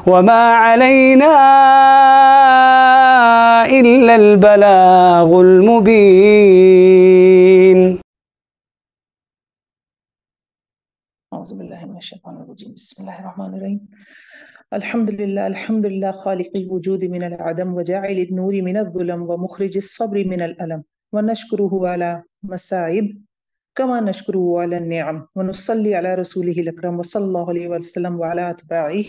وما علينا إلا البلاغ المبين. أعوذ بالله من الشيطان الرجيم. بسم الله الرحمن الرحيم. الحمد لله خالق الوجود من العدم وجاعل النور من الظلم ومخرج الصبر من الألم، ونشكره على مساعب كما نشكره على النعم، ونصلي على رسوله الأكرم وصلى الله عليه وسلم وعلى أتباعه.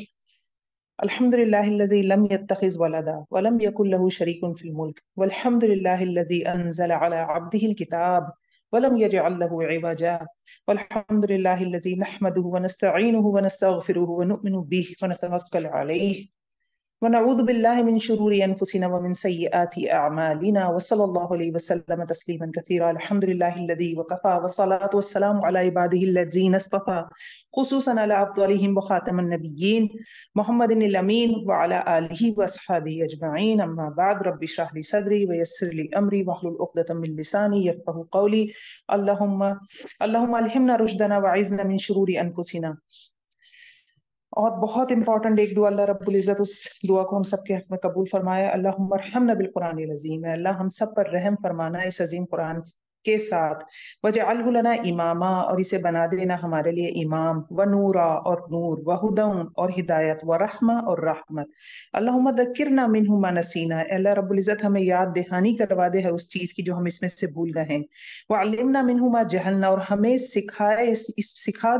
الحمد لله الذي لم يتخذ ولدا ولم يكن له شريك في الملك، والحمد لله الذي أنزل على عبده الكتاب ولم يجعل له عوجا، والحمد لله الذي نحمده ونستعينه ونستغفره ونؤمن به ونتوكل عليه، ونعوذ بالله من شرور أنفسنا ومن سيئات أعمالنا، وصلى الله عليه وسلم تسليما كثيرا. الحمد لله الذي وكفى، والصلاة والسلام على عباده الذين اصطفى، خصوصا على أفضلهم وخاتم النبيين محمد الأمين وعلى آله وأصحابه أجمعين. أما بعد، رب اشرح لي صدري ويسر لي أمري واحلل عقدة من لساني يفقهوا قولي. اللهم ألهمنا رشدنا وأعذنا من شرور أنفسنا. اور بہت امپورٹنٹ ایک دعا، اللہ رب العزت اس دعا کو ہم سب کے حق میں قبول فرمایا. اللہم ارحمنا بالقرآن العظیم، اے اللہ ہم سب پر رحم فرمانا اس عظیم قرآن کے ساتھ. وجعلہ لنا اماما، اور اسے بنا دینا ہمارے لیے امام، ونورا اور نور، وہدی اور ہدایت، ورحمہ اور رحمت. اللہم ذکرنا منہ ما نسینا، اے اللہ رب العزت ہمیں یاد دہانی کروا دے ہے اس چیز کی جو ہم اس میں سے بھول گئے ہیں. وعلمنا منہ ما جہلنا، اور ہمیں سکھا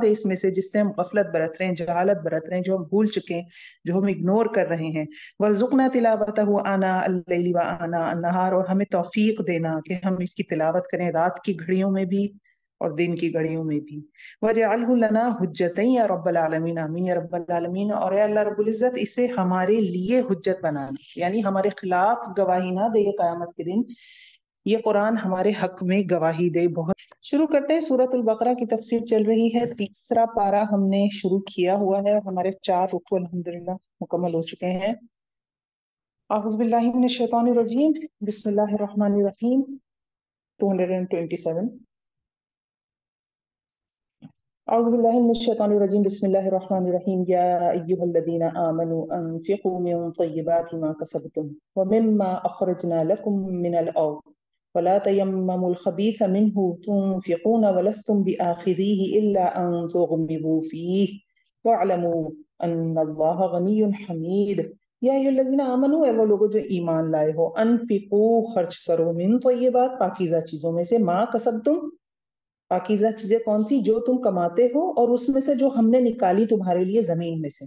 دے اس میں سے جس سے ہم غفلت برت رہے ہیں، جہالت برت رہے ہیں، جو ہم بھول چکے ہیں، جو ہم اگنور کر رہے ہیں. وارزقنا تلاوتہ آناء اللیل وآناء النہار، اور ہمیں توفیق دینا کہ ہم اس کی تلاوت کریں رات کی گھڑیوں میں بھی اور دن کی گھڑیوں میں بھی. وجعلہ لنا حجتا یا رب العالمین، آمین یا رب العالمین. اور اے اللہ رب العزت اسے ہمارے لیے حجت بنانا، یعنی ہمارے خلاف گواہی نہ دے قیامت کے دن، یہ قرآن ہمارے حق میں گواہی دے. بہت شروع کرتے ہیں. سورۃ البقرہ کی تفسیر چل رہی ہے، تیسرا پارہ ہم نے شروع کیا ہوا ہے، ہمارے 4 رکوع الحمدللہ مکمل ہو چکے ہیں. اعوذ باللہ من الشیطان الرجیم، بسم اللہ الرحمن الرحیم. 227. اعوذ باللہ من الشیطان الرجیم، بسم اللہ الرحمن الرحیم. یا ایھا الذین آمنوا انفقوا من طیبات ما کسبتم ومما اخرجنا لکم من الارض ولا تيمموا الخبيث منه تنفقون ولستم بآخذيه إلا أن تغمضوا فيه واعلموا أن الله غني حميد. یا ایھا الذین آمنوا، اے وہ لوگوں جو ایمان لائے ہو، انفقوا خرچ کرو، من طیبات پاکیزہ چیزوں میں سے، ما کسبتم پاکیزہ چیزیں کون سی؟ جو تم کماتے ہو، اور اس میں سے جو ہم نے نکالی تمہارے لیے زمین میں سے.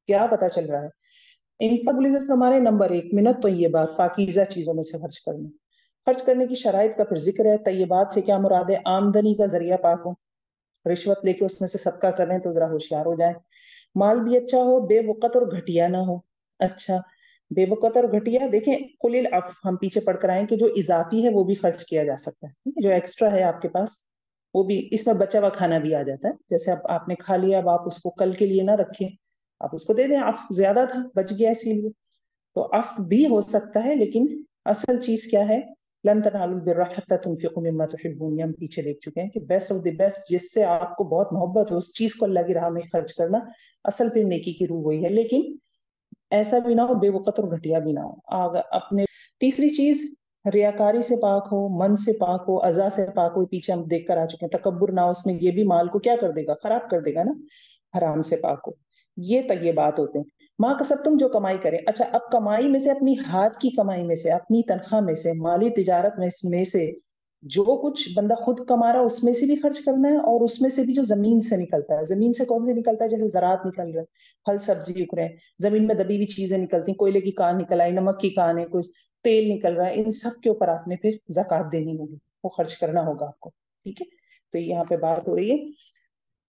کیا پتا چل رہا ہے؟ انفاق ہمارے نمبر 1 من الطیبات، پاکیزہ چیزوں میں سے خرچ کرنا. خرچ کرنے کی شرائط کا پھر ذکر ہے. طیبات سے کیا مراد ہے؟ آمدنی کا ذریعہ پاک ہو. رشوت لے کے اس میں سے صدقہ کر رہے ہیں تو ذرا ہوشیار ہو جائیں. مال بھی اچھا ہو، بے وقت اور گھٹیا نہ ہو. اچھا، بے وقت اور گھٹیا، دیکھیں قل العفو ہم پیچھے پڑھ کر آئیں کہ جو اضافی ہے وہ بھی خرچ کیا جا سکتا ہے، جو ایکسٹرا ہے آپ کے پاس وہ بھی، اس میں بچا ہوا کھانا بھی آ جاتا ہے. جیسے اب آپ نے کھا لیا، اب آپ اس کو کل کے لیے نہ رکھیں، آپ اس کو دے دیں. عفو زیادہ تھا، بچ گیا اسی لیے، تو عفو بھی ہو سکتا ہے. لیکن اصل چیز کیا ہے؟ لن تنالوا البر حتى تنفقوا مما تحبون، یہ ہم پیچھے دیکھ چکے ہیں کہ بیسٹ آف دی بیسٹ جس سے آپ کو بہت محبت ہو اس چیز کو اللہ کی راہ میں خرچ کرنا اصل پھر نیکی کی روح وہی ہے. لیکن ایسا بھی نہ ہو بے وقت اور گھٹیا بھی نہ ہو. اپنے تیسری چیز ریاکاری سے پاک ہو، من سے پاک ہو، اذا سے پاک ہو. پیچھے ہم دیکھ کر آ چکے ہیں. تکبر نہ ہو اس میں، یہ بھی مال کو کیا کر دے گا؟ خراب کر دے گا نا. حرام سے پاک ہو. یہ طیبات ہوتے ہیں. ماں کسب تم جو کمائی کرے. اچھا، اب کمائی میں سے، اپنی ہاتھ کی کمائی میں سے، اپنی تنخواہ میں سے، مالی تجارت میں سے جو کچھ بندہ خود کما رہا اس میں سے بھی خرچ کرنا ہے، اور اس میں سے بھی جو زمین سے نکلتا ہے. زمین سے کون سے نکلتا ہے؟ جیسے زراعت نکل رہا ہے، پھل سبزی اگ رہے ہیں، زمین میں دبی ہوئی چیزیں نکلتی ہیں، کوئلے کی کان نکل آئی، نمک کی کان ہے، کوئی تیل نکل رہا ہے، ان سب کے اوپر آپ نے پھر زکوٰۃ دینی ہوگی، وہ خرچ کرنا ہوگا آپ کو. ٹھیک ہے، تو یہاں پہ بات ہو رہی ہے.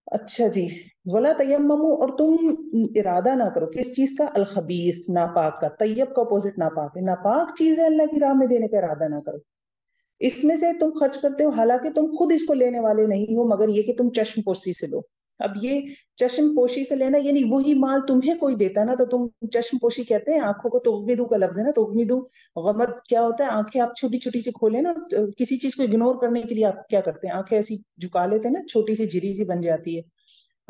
اچھا جی، ولا تیمموا، اور تم ارادہ نہ کرو کس چیز کا؟ الخبیث، ناپاک کا. طیب کا اپوزٹ ناپاک ہے. ناپاک چیز ہے اللہ کی راہ میں دینے کا ارادہ نہ کرو. اس میں سے تم خرچ کرتے ہو حالانکہ تم خود اس کو لینے والے نہیں ہو، مگر یہ کہ تم چشم پوشی سے لو. اب یہ چشم پوشی سے لینا یعنی وہی مال تمہیں کوئی دیتا ہے نا تو تم چشم پوشی کہتے ہیں. آنکھوں کو تغمدو کا لفظ ہے نا، تغمدو غمد کیا ہوتا ہے؟ آنکھیں آپ چھوٹی چھوٹی سی کھولیں نا، کسی چیز کو اگنور کرنے کے لیے آپ کیا کرتے ہیں؟ آنکھیں ایسی جھکا لیتے ہیں نا، چھوٹی سی جھری سی بن جاتی ہے،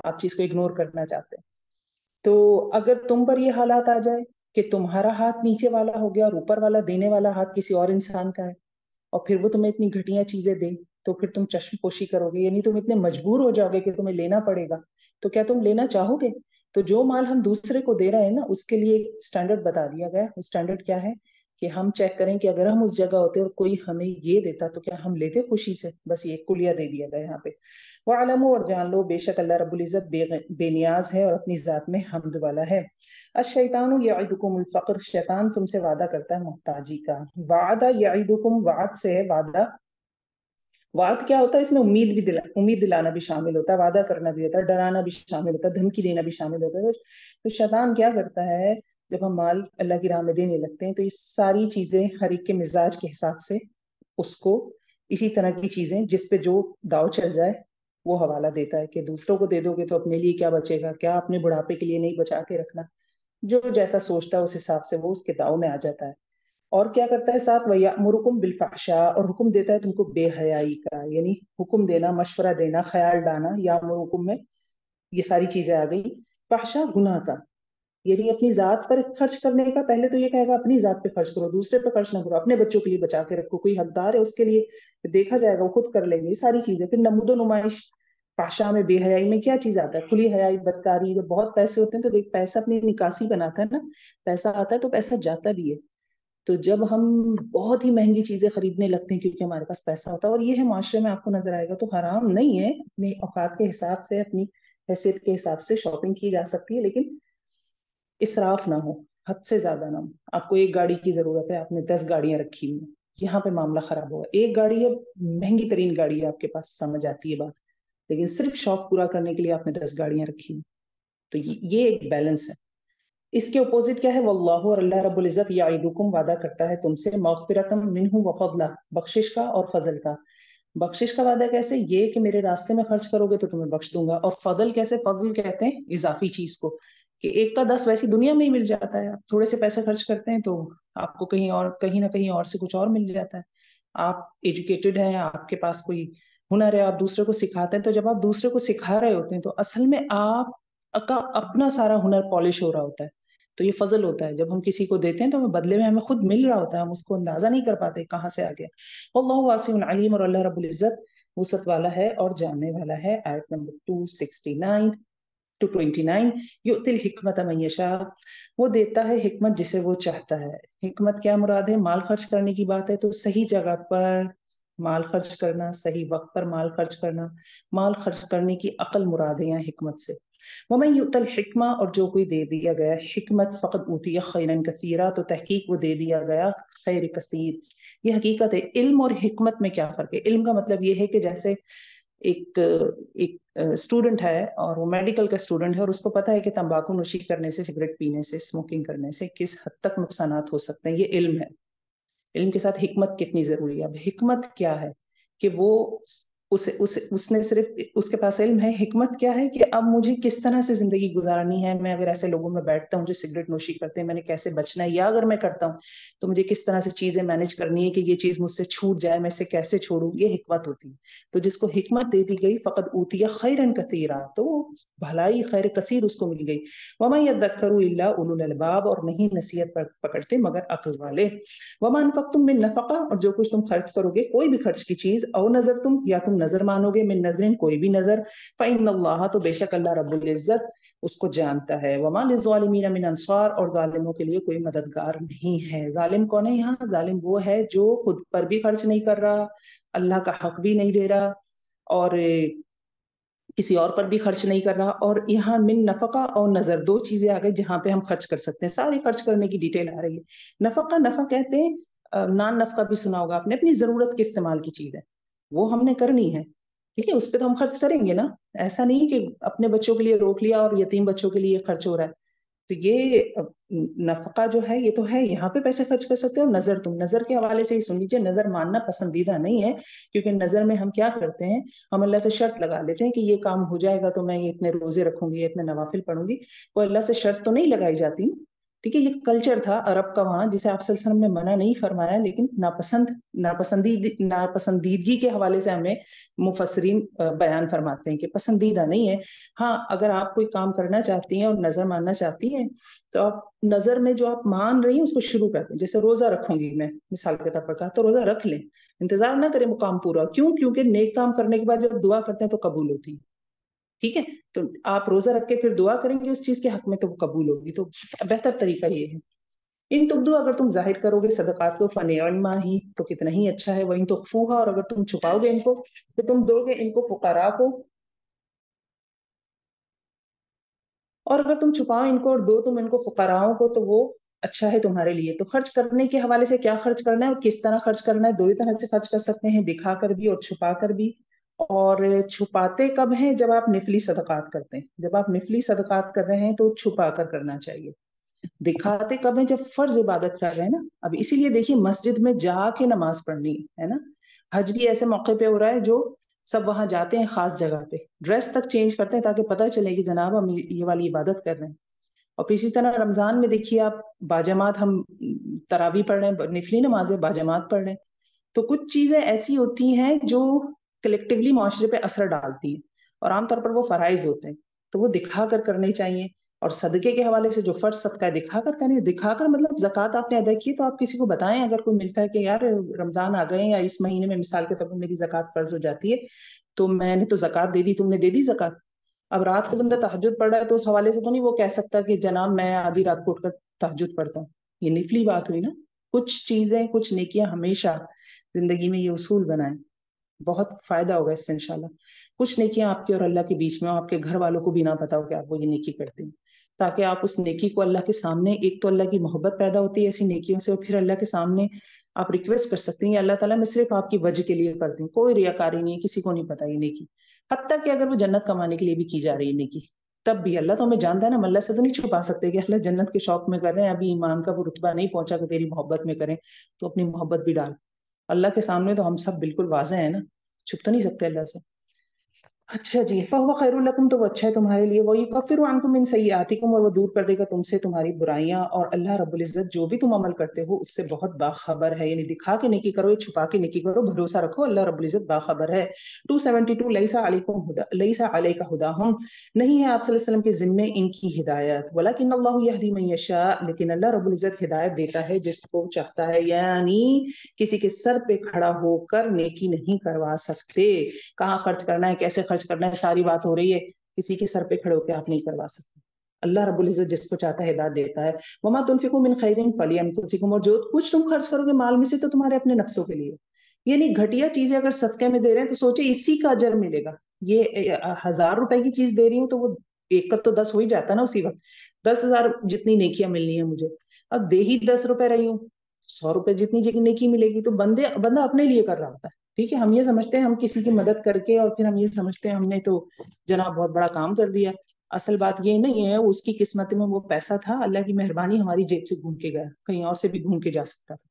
آپ چیز کو اگنور کرنا چاہتے ہیں. تو اگر تم پر یہ حالات آ جائے کہ تمہارا ہاتھ نیچے والا ہو گیا اور اوپر والا دینے والا ہاتھ کسی اور انسان کا ہے، اور پھر وہ تمہیں اتنی گھٹیا چیزیں دے، تو پھر تم چشم پوشی کرو گے، یعنی تم اتنے مجبور ہو جاؤ گے کہ تمہیں لینا پڑے گا، تو کیا تم لینا چاہو گے؟ تو جو مال ہم دوسرے کو دے رہے ہیں نا، اس کے لیے ایک سٹینڈرڈ بتا دیا گیا. وہ سٹینڈرڈ کیا ہے کہ ہم چیک کریں کہ اگر ہم اس جگہ ہوتے اور کوئی ہمیں یہ دیتا تو کیا ہم لیتے خوشی سے؟ بس یہ کلیہ دے دیا گیا یہاں پہ. وَعَلَمُوا، اور جان لو، بے شک اللہ رب العزت بے نیاز ہے اور اپنی ذات میں حمد والا ہے. الشیطان یعدکم الفقر، شیطان تم سے وعدہ کرتا ہے محتاجی کا. وعدہ یعدکم، وعد سے ہے وعدہ. وعد کیا ہوتا ہے؟ اس میں امید دلانا بھی شامل ہوتا ہے، وعدہ کرنا بھی ہوتا ہے، ڈرانا بھی شامل ہوتا ہے، دھمکی دینا بھی شامل ہوتا ہے. تو شیطان کیا کرتا ہے جب ہم مال اللہ کی راہ میں دینے لگتے ہیں تو یہ ساری چیزیں ہر ایک کے مزاج کے حساب سے اس کو اسی طرح کی چیزیں جس پہ جو داؤ چل جائے وہ حوالہ دیتا ہے کہ دوسروں کو دے دو گے تو اپنے لیے کیا بچے گا، کیا اپنے بڑھاپے کے لیے نہیں بچا کے رکھنا. جو جیسا سوچتا ہے اس حساب سے وہ اس کے داؤ میں آ جاتا ہے. اور کیا کرتا ہے ساتھ؟ وَيَأْمُرُكُمْ بِالْفَحْشَاءِ، اور حکم دیتا ہے تم کو بے حیائی کا، یعنی حکم دینا، مشورہ دینا، خیال ڈانا. یَأْمُرُكُمْ میں یہ ساری چیزیں آ گئی. فحشا گناہ کا، یعنی اپنی ذات پر خرچ کرنے کا. پہلے تو یہ کہے گا اپنی ذات پہ خرچ کرو، دوسرے پہ خرچ نہ کرو، اپنے بچوں کے لیے بچا کے رکھو، کوئی حقدار ہے اس کے لیے دیکھا جائے گا، وہ خود کر لیں گے. یہ ساری چیزیں. پھر نمود و نمائش. فحشا میں، بے حیائی میں کیا چیز آتا ہے؟ کھلی حیائی، بدکاری. جب بہت پیسے ہوتے ہیں تو دیکھ، پیسہ اپنی نکاسی بناتا ہے نا، پیسہ آتا ہے تو پیسہ جاتا بھی ہے. تو جب ہم بہت ہی مہنگی چیزیں خریدنے لگتے ہیں کیونکہ ہمارے پاس پیسہ ہوتا ہے، اور یہ ہے معاشرے میں آپ کو نظر آئے گا، تو حرام نہیں ہے، اپنے اوقات کے حساب سے، اپنی حیثیت کے حساب سے شاپنگ کی جا سکتی ہے، لیکن اسراف نہ ہو، حد سے زیادہ نہ ہو. آپ کو ایک گاڑی کی ضرورت ہے، آپ نے 10 گاڑیاں رکھی ہوئی ہیں، یہاں پہ معاملہ خراب ہوگا. ایک گاڑی ہے، مہنگی ترین گاڑی ہے آپ کے پاس، سمجھ آتی ہے بات، لیکن صرف شوق پورا کرنے کے لیے آپ نے 10 گاڑیاں رکھی ہیں. تو یہ ایک بیلنس ہے. اس کے اپوزٹ کیا ہے؟ واللہ، اور اللہ رب العزت، یعیدکم، وعدہ کرتا ہے تم سے، مغفرۃ منہ وفضلا، بخشش کا اور فضل کا. بخشش کا وعدہ کیسے؟ یہ کہ میرے راستے میں خرچ کرو گے تو تمہیں بخش دوں گا. اور فضل کیسے؟ فضل کہتے ہیں اضافی چیز کو، کہ ایک کا 10 ویسی دنیا میں ہی مل جاتا ہے. آپ تھوڑے سے پیسے خرچ کرتے ہیں تو آپ کو کہیں اور، کہیں نہ کہیں اور سے کچھ اور مل جاتا ہے. آپ ایجوکیٹڈ ہیں، آپ کے پاس کوئی ہنر ہے، آپ دوسرے کو سکھاتے ہیں، تو جب آپ دوسرے کو سکھا رہے ہوتے ہیں تو اصل میں آپ کا اپنا سارا ہنر پالش ہو رہا ہوتا ہے. تو یہ فضل ہوتا ہے. جب ہم کسی کو دیتے ہیں تو ہمیں بدلے میں ہمیں خود مل رہا ہوتا ہے، ہم اس کو اندازہ نہیں کر پاتے کہاں سے آ گیا. واللہ واسع علیم، اور اللہ رب العزت وسعت والا ہے اور جاننے والا ہے. آیت نمبر 269 to 29. یؤتی الحکمت من یشاء، وہ دیتا ہے حکمت جسے وہ چاہتا ہے. حکمت کیا مراد ہے؟ مال خرچ کرنے کی بات ہے تو صحیح جگہ پر مال خرچ کرنا، صحیح وقت پر مال خرچ کرنا، مال خرچ کرنے کی عقل مراد ہے یہاں حکمت سے. وَمَن يُؤْتَ الْحِكْمَةَ، اور جو کوئی دے دیا گیا حکمت، فقط اوتیہ خیرا کثیرا، تو تحقیق وہ دے دیا گیا خیر کثیر. یہ حقیقت ہے. علم اور حکمت میں کیا فرق ہے؟ علم کا مطلب یہ ہے کہ جیسے ایک اسٹوڈنٹ ہے اور وہ میڈیکل کا اسٹوڈنٹ ہے اور اس کو پتا ہے کہ تمباکو نوشی کرنے سے، سگریٹ پینے سے، اسموکنگ کرنے سے کس حد تک نقصانات ہو سکتے ہیں. یہ علم ہے. علم کے ساتھ حکمت کتنی ضروری ہے. اب حکمت کیا ہے کہ وہ اس نے صرف، اس کے پاس علم ہے. حکمت کیا ہے کہ اب مجھے کس طرح سے زندگی گزارنی ہے. میں اگر ایسے لوگوں میں بیٹھتا ہوں جو سگریٹ نوشی کرتے ہیں، میں نے کیسے بچنا ہے، یا اگر میں کرتا ہوں تو مجھے کس طرح سے چیزیں مینج کرنی ہے کہ یہ چیز مجھ سے چھوٹ جائے، میں اسے کیسے چھوڑوں. یہ حکمت ہوتی ہے. تو جس کو حکمت دے دی گئی، فقط اوتیہ خیرا کثیرا، تو بھلائی خیر کثیر اس کو مل گئی. وما یذکر الا اولو الالباب، اور نہیں نصیحت پکڑتے مگر عقل والے. وما انفقتم من نفقہ، اور جو کچھ تم خرچ کرو گے، کوئی بھی خرچ کی چیز، او نظر تم، یا تم نظر مانو گے، من نظرن، کوئی بھی نظر، فإن اللہ، تو بے شک اللہ رب العزت اس کو جانتا ہے. وما للظالمین من انصار، اور ظالموں کے لیے کوئی مددگار نہیں ہے. ظالم کون ہے یہاں؟ ظالم وہ ہے جو خود پر بھی خرچ نہیں کر رہا، اللہ کا حق بھی نہیں دے رہا، اور کسی اور پر بھی خرچ نہیں کر رہا. اور یہاں من نفقہ اور نظر، دو چیزیں آ گئی جہاں پہ ہم خرچ کر سکتے ہیں. ساری خرچ کرنے کی ڈیٹیل آ رہی ہے. نفقہ، نفع کہتے ہیں، نان نفقہ بھی سنا ہوگا آپ نے، اپنی ضرورت کے استعمال کی چیز ہے، وہ ہم نے کرنی ہے، ٹھیک ہے، اس پہ تو ہم خرچ کریں گے نا. ایسا نہیں کہ اپنے بچوں کے لیے روک لیا اور یتیم بچوں کے لیے خرچ ہو رہا ہے. تو یہ نفقہ جو ہے یہ تو ہے، یہاں پہ پیسے خرچ کر سکتے ہو. نظر تم، نظر کے حوالے سے ہی سن لیجیے. نظر ماننا پسندیدہ نہیں ہے، کیونکہ نظر میں ہم کیا کرتے ہیں، ہم اللہ سے شرط لگا لیتے ہیں کہ یہ کام ہو جائے گا تو میں اتنے روزے رکھوں گی، اتنے نوافل پڑھوں گی. کوئی اللہ سے شرط تو نہیں لگائی جاتی. ٹھیک ہے، یہ کلچر تھا عرب کا وہاں، جسے آپ صلی اللہ علیہ وسلم نے منع نہیں فرمایا، لیکن ناپسندیدگی کے حوالے سے ہمیں مفسرین بیان فرماتے ہیں کہ پسندیدہ نہیں ہے۔ ہاں اگر آپ کوئی کام کرنا چاہتی ہیں اور نظر ماننا چاہتی ہیں تو آپ نظر میں جو آپ مان رہی ہیں اس کو شروع کر دیں۔ جیسے روزہ رکھوں گی میں مثال کے طور پر کہا تو روزہ رکھ لیں، انتظار نہ کریں وہ کام پورا، کیوں؟ کیونکہ نیک کام کرنے کے بعد جب دعا کرتے ہیں تو قبول ہوتی ہے، ٹھیک ہے؟ تو آپ روزہ رکھ کے پھر دعا کریں گے اس چیز کے حق میں تو وہ قبول ہوگی۔ تو بہتر طریقہ یہ ہے، ان تبدو، اگر تم ظاہر کرو گے صدقات کو فنعما ہی، تو کتنا ہی اچھا ہے، وَإِن تخفوها، اور اگر تم چھپاؤ گے ان کو، تو تم دو گے ان کو فقراء کو، اور اگر تم چھپاؤ ان کو اور دو تم ان کو فقراؤں کو تو وہ اچھا ہے تمہارے لیے۔ تو خرچ کرنے کے حوالے سے کیا خرچ کرنا ہے اور کس طرح خرچ کرنا ہے؟ دو ہی طرح سے خرچ کر سکتے ہیں، دکھا کر بھی اور چھپا کر بھی۔ اور چھپاتے کب ہیں؟ جب آپ نفلی صدقات کرتے ہیں، جب آپ نفلی صدقات کر رہے ہیں تو چھپا کر کرنا چاہیے۔ دکھاتے کب ہیں؟ جب فرض عبادت کر رہے ہیں نا۔ اب اسی لیے دیکھیے مسجد میں جا کے نماز پڑھنی ہے نا، حج بھی ایسے موقع پہ ہو رہا ہے جو سب وہاں جاتے ہیں خاص جگہ پہ، ڈریس تک چینج کرتے ہیں تاکہ پتہ چلے کہ جناب ہم یہ والی عبادت کر رہے ہیں۔ اور پھر اسی طرح رمضان میں دیکھیے آپ باجماعت ہم تراویح پڑھ رہے ہیں، نفلی نمازیں باجماعت پڑھ رہے ہیں، تو کچھ چیزیں ایسی ہوتی ہیں جو کلیکٹیولی معاشرے پہ اثر ڈالتی ہیں اور عام طور پر وہ فرائض ہوتے ہیں، تو وہ دکھا کر کرنے چاہیے۔ اور صدقے کے حوالے سے جو فرض صدقہ ہے دکھا کر کریں، دکھا کر مطلب زکوٰۃ آپ نے ادا کی تو آپ کسی کو بتائیں، اگر کوئی ملتا ہے کہ یار رمضان آ گئے یا اس مہینے میں مثال کے طور پر میری زکوٰۃ فرض ہو جاتی ہے تو میں نے تو زکوٰۃ دے دی، تم نے دے دی زکوٰۃ۔ اب رات کو بندہ تہجد پڑھ رہا ہے تو اس حوالے سے تو نہیں وہ کہہ سکتا کہ جناب میں آدھی رات کو اٹھ کر تہجد پڑھتا ہوں، یہ نفلی بات ہوئی نا۔ کچھ چیزیں کچھ نیکیاں ہمیشہ زندگی میں یہ اصول بنائیں، بہت فائدہ ہوگا اس سے انشاءاللہ۔ کچھ نیکیاں آپ کے اور اللہ کے بیچ میں ہو، آپ کے گھر والوں کو بھی نہ پتا ہو کہ آپ وہ یہ نیکی کرتے ہیں، تاکہ آپ اس نیکی کو اللہ کے سامنے، ایک تو اللہ کی محبت پیدا ہوتی ہے ایسی نیکیوں سے، اور پھر اللہ کے سامنے آپ ریکویسٹ کر سکتے ہیں، اللہ تعالیٰ میں صرف آپ کی وجہ کے لیے کرتی ہوں، کوئی ریاکاری نہیں ہے، کسی کو نہیں پتا یہ نیکی، حتیٰ کہ اگر وہ جنت کمانے کے لیے بھی کی جا رہی ہے نیکی، تب بھی اللہ تو ہمیں جانتا ہے نا، ہم اللہ سے تو نہیں چھپا سکتے کہ اللہ جنت کے شوق میں کر رہے ہیں، ابھی ایمان کا وہ رتبہ نہیں پہنچا کہ تیری محبت میں کریں، تو اپنی محبت بھی ڈال۔ اللہ کے سامنے تو ہم سب بالکل واضح ہیں نا، چھپ تو نہیں سکتے اللہ سے۔ اچھا جی، فَهُوَ خَيْرٌ لَكُمْ، تو وہ اچھا ہے تمہارے لیے، وَيُكَفِّرُ عَنْكُم مِّن سَيِّئَاتِكُمْ، اور وہ دور کر دے گا تم سے تمہاری برائیاں، اور اللہ رب العزت جو بھی تم عمل کرتے ہو اس سے بہت باخبر ہے، یعنی دکھا کے نیکی کرو یا چھپا کے نیکی کرو، بھروسہ رکھو اللہ رب العزت باخبر ہے۔ 272 لیس علیکم ہدا، لیس علیک ہداہم، نہیں ہے آپ صلی اللہ علیہ وسلم کے ذمے ان کی ہدایت، ولکن اللہ یہدی من یشاء، لیکن اللہ رب العزت ہدایت دیتا ہے جس کو چاہتا ہے، یعنی کسی کے سر پہ کھڑا ہو کر نیکی نہیں کروا سکتے، کہاں خرچ کرنا ہے کیسے خرچ کرنا ہے ساری بات ہو رہی ہے، کسی کے سر پہ کھڑے ہو کے آپ نہیں کروا سکتے، اللہ رب العزت جس کو چاہتا ہے ہدایت دیتا ہے۔ وما تنفقوا من خیر فلانفسکم، اور جو کچھ تم خرچ کرو گے مال میں سے تو تمہارے اپنے نفسوں کے لیے، یعنی گھٹیا چیزیں اگر صدقے میں دے رہے ہیں تو سوچے اسی کا اجر ملے گا، یہ 1000 روپے کی چیز دے رہی ہوں تو وہ ایک کا تو 10 ہو ہی جاتا نا اسی وقت، 10,000 جتنی نیکیاں ملنی ہے مجھے، اب دے ہی 10 روپے رہی ہوں، 100 روپے جتنی نیکی ملے گی، تو بندہ اپنے لیے کر رہا ہوتا ہے، ٹھیک ہے؟ ہم یہ سمجھتے ہیں ہم کسی کی مدد کر کے، اور پھر ہم یہ سمجھتے ہیں ہم نے تو جناب بہت بڑا کام کر دیا، اصل بات یہ نہیں ہے، اس کی قسمت میں وہ پیسہ تھا، اللہ کی مہربانی ہماری جیب سے گھوم کے گیا، کہیں اور سے بھی گھوم کے جا سکتا تھا،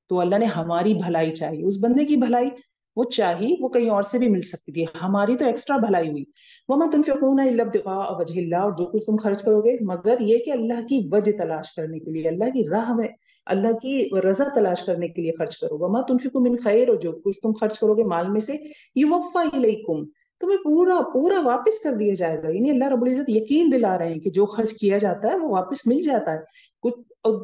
تو اللہ نے ہماری بھلائی چاہی، اس بندے کی بھلائی وہ چاہی، وہ کہیں اور سے بھی مل سکتی تھی، ہماری تو ایکسٹرا بھلائی ہوئی۔ وَمَا تُنْفِقُونَ إِلَّا ابْتِغَاءَ وَجْهِ اللَّهِ، اور جو کچھ تم خرچ کرو گے مگر یہ کہ اللہ کی وجہ تلاش کرنے کے لیے، اللہ کی راہ میں اللہ کی رضا تلاش کرنے کے لیے خرچ کرو۔ وَمَا تُنْفِقُوا مِنْ خَيْرٍ، اور جو کچھ تم خرچ کرو گے مال میں سے، يُوَفَّى إِلَيْكُمْ، تمہیں پورا پورا واپس کر دیا جائے گا، یعنی اللہ رب العزت یقین دلا رہے ہیں کہ جو خرچ کیا جاتا ہے وہ واپس مل جاتا ہے، کچھ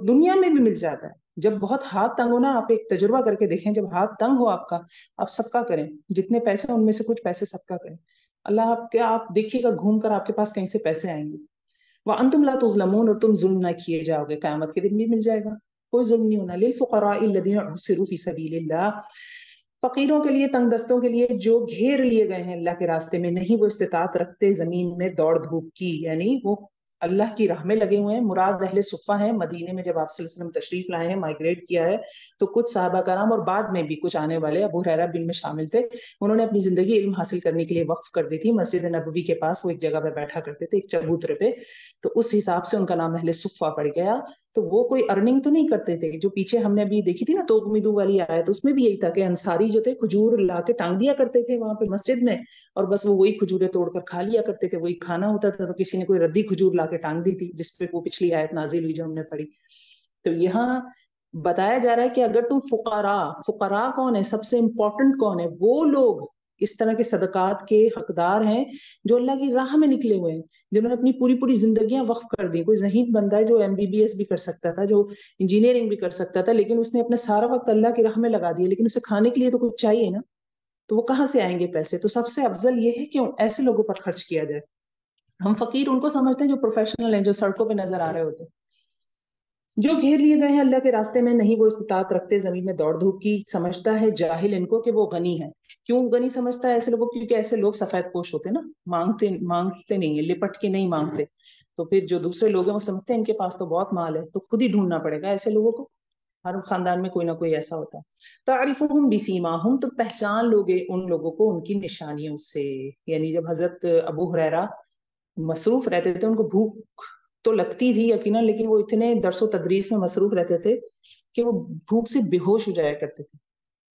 دنیا میں بھی مل جاتا ہے۔ جب بہت ہاتھ تنگ ہو نا، آپ ایک تجربہ کر کے دیکھیں، جب ہاتھ تنگ ہو آپ کا، آپ صدقہ کریں، جتنے پیسے ان میں سے کچھ پیسے صدقہ کریں، اللہ آپ دیکھیے گا گھوم کر آپ کے پاس کہیں سے پیسے آئیں گے۔ وَأَنْتُمْ لَا تُظْلَمُونَ، اور تم ظلم نہ کیے جاؤ گے، قیامت کے دن بھی مل جائے گا، کوئی ظلم نہیں ہونا۔ لِلْفُقَرَاءِ الَّذِينَ احْصِرُوا فِي سَبِيلِ اللَّهِ، فقیروں کے لیے، تنگ دستوں کے لیے جو گھیر لیے گئے ہیں اللہ کے راستے میں، نہیں وہ استطاعت رکھتے زمین میں دوڑ دھوپ کی، یعنی وہ اللہ کی راہ میں لگے ہوئے ہیں، مراد اہل صفہ ہیں، مدینے میں جب آپ صلی اللہ علیہ وسلم تشریف لائے ہیں، مائگریٹ کیا ہے، تو کچھ صحابہ کرام اور بعد میں بھی کچھ آنے والے ابو ہریرہ بن میں شامل تھے، انہوں نے اپنی زندگی علم حاصل کرنے کے لیے وقف کر دی تھی، مسجد نبوی کے پاس وہ ایک جگہ پہ بیٹھا کرتے تھے، ایک چبوترے پہ، تو اس حساب سے ان کا نام اہل صفہ پڑ گیا۔ تو وہ کوئی ارننگ تو نہیں کرتے تھے. جو پیچھے ہم نے ابھی دیکھی تھی نا توقمیدو والی آیت, اس میں بھی یہی تھا کہ انصاری جو تھے کھجور لا کے ٹانگ دیا کرتے تھے وہاں پہ مسجد میں, اور بس وہ وہی کھجوریں توڑ کر کھا لیا کرتے تھے, وہی کھانا ہوتا تھا. تو کسی نے کوئی ردی کھجور لا کے ٹانگ دی تھی, جس پہ وہ پچھلی آیت نازل ہوئی جو ہم نے پڑھی. تو یہاں بتایا جا رہا ہے کہ اگر تم فقراء کون ہے, سب سے امپورٹنٹ کون ہے, وہ لوگ اس طرح کے صدقات کے حقدار ہیں جو اللہ کی راہ میں نکلے ہوئے ہیں, جنہوں نے اپنی پوری زندگیاں وقف کر دی. کوئی ذہین بندہ ہے جو MBBS بھی کر سکتا تھا, جو انجینئرنگ بھی کر سکتا تھا, لیکن اس نے اپنا سارا وقت اللہ کی راہ میں لگا دیا, لیکن اسے کھانے کے لیے تو کچھ چاہیے نا, تو وہ کہاں سے آئیں گے پیسے؟ تو سب سے افضل یہ ہے کہ ایسے لوگوں پر خرچ کیا جائے. ہم فقیر ان کو سمجھتے ہیں جو پروفیشنل ہیں, جو سڑکوں پہ نظر آ رہے ہوتے ہیں, جو گھیر لیے گئے ہیں اللہ کے راستے میں, نہیں وہ استطاعت رکھتے زمین میں دوڑ دھوپ کی. سمجھتا ہے جاہل ان کو کہ وہ غنی ہے. کیوں غنی سمجھتا ہے ایسے لوگوں کو؟ کیونکہ ایسے لوگ سفید پوش ہوتے ہیں نا, مانگتے نہیں ہیں, لپٹ کے نہیں مانگتے. تو پھر جو دوسرے لوگ ہیں وہ سمجھتے ہیں ان کے پاس تو بہت مال ہے, تو خود ہی ڈھونڈنا پڑے گا ایسے لوگوں کو. ہر خاندان میں کوئی نہ کوئی ایسا ہوتا ہے. تعریفہم بسیماہم, تو پہچان لوگے ان لوگوں کو ان کی نشانیوں سے. یعنی جب حضرت ابو ہریرہ مصروف رہتے تھے, ان کو بھوک تو لگتی تھی یقیناً, لیکن وہ اتنے درس و تدریس میں مصروف رہتے تھے کہ وہ بھوک سے بے ہوش ہو جایا کرتے تھے.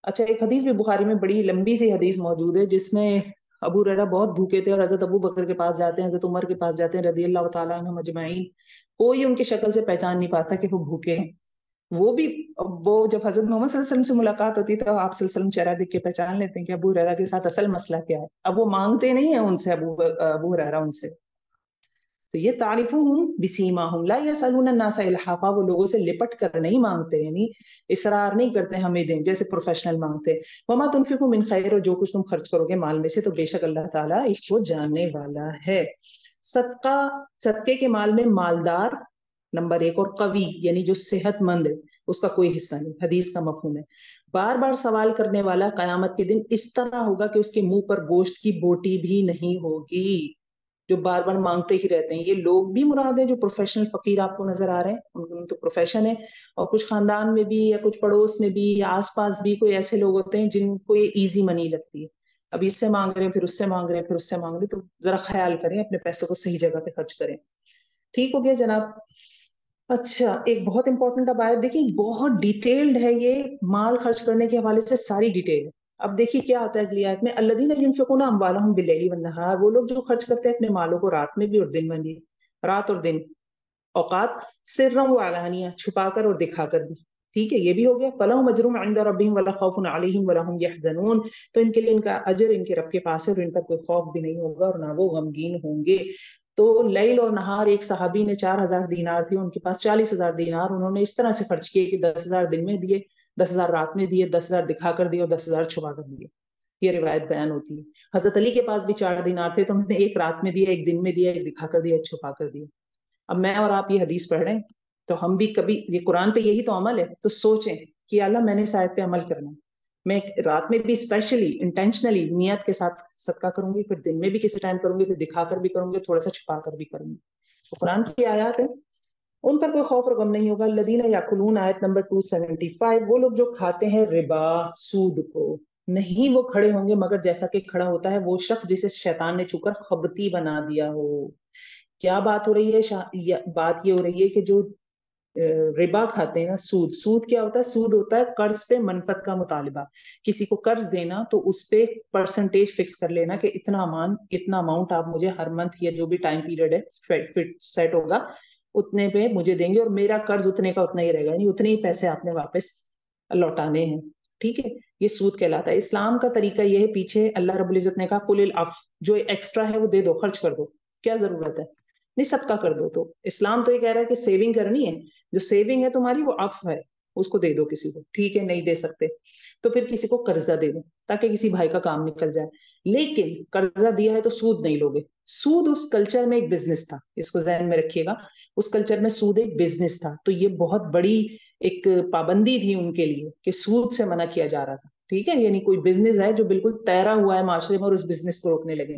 اچھا, ایک حدیث بھی بخاری میں بڑی لمبی سی حدیث موجود ہے جس میں ابو ہریرہ بہت بھوکے تھے, اور حضرت ابو بکر کے پاس جاتے ہیں, حضرت عمر کے پاس جاتے ہیں رضی اللہ تعالیٰ عنہم اجمعین. کوئی ان کی شکل سے پہچان نہیں پاتا کہ وہ بھوکے ہیں. وہ جب حضرت محمد صلی اللہ علیہ وسلم سے ملاقات ہوتی ہے تو آپ صلی اللہ علیہ وسلم چہرہ دیکھ کے پہچان لیتے ہیں کہ ابو ہریرہ کے ساتھ اصل مسئلہ کیا ہے. اب وہ مانگتے نہیں ہیں ان سے, ابو ہریرہ ان سے. تو یہ تعریفہم بسیماہم لا یسألون الناس الحافا, وہ لوگوں سے لپٹ کر نہیں مانگتے, یعنی اصرار نہیں کرتے ہمیں دیں جیسے پروفیشنل مانگتے. وما تنفقوا من خیر, اور جو کچھ تم خرچ کرو گے مال میں سے تو بے شک اللہ تعالیٰ اس کو جاننے والا ہے. صدقے کے مال میں مالدار نمبر 1, اور قوی یعنی جو صحت مند ہے اس کا کوئی حصہ نہیں. حدیث کا مفہوم ہے بار بار سوال کرنے والا قیامت کے دن اس طرح ہوگا کہ اس کے منہ پر گوشت کی بوٹی بھی نہیں ہوگی. جو بار بار مانگتے ہی رہتے ہیں, یہ لوگ بھی مراد ہیں جو پروفیشنل فقیر آپ کو نظر آ رہے ہیں, ان تو پروفیشن ہے. اور کچھ خاندان میں بھی یا کچھ پڑوس میں بھی یا آس پاس بھی کوئی ایسے لوگ ہوتے ہیں جن کو یہ ایزی منی لگتی ہے, اب اس سے مانگ رہے ہیں پھر اس سے مانگ رہے ہیں پھر اس سے مانگ رہے ہیں. تو ذرا خیال کریں, اپنے پیسوں کو صحیح جگہ پہ خرچ کریں. ٹھیک ہو گیا جناب. اچھا, ایک بہت امپورٹنٹ اب آیت دیکھیں, بہت ڈیٹیلڈ ہے یہ, مال خرچ کرنے کے حوالے سے ساری ڈیٹیل ہے. اب دیکھیے کیا آتا ہے اگلی آیت میں, الذین ینفقون اموالہم باللیل والنہار, وہ لوگ جو خرچ کرتے ہیں اپنے مالوں کو رات میں بھی اور دن میں بھی, رات اور دن اوقات, سرا وعلانیہ, چھپا کر اور دکھا کر بھی. ٹھیک ہے, یہ بھی ہو گیا. فلہم اجرہم عند ربہم ولا خوف علیہم ولا ہم یحزنون, تو ان کے لیے ان کا اجر ان کے رب کے پاس ہے اور ان پر کوئی خوف بھی نہیں ہوگا اور نہ وہ غمگین ہوں گے. تو لیل اور نہار, ایک صحابی نے 4,000 دینار تھی ان کے پاس, 40,000 دینار انہوں نے اس طرح سے خرچ کیے کہ 10,000 دن میں دیے, 10,000 رات میں دیے, 10,000 دکھا کر دیے اور 10,000 چھپا کر دیے. یہ روایت بیان ہوتی ہے. حضرت علی کے پاس بھی 4 دینار تھے تو انہوں نے ایک رات میں دیا, ایک دن میں دیا, ایک دکھا کر دیا, ایک چھپا کر دیا. اب میں اور آپ یہ حدیث پڑھ رہے ہیں تو ہم بھی کبھی, یہ قرآن پہ یہی تو عمل ہے, تو سوچیں کہ اللہ میں نے اس آیت پہ عمل کرنا ہے, میں رات میں بھی اسپیشلی انٹینشنلی نیت کے ساتھ صدقہ کروں گی, پھر دن میں بھی کسی ٹائم کروں گی, پھر دکھا کر بھی کروں گی, تھوڑا سا چھپا کر بھی کروں گی. تو قرآن کی آیات ہے, ان پر کوئی خوف اور غم نہیں ہوگا. الذین یاکلون, آیت نمبر 275, وہ لوگ جو کھاتے ہیں ربا, سود کو, نہیں وہ کھڑے ہوں گے مگر جیسا کہ کھڑا ہوتا ہے وہ شخص جسے شیطان نے چھو کر خبتی بنا دیا ہو. کیا بات ہو رہی ہے؟ بات یہ ہو رہی ہے کہ جو ربا کھاتے ہیں نا, سود کیا ہوتا ہے؟ سود ہوتا ہے قرض پہ منفعت کا مطالبہ. کسی کو قرض دینا تو اس پہ پرسنٹیج فکس کر لینا کہ اتنا اماؤنٹ آپ مجھے ہر منتھ یا جو بھی ٹائم پیریڈ ہے سیٹ ہوگا اتنے پہ مجھے دیں گے, اور میرا قرض اتنے کا اتنا ہی رہے گا, یعنی اتنے ہی پیسے آپ نے واپس لوٹانے ہیں. ٹھیک ہے, یہ سود کہلاتا ہے. اسلام کا طریقہ یہ ہے, پیچھے اللہ رب العزت نے کہا قل العفو, جو ایکسٹرا ہے وہ دے دو, خرچ کر دو, کیا ضرورت ہے, نہیں صدقہ کر دو. تو اسلام تو یہ کہہ رہا ہے کہ سیونگ کرنی ہے, جو سیونگ ہے تمہاری وہ عفو ہے, اس کو دے دو کسی کو. ٹھیک ہے, نہیں دے سکتے تو پھر کسی کو قرضہ دے دو تاکہ کسی بھائی کا کام نکل جائے. لیکن قرضہ دیا ہے تو سود نہیں لوگے. سود اس کلچر میں ایک بزنس تھا, اس کو ذہن میں رکھیے گا, اس کلچر میں سود ایک بزنس تھا. تو یہ بہت بڑی ایک پابندی تھی ان کے لیے کہ سود سے منع کیا جا رہا تھا. ٹھیک ہے, یعنی کوئی بزنس ہے جو بالکل تیرا ہوا ہے معاشرے میں اور اس بزنس کو روکنے لگے.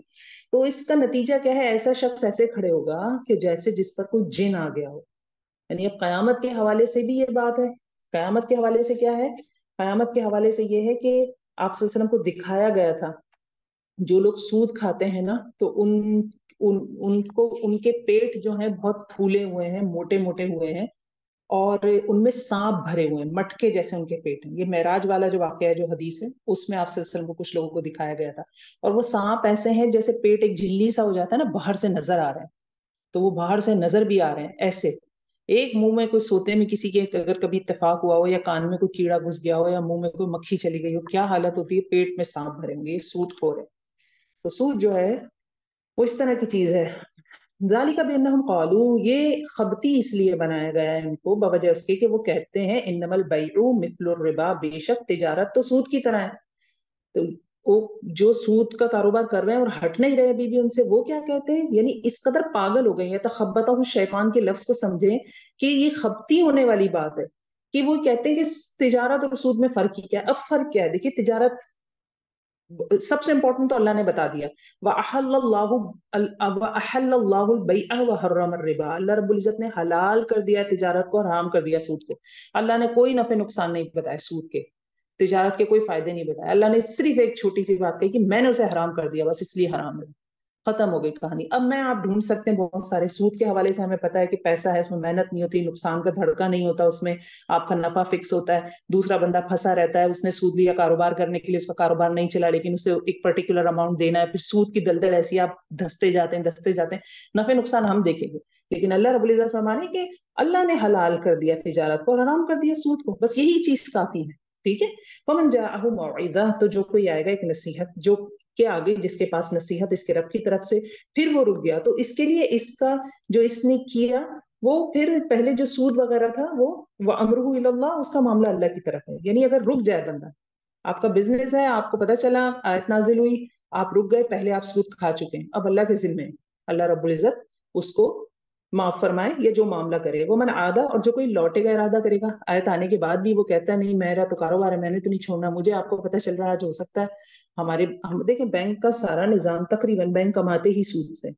تو اس کا نتیجہ کیا ہے؟ ایسا شخص ایسے کھڑے ہوگا کہ جیسے جس پر کوئی جن آ گیا ہو. یعنی اب قیامت کے حوالے سے بھی یہ بات ہے. قیامت کے حوالے سے کیا ہے؟ قیامت کے حوالے سے یہ ہے کہ آپ صلی اللہ علیہ وسلم کو دکھایا گیا تھا جو لوگ سود کھاتے ہیں نا, تو ان کو ان کے پیٹ جو ہیں بہت پھولے ہوئے ہیں, موٹے موٹے ہوئے ہیں, اور ان میں سانپ بھرے ہوئے ہیں، مٹکے جیسے ان کے پیٹ ہیں. یہ معراج والا جو واقعہ ہے، جو حدیث ہے، اس میں آپ صلی اللہ علیہ وسلم کو کچھ لوگوں کو دکھایا گیا تھا. اور وہ سانپ ایسے ہیں جیسے پیٹ ایک جھلی سا ہو جاتا ہے نا، باہر سے نظر آ رہے ہیں، تو وہ باہر سے نظر بھی آ رہے ہیں ایسے. ایک منہ میں کوئی سوتے میں کسی کے اگر کبھی اتفاق ہوا ہو، یا کان میں کوئی کیڑا گھس گیا ہو، یا منہ میں کوئی مکھی چلی گئی ہو، کیا حالت ہوتی ہے، پیٹ میں سانپ بھرے ہوں گے. یہ سود خور ہے. تو سود جو ہے وہ اس طرح کی چیز ہے. ذالک بانہم قالوا، یہ خبتی اس لیے بنایا گیا ہے ان کو بوجہ اس کے کہ وہ کہتے ہیں انما البیع مثل الربا، بے شک تجارت تو سود کی طرح ہے. تو وہ جو سود کا کاروبار کر رہے ہیں اور ہٹ نہیں رہے ابھی بھی ان سے، وہ کیا کہتے ہیں، یعنی اس قدر پاگل ہو گئے ہیں. تخبطہ الشیطان کے لفظ کو سمجھیں کہ یہ خبتی ہونے والی بات ہے، کہ وہ کہتے ہیں کہ تجارت اور سود میں فرق ہی کیا ہے. اب فرق کیا ہے؟ دیکھیے، تجارت سب سے امپورٹنٹ تو اللہ نے بتا دیا، وَأَحَلَّ اللَّهُ الْبَيْعَ وَحَرَّمَ الرِّبَا، اللہ رب العزت نے حلال کر دیا تجارت کو اور حرام کر دیا سود کو. اللہ نے کوئی نفع نقصان نہیں بتایا سود کے، تجارت کے کوئی فائدے نہیں بتایا. اللہ نے صرف ایک چھوٹی سی بات کہی کہ میں نے اسے حرام کر دیا، بس اس لیے حرام ہے. ختم ہو گئی کہانی. اب میں آپ ڈھونڈ سکتے ہیں بہت سارے سود کے حوالے سے، ہمیں پتا ہے کہ پیسہ ہے، اس میں محنت نہیں ہوتی، نقصان کا دھڑکا نہیں ہوتا، اس میں آپ کا نفع فکس ہوتا ہے. دوسرا بندہ پھنسا رہتا ہے، اس نے سود لیا کاروبار کرنے کے لیے، اس کا کاروبار نہیں چلا، لیکن اسے ایک پرٹیکولر اماؤنٹ دینا ہے، پھر سود کی دلدل ایسی آپ دھستے جاتے ہیں. نفع نقصان ہم دیکھیں گے، لیکن اللہ رب العزت فرمانے کہ اللہ نے حلال کر دیا تجارت کو اور حرام کر دیا سود کو، بس یہی چیز کافی ہے. ٹھیک ہے. ومن جاءہ موعظہ، تو جو کوئی آئے گا ایک نصیحت، جو کے آگے جس کے پاس نصیحت اس کے رب کی طرف سے، پھر وہ رک گیا، تو اس کے لیے اس کا جو اس نے کیا وہ پھر پہلے جو سود وغیرہ تھا وہ امرہ الی اللہ، اس کا معاملہ اللہ کی طرف ہے. یعنی اگر رک جائے بندہ، آپ کا بزنس ہے، آپ کو پتا چلا آیت نازل ہوئی، آپ رک گئے، پہلے آپ سود کھا چکے ہیں، اب اللہ کے ذمہ ہے، اللہ رب العزت اس کو معاف فرمائے یا جو معاملہ کرے. وہ من عادہ، اور جو کوئی لوٹے کا ارادہ کرے گا آیت آنے کے بعد بھی، وہ کہتا ہے نہیں میرا تو کاروبار ہے، میں نے تو نہیں چھوڑنا. مجھے آپ کو پتہ چل رہا ہے جو ہو سکتا ہے ہم دیکھیں بینک کا سارا نظام تقریباً بینک کماتے ہی سود سے،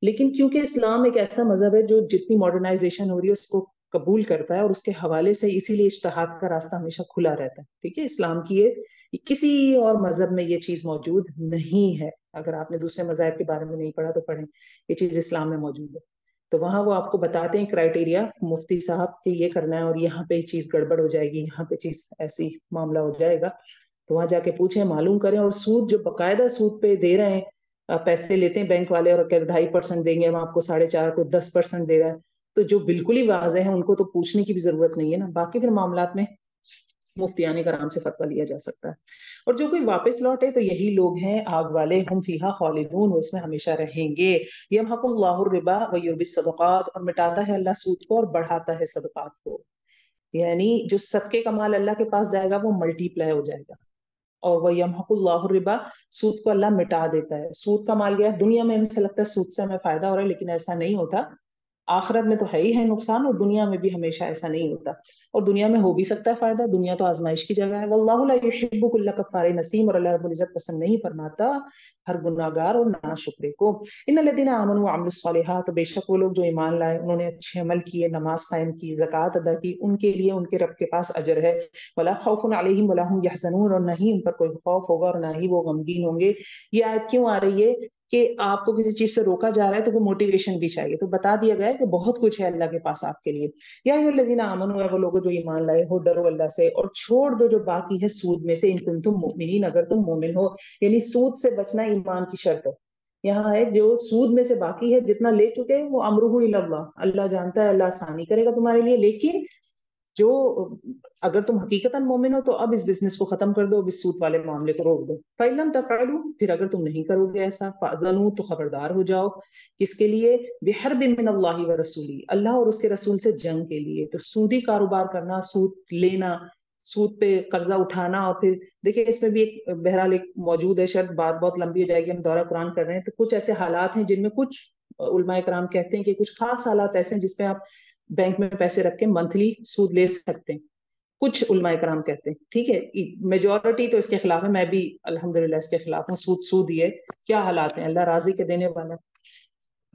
لیکن کیونکہ اسلام ایک ایسا مذہب ہے جو جتنی ماڈرنائزیشن ہو رہی ہے اس کو قبول کرتا ہے، اور اس کے حوالے سے اسی لیے اجتہاد کا راستہ ہمیشہ کھلا رہتا ہے. ٹھیک ہے. اسلام کی یہ کسی اور مذہب میں یہ چیز موجود نہیں ہے. اگر آپ نے دوسرے مذاہب کے بارے میں نہیں پڑھا تو پڑھیں، یہ چیز اسلام میں موجود ہے. تو وہاں وہ آپ کو بتاتے ہیں کرائٹیریا مفتی صاحب کہ یہ کرنا ہے، اور یہاں پہ چیز گڑبڑ ہو جائے گی، یہاں پہ چیز ایسی معاملہ ہو جائے گا. تو وہاں جا کے پوچھیں، معلوم کریں. اور سود جو باقاعدہ سود پہ دے رہے ہیں، پیسے لیتے ہیں بینک والے اور 2.5% دیں گے، ہم آپ کو 4.5 کو 10% دے رہا ہے، تو جو بالکل ہی واضح ہے ان کو تو پوچھنے کی بھی ضرورت نہیں ہے نا. باقی پھر معاملات میں مفتیان کرام سے فتویٰ لیا جا سکتا ہے. اور جو کوئی واپس لوٹے تو یہی لوگ ہیں آگ والے، ہم فیہا خالدون، وہ اس میں ہمیشہ رہیں گے. یمحق اللہ الربا ویربی الصدقات، اور مٹاتا ہے اللہ سود کو اور بڑھاتا ہے صدقات کو. یعنی جو صدقے کا مال اللہ کے پاس جائے گا وہ ملٹی پلائی ہو جائے گا. اور وہ یمحق اللہ الربا، سود کو اللہ مٹا دیتا ہے. سود کا مال گیا دنیا میں، ہمیں سے لگتا ہے سود سے ہمیں فائدہ ہو رہا ہے، لیکن ایسا نہیں ہوتا. آخرت میں تو ہے ہی ہے نقصان، اور دنیا میں بھی ہمیشہ ایسا نہیں ہوتا. اور دنیا میں ہو بھی سکتا ہے فائدہ، دنیا تو آزمائش کی جگہ ہے. واللہ لا یحب کل کفار نسیم، اور اللہ رب العزت پسند نہیں فرماتا ہر گناہگار اور ناشکرے کو. ان الذین آمنوا وعملوا الصالحات، بے شک وہ لوگ جو ایمان لائے، انہوں نے اچھے عمل کیے، نماز قائم کی، زکوٰۃ ادا کی، ان کے لیے ان کے رب کے پاس اجر ہے. ولا خوف علیہم ولا هم یحزنون، اور نہ ہی ان پر کوئی خوف ہوگا اور نہ ہی وہ غمگین ہوں گے. یہ آیت کیوں آ رہی ہے کہ آپ کو کسی چیز سے روکا جا رہا ہے تو وہ موٹیویشن بھی چاہیے. تو بتا دیا گیا ہے کہ بہت کچھ ہے اللہ کے پاس آپ کے لیے. یا ایھا الذین آمنوا، وہ لوگ جو ایمان لائے ہو، ڈرو اللہ سے اور چھوڑ دو جو باقی ہے سود میں سے، ان کنتم مؤمنین، اگر تم مومن ہو. یعنی سود سے بچنا ایمان کی شرط ہے. یہاں ہے جو سود میں سے باقی ہے، جتنا لے چکے وہ امرہ الی اللہ، اللہ جانتا ہے، اللہ آسانی کرے گا تمہارے لیے. لیکن جو اگر تم حقیقتاً مومن ہو تو اب اس بزنس کو ختم کر دو، اب اس سود والے معاملے کو روک دو. فَإِن لَمْ تَفْعَلُوا، پھر اگر تم نہیں کرو گے ایسا، فَأْذَنُوا، تو خبردار ہو جاؤ. کس کے لیے؟ بِحَرْبٍ مِّنَ اللَّهِ وَرَسُولِهِ، اللہ اور اس کے رسول سے جنگ کے لیے. تو سودی کاروبار کرنا، سود لینا، سود پہ قرضہ اٹھانا، اور پھر دیکھیں اس میں بھی ایک بہرحال ایک موجود ہے شرط، بات بہت لمبی ہو جائے گی، ہم دورہ قرآن کر رہے ہیں. تو کچھ ایسے حالات ہیں جن میں کچھ علماء کرام کہتے ہیں کہ کچھ خاص حالات ایسے ہیں جس پہ آپ بینک میں پیسے رکھ کے منتھلی سود لے سکتے ہیں. کچھ علماء کرام کہتے ہیں. ٹھیک ہے. میجورٹی تو اس کے خلاف ہے، میں بھی الحمدللہ اس کے خلاف ہوں. سود سود ہی ہے. کیا حالات ہیں، اللہ راضی کے دینے والا.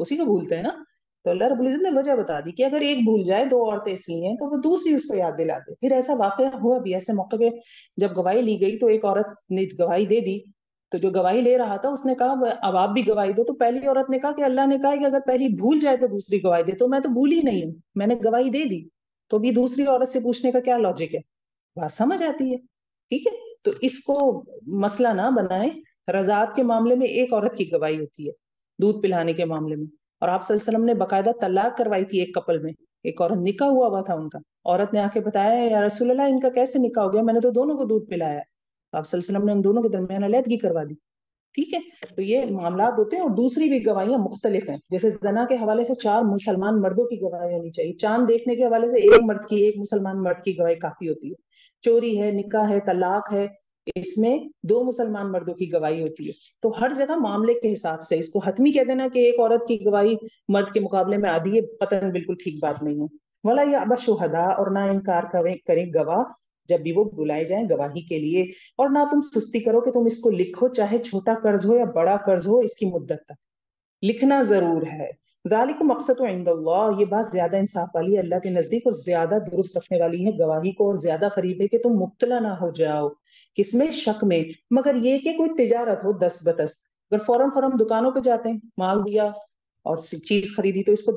اسی کو بھولتے ہیں نا. تو اللہ رب العزت نے وجہ بتا دی کہ اگر ایک بھول جائے, 2 عورتیں اس لیے ہیں, تو وہ دوسری اس کو یاد دلا دے. پھر ایسا واقعہ ہوا بھی, ایسے موقع پہ جب گواہی لی گئی تو ایک عورت نے گواہی دے دی, تو جو گواہی لے رہا تھا اس نے کہا اب آپ بھی گواہی دو. تو پہلی عورت نے کہا کہ اللہ نے کہا کہ اگر پہلی بھول جائے تو دوسری گواہی دے, تو میں تو بھولی نہیں ہوں, میں نے گواہی دے دی. تو بھی دوسری عورت سے پوچھنے کا کیا لاجک ہے؟ بات سمجھ آتی ہے. ٹھیک ہے, تو اس کو مسئلہ نہ بنائیں. رضاعت کے معاملے میں ایک عورت کی گواہی ہوتی ہے, دودھ پلانے کے معاملے میں. اور آپ صلی اللہ علیہ وسلم نے باقاعدہ طلاق کروائی تھی ایک کپل میں, ایک عورت نکاح ہوا تھا ان کا. عورت نے آ کے بتایا یا رسول اللہ ان کا کیسے نکاح ہو گیا, میں نے تو دونوں کو دودھ پلایا. آپ صلی اللہ علیہ وسلم نے ان دونوں کے درمیان علیحدگی کروا دی. ٹھیک ہے, تو یہ معاملات ہوتے ہیں. اور دوسری بھی گواہیاں مختلف ہیں, جیسے زنا کے حوالے سے 4 مسلمان مردوں کی گواہی ہونی چاہیے. چاند دیکھنے کے حوالے سے ایک مرد کی, ایک مسلمان مرد کی گواہی کافی ہوتی ہے. چوری ہے, نکاح ہے, طلاق ہے, اس میں 2 مسلمان مردوں کی گواہی ہوتی ہے. تو ہر جگہ معاملے کے حساب سے, اس کو حتمی کہہ دینا کہ ایک عورت کی گواہی مرد کے مقابلے میں آدھی ہے, قطعاً بالکل ٹھیک بات نہیں ہے. ولا یأبى الشهداء, اور نہ انکار کریں گواہ جب بھی وہ بلائے جائیں گواہی کے لیے. اور نہ تم سستی کرو کہ تم اس کو لکھو, چاہے چھوٹا قرض ہو یا بڑا قرض ہو, اس کی مدت تک لکھنا ضرور ہے. ذالکم اقسط عند اللہ, یہ بات زیادہ انصاف والی ہے اللہ کے نزدیک, اور زیادہ درست رکھنے والی ہے گواہی کو, اور زیادہ قریب ہے کہ تم مبتلا نہ ہو جاؤ کس میں, شک میں. مگر یہ کہ کوئی تجارت ہو دست بدست, اگر فوراً دکانوں پہ جاتے ہیں, مال دیا اور چیز خریدی, تو اس کو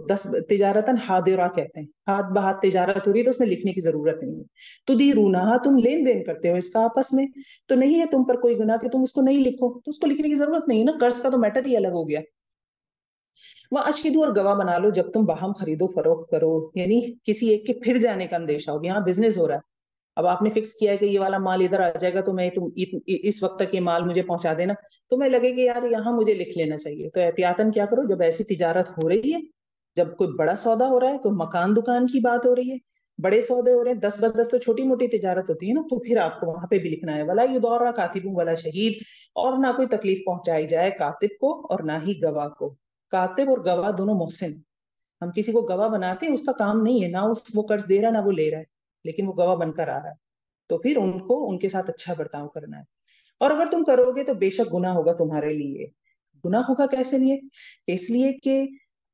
تجارتاً حاضرہ کہتے ہیں. ہاتھ بہاتھ تجارت ہو رہی ہے تو اس میں لکھنے کی ضرورت نہیں ہے. تدیرونہا, تم لین دین کرتے ہو اس کا آپس میں, تو نہیں ہے تم پر کوئی گناہ کہ تم اس کو نہیں لکھو, تو اس کو لکھنے کی ضرورت نہیں ہے نا. قرض کا تو میٹر ہی الگ ہو گیا. وَأَشْهِدُوا, اور گواہ بنا لو جب تم باہم خرید و فروخت کرو, یعنی کسی ایک کے پھر جانے کا اندیشہ ہو. یہاں بزنس ہو رہا ہے, اب آپ نے فکس کیا ہے کہ یہ والا مال ادھر آ جائے گا, تو میں تم اس وقت تک یہ مال مجھے پہنچا دینا, تو میں لگے کہ یار یہاں مجھے لکھ لینا چاہیے. تو احتیاطاً کیا کرو, جب ایسی تجارت ہو رہی ہے, جب کوئی بڑا سودا ہو رہا ہے, کوئی مکان دکان کی بات ہو رہی ہے, بڑے سودے ہو رہے ہیں, 10 بدس تو چھوٹی موٹی تجارت ہوتی ہے نا, تو پھر آپ کو وہاں پہ بھی لکھنا ہے. ولا یضار کاتب ولا شہید, اور نہ کوئی تکلیف پہنچائی جائے کاتب کو اور نہ ہی گواہ کو. کاتب اور گواہ دونوں محسن. ہم کسی کو گواہ بناتے ہیں, اس کا کام نہیں ہے نہ وہ قرض دے رہا نہ وہ لے رہا ہے, لیکن وہ گواہ بن کر آ رہا ہے, تو پھر ان کو ان کے ساتھ اچھا برتاؤ کرنا ہے. اور اگر تم کرو گے تو بے شک گناہ ہوگا تمہارے لیے. گناہ ہوگا کیسے لیے؟ اس لیے کہ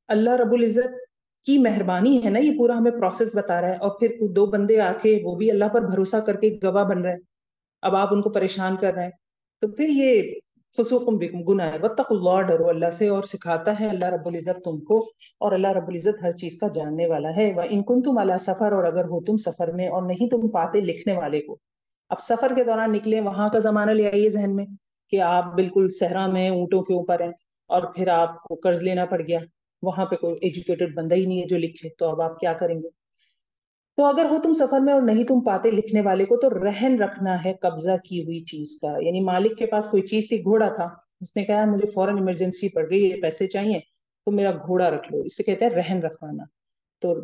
اللہ رب العزت کی مہربانی ہے نا, یہ پورا ہمیں پروسیس بتا رہا ہے. اور پھر 2 بندے آ کے وہ بھی اللہ پر بھروسہ کر کے گواہ بن رہے ہیں, اب آپ ان کو پریشان کر رہے ہیں, تو پھر یہ فسوق بکم, گناہ ہے. واتقوا اللہ, ڈرو اللہ سے, اور سکھاتا ہے اللہ رب العزت تم کو, اور اللہ رب العزت ہر چیز کا جاننے والا ہے. وَإِن كُنتُمْ عَلَىٰ سَفَرٍ, اور اگر ہو تم سفر میں اور نہیں تم پاتے لکھنے والے کو. اب سفر کے دوران نکلے, وہاں کا زمانہ لے آئیے ذہن میں کہ آپ بالکل صحرا میں اونٹوں کے اوپر ہیں, اور پھر آپ کو قرض لینا پڑ گیا, وہاں پہ کوئی ایجوکیٹڈ بندہ ہی نہیں ہے جو لکھے, تو اب آپ کیا کریں گے؟ تو اگر ہو تم سفر میں اور نہیں تم پاتے لکھنے والے کو, تو رہن رکھنا ہے قبضہ کی ہوئی چیز کا. یعنی مالک کے پاس کوئی چیز تھی, گھوڑا تھا, اس نے کہا مجھے فوراً ایمرجنسی پڑ گئی, یہ پیسے چاہیے, تو میرا گھوڑا رکھ لو. اسے کہتے ہیں رہن رکھوانا. تو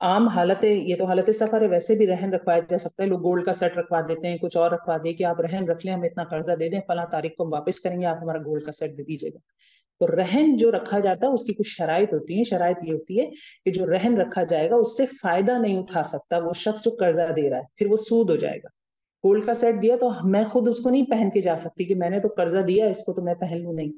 عام حالت ہے, یہ تو حالت سفر ہے, ویسے بھی رہن رکھوایا جا سکتا ہے. لوگ گولڈ کا سیٹ رکھوا دیتے ہیں, کچھ اور رکھوا دیں کہ آپ رہن رکھ لیں, ہم اتنا قرضہ دے دیں, فلاں تاریخ کو ہم واپس کریں گے, آپ ہمارا گولڈ کا سیٹ دے دیجیے گا. تو رہن جو رکھا جاتا ہے اس کی کچھ شرائط ہوتی ہیں. شرائط یہ ہوتی ہے کہ جو رہن رکھا جائے گا اس سے فائدہ نہیں اٹھا سکتا وہ شخص جو قرضہ دے رہا ہے, پھر وہ سود ہو جائے گا. گولڈ کا سیٹ دیا تو میں خود اس کو نہیں پہن کے جا سکتی کہ میں نے تو قرضہ دیا, اس کو تو میں پہن لوں نہیں.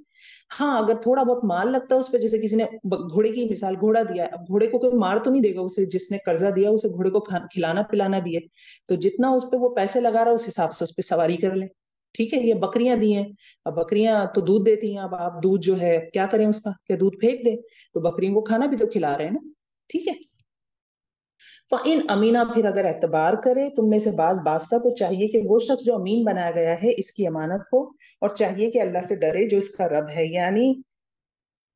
ہاں اگر تھوڑا بہت مال لگتا ہے اس پہ, جیسے کسی نے گھوڑے کی مثال, گھوڑا دیا ہے, اب گھوڑے کو کوئی مار تو نہیں دے گا اسے, جس نے قرضہ دیا اسے گھوڑے کو کھلانا پلانا بھی ہے, تو جتنا اس پہ وہ پیسے لگا رہا ہے اس حساب سے اس پہ سواری کر لیں. ٹھیک ہے, یہ بکریاں دی ہیں, اب بکریاں تو دودھ دیتی ہیں, اب آپ دودھ جو ہے کیا کریں اس کا, کیا دودھ پھینک دیں؟ تو بکریوں کو کھانا بھی تو کھلا رہے ہیں نا. ٹھیک ہے. فَإِنْ أَمِنَا, پھر اگر اعتبار کرے تم میں سے بعض کا, تو چاہیے کہ وہ شخص جو امین بنایا گیا ہے اس کی امانت ہو, اور چاہیے کہ اللہ سے ڈرے جو اس کا رب ہے. یعنی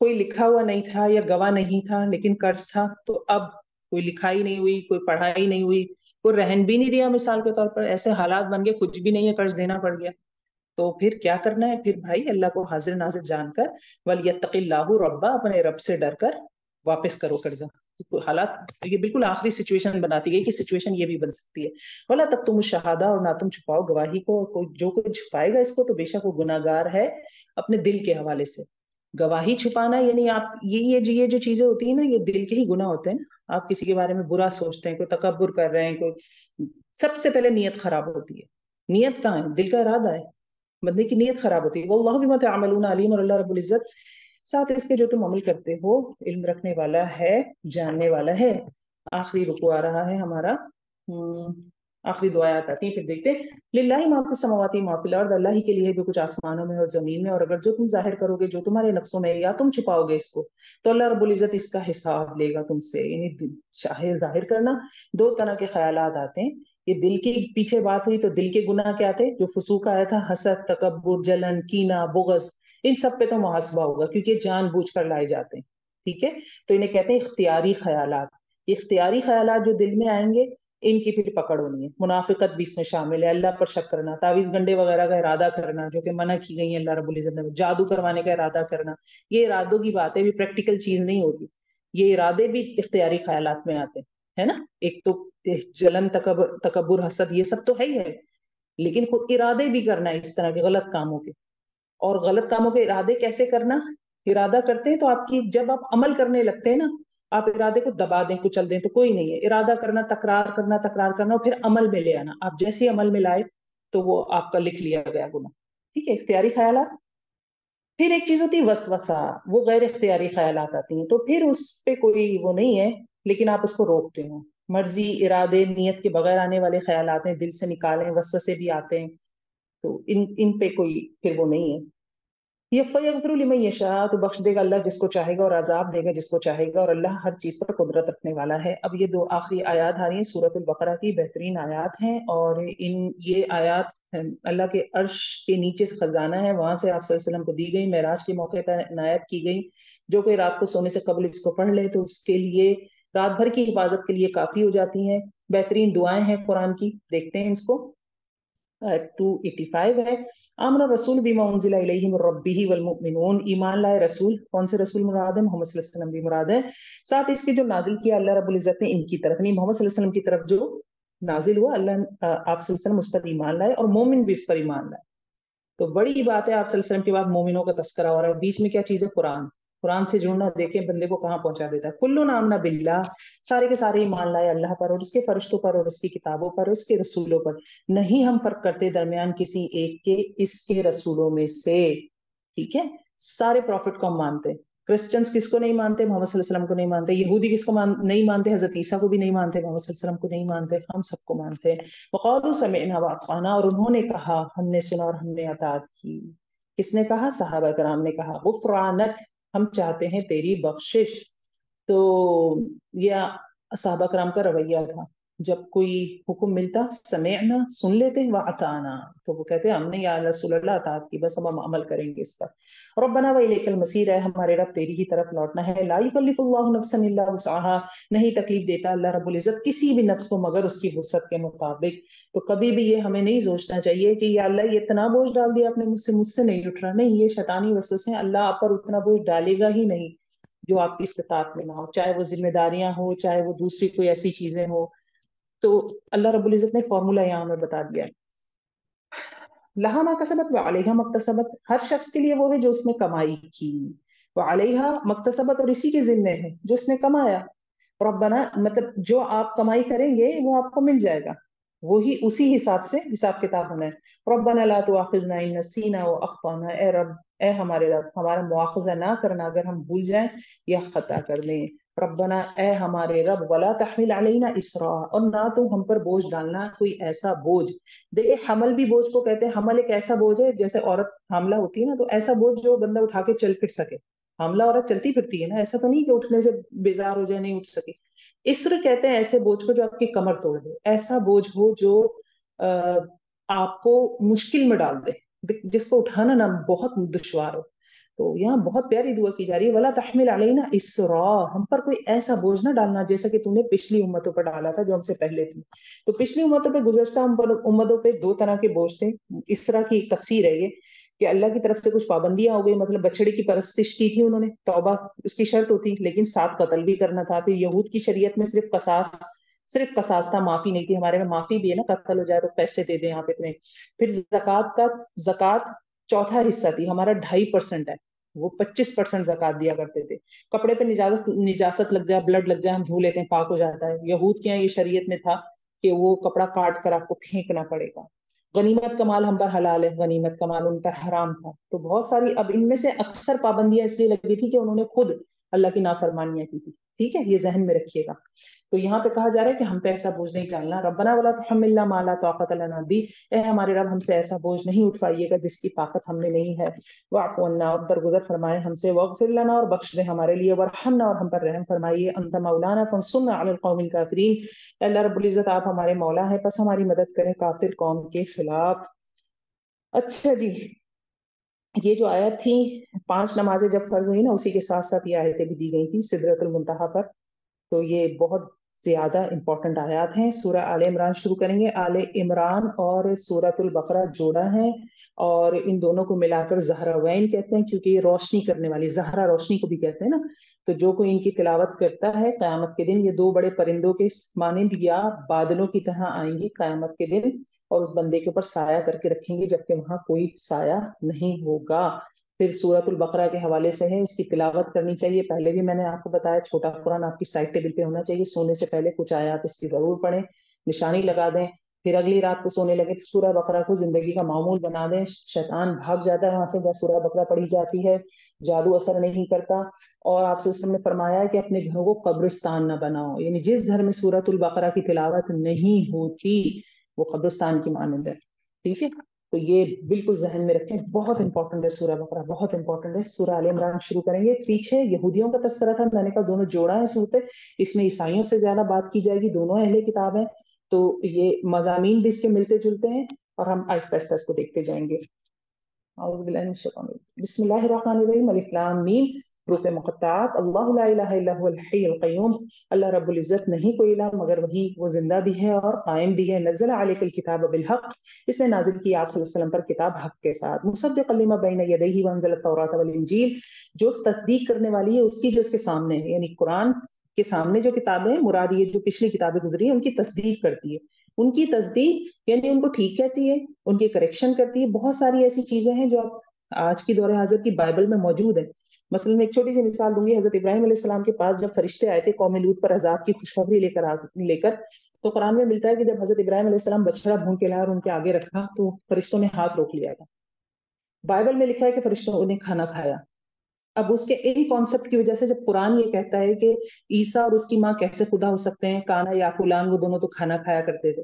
کوئی لکھا ہوا نہیں تھا یا گواہ نہیں تھا لیکن قرض تھا, تو اب کوئی لکھائی نہیں ہوئی, کوئی پڑھائی نہیں ہوئی, کوئی رہن بھی نہیں دیا مثال کے طور پر, ایسے حالات بن گئے کچھ بھی نہیں ہے, قرض دینا پڑ گیا, تو پھر کیا کرنا ہے؟ پھر بھائی اللہ کو حاضر ناظر جان کر, وَلْيَتَّقِ اللَّهُ رَبَّهُ, اپنے رب سے ڈر کر واپس کرو قرضہ. حالات یہ بالکل آخری سچویشن بناتی گئی کہ سچویشن یہ بھی بن سکتی ہے. وَلَا تَكْتُمُوا الشَّهَادَةَ, اور نہ تم چھپاؤ گواہی کو, جو کوئی چھپائے گا اس کو تو بے شک وہ گناہگار ہے اپنے دل کے حوالے سے. گواہی چھپانا یعنی آپ یہ جو چیزیں ہوتی ہیں نا, یہ دل کے ہی گناہ ہوتے ہیں نا. آپ کسی کے بارے میں برا سوچتے ہیں, کوئی تکبر کر رہے ہیں, کوئی, سب سے پہلے نیت خراب ہوتی ہے. نیت کہاں ہے؟ دل کا ارادہ ہے, بندے کی نیت خراب ہوتی ہے. واللہ بما تعملون علیم, اور اللہ رب العزت ساتھ اس کے جو تم عمل کرتے ہو علم رکھنے والا ہے، جاننے والا ہے۔ آخری رکوع آ رہا ہے ہمارا، آخری دعایات آتی ہیں، پھر دیکھتے ہیں۔ للہ ما فی السماوات ما فی الارض، اللہ ہی کے لیے جو کچھ آسمانوں میں اور زمین میں، اور اگر جو تم ظاہر کرو گے جو تمہارے نفسوں میں یا تم چھپاؤ گے اس کو، تو اللہ رب العزت اس کا حساب لے گا تم سے۔ یعنی چاہے ظاہر کرنا، دو طرح کے خیالات آتے ہیں۔ یہ دل کے پیچھے بات ہوئی تو دل کے گناہ کیا تھے جو فسوق آیا تھا، حسد، تکبر، جلن، کینہ، بغض، ان سب پہ تو محاسبہ ہوگا کیونکہ جان بوجھ کر لائے جاتے ہیں، ٹھیک ہے؟ تو انہیں کہتے ہیں اختیاری خیالات۔ اختیاری خیالات جو دل میں آئیں گے ان کی پھر پکڑ ہونی ہے۔ منافقت بھی اس میں شامل ہے، اللہ پر شک کرنا، تعویذ گنڈے وغیرہ کا ارادہ کرنا جو کہ منع کی گئی ہیں اللہ رب العزت نے، جادو کروانے کا ارادہ کرنا، یہ ارادوں کی باتیں بھی پریکٹیکل چیز نہیں ہوتی، یہ ارادے بھی اختیاری خیالات میں آتے ہیں، ہے نا؟ ایک تو جلن، تکبر، حسد، یہ سب تو ہے ہی ہے، لیکن خود ارادے بھی کرنا ہے اس طرح کے غلط کاموں کے۔ اور غلط کاموں کے ارادے کیسے کرنا؟ ارادہ کرتے ہیں تو آپ کی جب آپ عمل کرنے لگتے ہیں نا، آپ ارادے کو دبا دیں، کچل دیں تو کوئی نہیں ہے۔ ارادہ کرنا، تکرار کرنا، تکرار کرنا، اور پھر عمل میں لے آنا۔ آپ جیسے عمل میں لائے تو وہ آپ کا لکھ لیا گیا گناہ، ٹھیک ہے؟ اختیاری خیالات۔ پھر ایک چیز ہوتی ہے وسوسہ، وہ غیر اختیاری خیالات آتی ہیں، تو پھر اس پہ کوئی وہ نہیں ہے، لیکن آپ اس کو روکتے ہو۔ مرضی، ارادے، نیت کے بغیر آنے والے خیالات ہیں، دل سے نکالیں، وسوسے بھی آتے ہیں، تو ان پہ کوئی پھر وہ نہیں ہے۔ یہ فَيَغْفِرُ لِمَن يَشَاءُ، تو بخش دے گا اللہ جس کو چاہے گا، اور عذاب دے گا جس کو چاہے گا، اور اللہ ہر چیز پر قدرت رکھنے والا ہے۔ اب یہ دو آخری آیات آ رہی ہیں سورۃ البقرہ کی، بہترین آیات ہیں، اور یہ آیات اللہ کے عرش کے نیچے سے خزانہ ہے، وہاں سے آپ صلی اللہ علیہ وسلم کو دی گئی، معراج کے موقع پر عنایت کی گئی۔ جو کوئی رات کو سونے سے قبل اس کو پڑھ لے تو اس کے لیے رات بھر کی حفاظت کے لیے کافی ہو جاتی ہیں۔ بہترین دعائیں ہیں قرآن کی، دیکھتے ہیں اس کو۔ 285 ہے، آمن الرسول بما انزل الیہ من ربہ والمؤمنون، ایمان لائے رسول، کون سے رسول مراد ہے؟ محمد صلی اللہ علیہ وسلم بھی مراد ہے۔ ساتھ اس کے جو نازل کیا اللہ رب العزت نے ان کی طرف، نہیں محمد صلی اللہ علیہ وسلم کی طرف جو نازل ہوا، اللہ آپ صلی اللہ علیہ وسلم اس پر ایمان لائے اور مومن بھی اس پر ایمان لائے۔ تو بڑی بات ہے، آپ صلی اللہ علیہ وسلم کے بعد مومنوں کا تذکرہ ہو رہا ہے، بیچ میں کیا چیز ہے؟ قرآن۔ قرآن سے جڑنا دیکھیں بندے کو کہاں پہنچا دیتا ہے۔ کلن آمنا باللہ، سارے کے سارے ایمان لائے اللہ پر اور اس کے فرشتوں پر اور اس کی کتابوں پر، اس کے رسولوں پر، نہیں ہم فرق کرتے درمیان کسی ایک کے اس کے رسولوں میں سے، ٹھیک ہے؟ سارے پروفٹ کو ہم مانتے ہیں۔ کرسچنز کس کو نہیں مانتے؟ محمد صلی اللہ علیہ وسلم کو نہیں مانتے۔ یہودی کس کو نہیں مانتے؟ حضرت عیسیٰ کو بھی نہیں مانتے، محمد صلی اللہ علیہ وسلم کو نہیں مانتے، ہم سب کو مانتے ہیں۔ وقالوا سمعنا واطعنا، اور انہوں نے کہا ہم نے سنا اور ہم نے اطاعت کی۔ کس نے کہا؟ صحابہ کرام نے کہا۔ غفرانک، ہم چاہتے ہیں تیری بخشش۔ تو یہ صحابہ کرام کا رویہ تھا، جب کوئی حکم ملتا سمعنا، سن لیتے، واطعنا، تو وہ کہتے ہم نے یا رسول اللہ اطاعت کی، بس ہم عمل کریں گے اس پر۔ ربنا والیک المصیر، ہے ہمارے رب تیری ہی طرف لوٹنا ہے۔ لا یکلف اللہ نفسا الا وسعها، نہیں تکلیف دیتا اللہ رب العزت کسی بھی نفس کو مگر اس کی وسعت کے مطابق۔ تو کبھی بھی یہ ہمیں نہیں سوچنا چاہیے کہ یا اللہ یہ اتنا بوجھ ڈال دیا آپ نے مجھ سے نہیں اٹھ رہا، نہیں، یہ شیطانی وسوسے ہیں، اللہ آپ پر اتنا بوجھ ڈالے گا ہی نہیں جو آپ کی استطاعت میں نہ ہو، چاہے وہ ذمہ داریاں ہو، چاہے وہ دوسری کوئی ایسی چیزیں ہو۔ تو اللہ رب العزت نے فارمولہ یہاں ہمیں بتا دیا ہے، لہا ما کسبت وعلیہا مکتسبت، ہر شخص کے لیے وہ ہے جو اس نے کمائی کی، وعلیہا مکتسبت، اور اسی کے ذمے ہے جو اس نے کمایا۔ ربنا، مطلب جو آپ کمائی کریں گے وہ آپ کو مل جائے گا، وہی اسی حساب سے حساب کتاب ہونا ہے۔ ربنا لا تؤاخذنا ان نسینا واخطانا، اے رب، اے ہمارے رب، ہمارا مواخذہ نہ کرنا اگر ہم بھول جائیں یا خطا کر دیں۔ ربنا، اے ہمارے رب، ولا تحمل علینا اسرا، اور نہ تو ہم پر بوجھ ڈالنا کوئی ایسا بوجھ۔ دیکھیں حمل بھی بوجھ کو کہتے ہیں، حمل ایک ایسا بوجھ ہے جیسے عورت حاملہ ہوتی ہے نا، تو ایسا بوجھ جو بندہ اٹھا کے چل پھر سکے۔ حاملہ عورت چلتی پھرتی ہے نا، ایسا تو نہیں کہ اٹھنے سے بیزار ہو جائے، نہیں اٹھ سکے۔ اسر کہتے ہیں ایسے بوجھ کو جو آپ کی کمر توڑ دے، ایسا بوجھ ہو جو آپ کو مشکل میں ڈال دے، جس کو اٹھانا نا بہت دشوار ہو۔ تو یہاں بہت پیاری دعا کی جا رہی ہے، ولا تحمل علینا اسرا، ہم پر کوئی ایسا بوجھ نہ ڈالنا جیسا کہ تم نے پچھلی امتوں پر ڈالا تھا جو ہم سے پہلے تھی۔ تو پچھلی امتوں پہ، گزشتہ امتوں پہ دو طرح کے بوجھ تھے۔ اسرا کی ایک تفسیر ہے یہ کہ اللہ کی طرف سے کچھ پابندیاں ہو گئی، مطلب بچڑے کی پرستش کی تھی انہوں نے، توبہ اس کی شرط ہوتی، لیکن ساتھ قتل بھی کرنا تھا۔ پھر یہود کی شریعت میں صرف قصاص تھا، معافی نہیں تھی۔ ہمارے میں معافی بھی ہے نا، قتل ہو جائے تو پیسے دے دیں آپ اتنے۔ پھر زکوٰۃ چوتھا حصہ تھی، ہمارا 2.5% ہے، وہ 25% زکوٰۃ دیا کرتے تھے۔ کپڑے پہ نجاست لگ جائے، بلڈ لگ جائے، ہم دھو لیتے ہیں، پاک ہو جاتا ہے۔ یہود کے یہاں یہ شریعت میں تھا کہ وہ کپڑا کاٹ کر آپ کو پھینکنا پڑے گا۔ غنیمت کا مال ہم پر حلال ہے، غنیمت کا مال ان پر حرام تھا. تو بہت ساری، اب ان میں سے اکثر پابندیاں اس لیے لگی تھی کہ انہوں نے خود اللہ کی نافرمانیاں کی تھی. ٹھیک ہے، یہ ذہن میں رکھیے گا. تو یہاں پہ کہا جا رہا ہے کہ ہم پہ ایسا بوجھ نہیں ڈالنا. ربنا ولا تحملنا ما لا طاقت لنا بھی، اے ہمارے رب ہم سے ایسا بوجھ نہیں اٹھوائیے گا جس کی طاقت ہم میں نہیں ہے. واعف عنا، اور درگزر فرمائے ہم سے. واغفر لنا، اور بخش دے ہمارے لیے. وارحمنا، اور ہم پر رحم فرمائیے. انت مولانا فانصرنا علی القوم الکافرین، اے اللہ رب العزت آپ ہمارے مولا ہیں، پس ہماری مدد کریں کافر قوم کے خلاف. اچھا جی، یہ جو آیت تھی، 5 نمازیں جب فرض ہوئی نا، اسی کے ساتھ ساتھ یہ آیتیں بھی دی گئی تھی سدرۃ المنتہا پر. تو یہ بہت زیادہ امپورٹنٹ آیات ہیں. سورہ آل عمران شروع کریں گے. آل عمران اور سورۃ البقرہ جوڑا ہے، اور ان دونوں کو ملا کر زہراوین کہتے ہیں، کیونکہ یہ روشنی کرنے والی، زہرا روشنی کو بھی کہتے ہیں نا. تو جو کوئی ان کی تلاوت کرتا ہے قیامت کے دن، یہ 2 بڑے پرندوں کے مانند یا بادلوں کی طرح آئیں گی قیامت کے دن، اور اس بندے کے اوپر سایہ کر کے رکھیں گے جبکہ وہاں کوئی سایہ نہیں ہوگا. پھر سورۃ البقرہ کے حوالے سے ہے، اس کی تلاوت کرنی چاہیے. پہلے بھی میں نے آپ کو بتایا چھوٹا قرآن آپ کی سائڈ ٹیبل پہ ہونا چاہیے. سونے سے پہلے کچھ آیات اس کی ضرور پڑھیں، نشانی لگا دیں. پھر اگلی رات کو سونے لگے تو سورہ بقرہ کو زندگی کا معمول بنا دیں. شیطان بھاگ جاتا ہے وہاں سے جب سورہ بقرہ پڑھی جاتی ہے، جادو اثر نہیں کرتا. اور آپ سے نے فرمایا ہے کہ اپنے گھروں کو قبرستان نہ بناؤ، یعنی جس گھر میں سورۃ البقرہ کی تلاوت نہیں ہوتی وہ قبرستان کی مانند ہے. ٹھیک ہے، تو یہ بالکل ذہن میں رکھیں، بہت امپورٹنٹ ہے سورہ بقرہ، بہت امپورٹنٹ ہے. سورہ آل عمران شروع کریں گے. پیچھے یہودیوں کا تذکرہ تھا، میں نے کہا دونوں جوڑا ہے صورتیں، اس میں عیسائیوں سے زیادہ بات کی جائے گی، دونوں اہل کتاب ہیں. تو یہ مضامین بھی اس کے ملتے جلتے ہیں، اور ہم آہستہ آہستہ اس کو دیکھتے جائیں گے. اعوذ باللہ من الشیطان الرجیم، بسم اللہ الرحمن الرحیم. الف لام میم، حروف مقطعات. اللہ لا الہ الا هو الحی القیوم، اللہ رب العزت نہیں کوئی الہ مگر وہی، وہ زندہ بھی ہے اور قائم بھی ہے. نزل علیک الکتاب بالحق، اس نے نازل کیا آپ صلی اللہ علیہ وسلم پر کتاب حق کے ساتھ. مصدقا لما بین یدیہ وانزل التوراۃ والانجیل، جو تصدیق کرنے والی ہے اس کی جو اس کے سامنے ہے، یعنی قرآن کے سامنے جو کتابیں، مراد یہ جو پچھلی کتابیں گزری ہیں ان کی تصدیق کرتی ہے. ان کی تصدیق یعنی ان کو ٹھیک کہتی ہے، ان کی کریکشن کرتی ہے. بہت ساری ایسی چیزیں ہیں جو آج کی دور حاضر کی بائبل میں موجود ہیں. مثلا ایک چھوٹی سی مثال دوں گی. حضرت ابراہیم علیہ السلام کے پاس جب فرشتے آئے تھے قوم لوط پر عذاب کی خوشخبری لے کر، تو قرآن میں ملتا ہے کہ جب حضرت ابراہیم علیہ السلام بچڑا بھون کے لایا اور ان کے آگے رکھا تو فرشتوں نے ہاتھ روک لیا تھا. بائبل میں لکھا ہے کہ فرشتوں نے کھانا کھایا. اب اس کے ان کانسیپٹ کی وجہ سے جب قرآن یہ کہتا ہے کہ عیسیٰ اور اس کی ماں کیسے خدا ہو سکتے ہیں، کانا یا فلان، وہ دونوں تو کھانا کھایا کرتے تھے.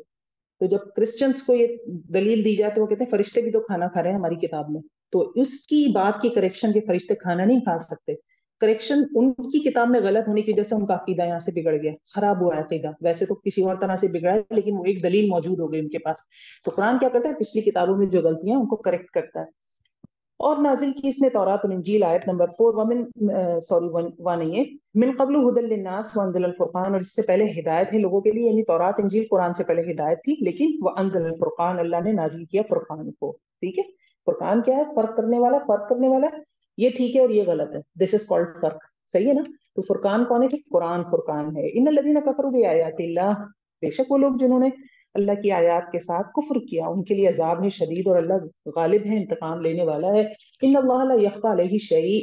تو جب کرسچنس کو یہ دلیل دی جائے تو وہ کہتے ہیں فرشتے بھی تو کھانا کھا رہے ہیں ہماری کتاب میں. تو اس کی بات کی کریکشن کے فرشتے کھانا نہیں کھا سکتے، کریکشن ان کی کتاب میں غلط ہونے کی وجہ سے ان کا عقیدہ یہاں سے بگڑ گیا، خراب ہوا ہے عقیدہ. ویسے تو کسی اور طرح سے بگڑا ہے لیکن وہ ایک دلیل موجود ہو گئی ان کے پاس. تو قرآن کیا کرتا ہے، پچھلی کتابوں میں جو غلطیاں ان کو کریکٹ کرتا ہے. اور نازل کی اس نے تورات اور انجیل، آیت نمبر 4، من قبل هدى للناس وانزل الفرقان، اور اس سے پہلے ہدایت ہے لوگوں کے لیے، یعنی تورات انجیل قرآن سے پہلے ہدایت تھی، لیکن وانزل الفرقان، اللہ نے نازل کیا فرقان کو. ٹھیک ہے، فرقان کیا ہے، فرق کرنے والا، فرق کرنے والا. یہ ٹھیک ہے اور یہ غلط ہے، دس از کالڈ فرق. صحیح ہے نا. تو فرقان کون ہے، قرآن فرقان ہے. ان الذين كفروا بآيات الله، بے شک وہ لوگ جنہوں نے اللہ کی آیات کے ساتھ کفر کیا ان کے لیے عذاب ہے شدید، اور اللہ غالب ہے، انتقام لینے والا ہے. ان اللہ لا يخفى عليه شيء،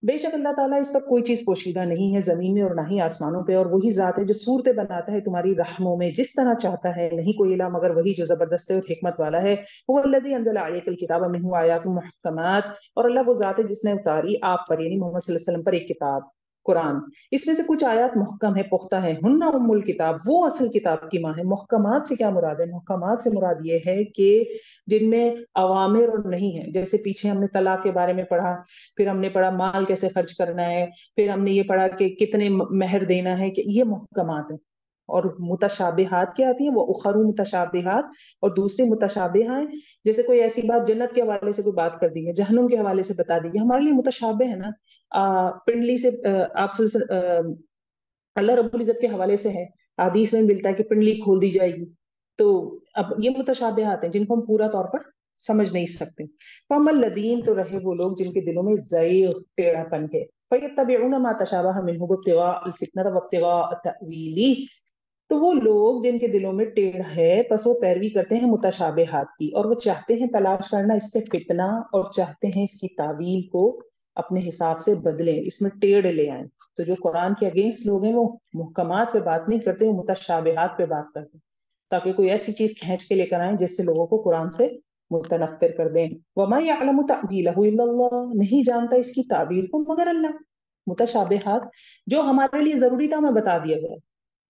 بے شک اللہ تعالیٰ اس پر کوئی چیز پوشیدہ نہیں ہے زمین میں اور نہ ہی آسمانوں پہ. اور وہی ذات ہے جو صورتیں بناتا ہے تمہاری رحموں میں جس طرح چاہتا ہے، نہیں کوئی الہ مگر وہی جو زبردست ہے اور حکمت والا ہے. هو الذي انزل عليك الكتاب منه آیات محکمات، اور اللہ وہ ذات ہے جس نے اتاری آپ پر یعنی محمد صلی اللہ علیہ وسلم پر ایک کتاب قرآن. اس میں سے کچھ آیات محکم ہے، پختہ ہے. ہن ام الکتاب، وہ اصل کتاب کی ماں ہے. محکمات سے کیا مراد ہے، محکمات سے مراد یہ ہے کہ جن میں اوامر اور نہیں ہے. جیسے پیچھے ہم نے طلاق کے بارے میں پڑھا، پھر ہم نے پڑھا مال کیسے خرچ کرنا ہے، پھر ہم نے یہ پڑھا کہ کتنے مہر دینا ہے، کہ یہ محکمات ہیں. اور متشابہات کیا آتی ہیں، وہ اخرو متشابہات، اور دوسری متشابہ ہیں. جیسے کوئی ایسی بات جنت کے حوالے سے کوئی بات کر دی ہے، جہنم کے حوالے سے بتا دی ہے، ہمارے لیے متشابہ ہے نا. پنڈلی سے آپ سے اللہ رب العزت کے حوالے سے ہے، حدیث میں ملتا ہے کہ پنڈلی کھول دی جائے گی. تو اب یہ متشابہات ہیں جن کو ہم پورا طور پر سمجھ نہیں سکتے. فَأَمَّا الَّذِينَ، تو رہے وہ لوگ جن کے دلوں میں زیغ، ٹیڑھا پن ہے. فَيَتَّبِعُونَ مَا تَشَابَهَ مِنْهُ ابْتِغَاءَ الْفِتْنَةِ وَابْتِغَاءَ تَأْوِيلِهِ، تو وہ لوگ جن کے دلوں میں ٹیڑھ ہے پس وہ پیروی کرتے ہیں متشابہات کی، اور وہ چاہتے ہیں تلاش کرنا اس سے فتنہ، اور چاہتے ہیں اس کی تعویل کو اپنے حساب سے بدلیں، اس میں ٹیڑھ لے آئیں. تو جو قرآن کے اگینسٹ لوگ ہیں وہ محکمات پہ بات نہیں کرتے، وہ متشابہات پہ بات کرتے ہیں. تاکہ کوئی ایسی چیز کھینچ کے لے کر آئیں جس سے لوگوں کو قرآن سے متنفر کر دیں. وَمَا يَعْلَمُ تَأْوِيلَهُ إِلَّا اللَّهُ، نہیں جانتا اس کی تعبیر کو مگر اللہ. متشابہات، جو ہمارے لیے ضروری تھا ہمیں بتا دیا گیا،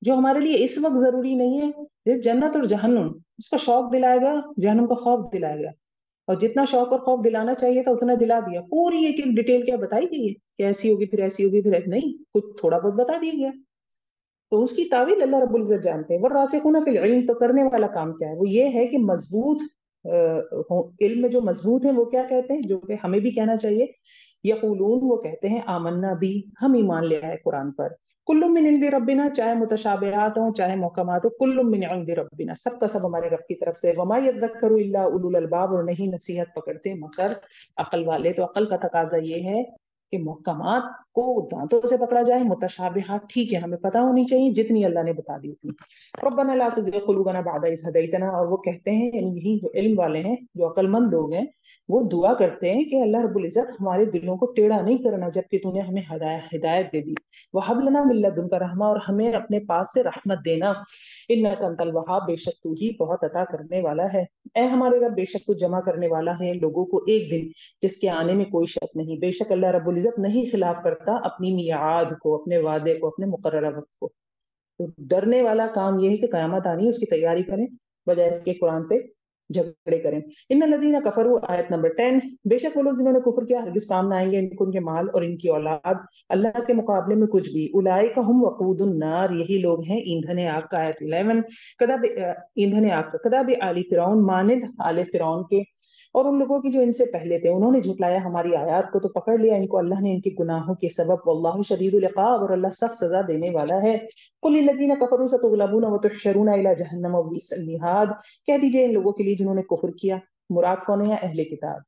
جو ہمارے لیے اس وقت ضروری نہیں ہے، جیسے جنت اور جہنم، اس کا شوق دلایا گیا، جہنم کا خوف دلایا گیا، اور جتنا شوق اور خوف دلانا چاہیے تھا اتنا دلا دیا. پوری ایک ایک ڈیٹیل کیا بتائی گئی ہے کہ ایسی ہوگی پھر ایسی ہوگی پھر نہیں، کچھ تھوڑا بہت بتا دیا گیا. تو اس کی تعویل اللہ رب العزت جانتے ہیں. والراسخون فی العلم، تو کرنے والا کام کیا ہے؟ وہ یہ ہے کہ مضبوط علم میں جو مضبوط ہیں وہ کیا کہتے ہیں، جو کہ ہمیں بھی کہنا چاہیے. یقولون، وہ کہتے ہیں آمنا بھی، ہم ایمان لے آئے قرآن پر. کل من عند ربنا، چاہے متشابہات ہوں چاہے محکمات ہوں، کل من عند ربنا، سب کا سب ہمارے رب کی طرف سے. وما یذکر الا اولو الالباب، اور نہیں نصیحت پکڑتے مگر عقل والے. تو عقل کا تقاضا یہ ہے کہ محکمات کو دانتوں سے پکڑا جائے، متشابہات ٹھیک ہے ہمیں پتہ ہونی چاہیے جتنی اللہ نے بتا دی اتنی. ربنا لا تزغ قلوبنا بعد إذ هديتنا، اور وہ کہتے ہیں یعنی یہی جو علم والے ہیں، جو عقل مند لوگ ہیں، وہ دعا کرتے ہیں کہ اللہ رب العزت ہمارے دلوں کو ٹیڑھا نہیں کرنا جبکہ تو نے ہمیں ہدایت دے دی. وَهَبْ لَنَا مِن لَّدُنكَ رَحْمَةً، اور ہمیں اپنے پاس سے رحمت دینا. إِنَّكَ أَنتَ الْوَهَّابُ، بے شک تو ہی بہت عطا کرنے والا ہے. اے ہمارے رب، بے شک تو جمع کرنے والا ہے لوگوں کو ایک دن جس کے آنے میں کوئی شک نہیں. بے شک اللہ رب العزت نہیں خلاف کرتا اپنی میعاد کو، اپنے وعدے کو، اپنے مقررہ وقت کو. تو ڈرنے والا کام یہ ہے کہ قیامت آنی ہے اس کی تیاری کریں بجائے اس کے قرآن پہ جھگڑے کریں. ان الذین کفروا، آیت نمبر 10، بے شک وہ لوگ جنہوں نے کفر کیا ہرگز کام نہ آئیں گے ان کے مال اور ان کی اولاد اللہ کے مقابلے میں کچھ بھی. اولئک هم وقود النار، یہی لوگ ہیں ایندھن آگ کا. آیت 11، کدب ایندھن آگ کا، کدب آل فرعون، مانند آل فرعون کے، اور ان لوگوں کی جو ان سے پہلے تھے، انہوں نے جھٹلایا ہماری آیات کو تو پکڑ لیا ان کو اللہ نے ان کے گناہوں کے سبب. واللہ شدید العقاب، اور اللہ سخت سزا دینے والا ہے. قل للذین کفروا ستغلبون وتحشرون الی جہنم وبئس المہاد، کہہ دیجئے ان لوگوں کے لیے جنہوں نے کفر کیا، مراد کون ہے؟ اہل کتاب،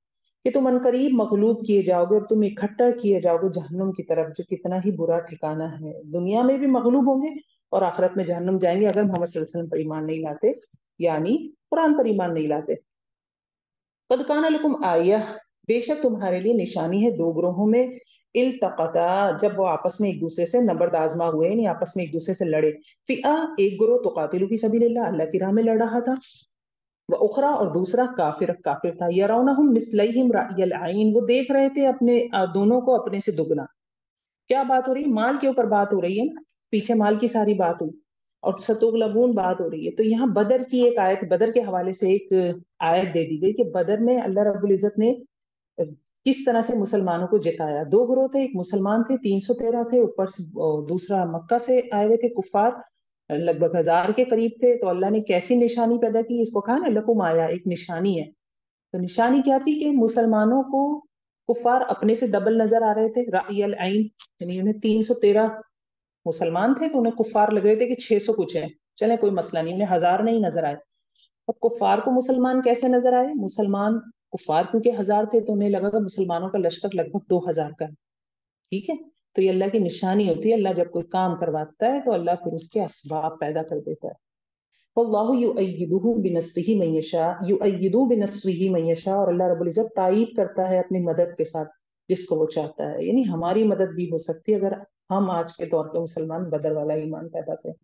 کہ تم عنقریب مغلوب کیے جاؤ گے اور تم اکٹھا کیے جاؤ گے جہنم کی طرف، جو کتنا ہی برا ٹھکانہ ہے. دنیا میں بھی مغلوب ہوں گے اور آخرت میں جہنم جائیں گے اگر محمد صلی اللہ علیہ وسلم پر ایمان نہیں لاتے، یعنی قرآن پر ایمان نہیں لاتے. قد کان لکم آیہ، بے شک تمہارے لیے نشانی ہے دو گروہوں میں التقطا، جب وہ آپس میں ایک دوسرے سے نبرد آزما ہوئے، یعنی آپس میں ایک دوسرے سے لڑے. فئہ، ایک گروہ تقاتل فی سبیل اللہ، اللہ کی راہ میں لڑ رہا تھا. وَأُخْرَى، اور دوسرا کافر تھا. یرونہم مثلیہم رأی العین، وہ دیکھ رہے تھے اپنے دونوں کو اپنے سے دگنا. کیا بات ہو رہی ہے؟ مال کے اوپر بات ہو رہی ہے نا، پیچھے مال کی ساری بات ہوئی اور ستغلبون بات ہو رہی ہے. تو یہاں بدر کی ایک آیت، بدر کے حوالے سے ایک آیت دے دی گئی کہ بدر میں اللہ رب العزت نے کس طرح سے مسلمانوں کو جتایا. دو گروہ تھے، ایک مسلمان تھے 313 تھے، اوپر سے دوسرا مکہ سے آئے ہوئے تھے کفار لگ بھگ 1000 کے قریب تھے. تو اللہ نے کیسی نشانی پیدا کی؟ اس کو کہا نا لکم آیا، ایک نشانی ہے. تو نشانی کیا تھی کہ مسلمانوں کو کفار اپنے سے ڈبل نظر آ رہے تھے، رأی العین، یعنی انہیں 313 مسلمان تھے تو انہیں کفار لگ رہے تھے کہ 600 کچھ ہیں، چلیں کوئی مسئلہ نہیں، انہیں 1000 نہیں نظر آئے. اب کفار کو مسلمان کیسے نظر آئے؟ مسلمان کفار کیونکہ 1000 تھے تو انہیں لگا کہ مسلمانوں کا لشکر لگ بھگ 2000 کا ہے. ٹھیک ہے، تو یہ اللہ کی نشانی ہوتی ہے. اللہ جب کوئی کام کرواتا ہے تو اللہ پھر اس کے اسباب پیدا کر دیتا ہے. واللہ یؤیدہ بنصرہ من یشاء، یؤیدہ بنصرہ من یشاء، اور اللہ رب العزت تائید کرتا ہے اپنی مدد کے ساتھ جس کو وہ چاہتا ہے. یعنی ہماری مدد بھی ہو سکتی ہے اگر ہم آج کے دور کے مسلمان بدر والا ایمان پیدا کریں.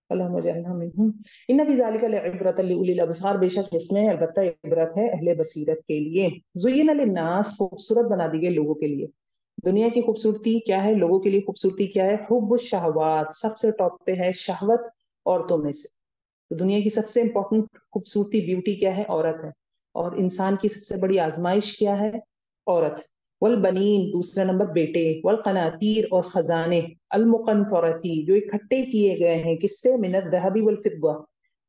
اللہم اجعلنا منہم. ان فی ذلک لعبرۃ لأولی الابصار، بے شک اس میں البتہ عبرت ہے اہل بصیرت کے لیے. زین للناس، خوبصورت بنا دی گئی لوگوں کے لیے. دنیا کی خوبصورتی کیا ہے؟ لوگوں کے لیے خوبصورتی کیا ہے؟ حب الشہوات، سب سے ٹاپ پہ ہے شہوت عورتوں میں سے. تو دنیا کی سب سے امپورٹنٹ خوبصورتی بیوٹی کیا ہے؟ عورت ہے. اور انسان کی سب سے بڑی آزمائش کیا ہے؟ عورت. والبنین، دوسرا نمبر بیٹے. والقناطیر، اور خزانے. المقنطرتی، جو اکٹھے کیے گئے ہیں کس سے؟ من الذهب والفضہ،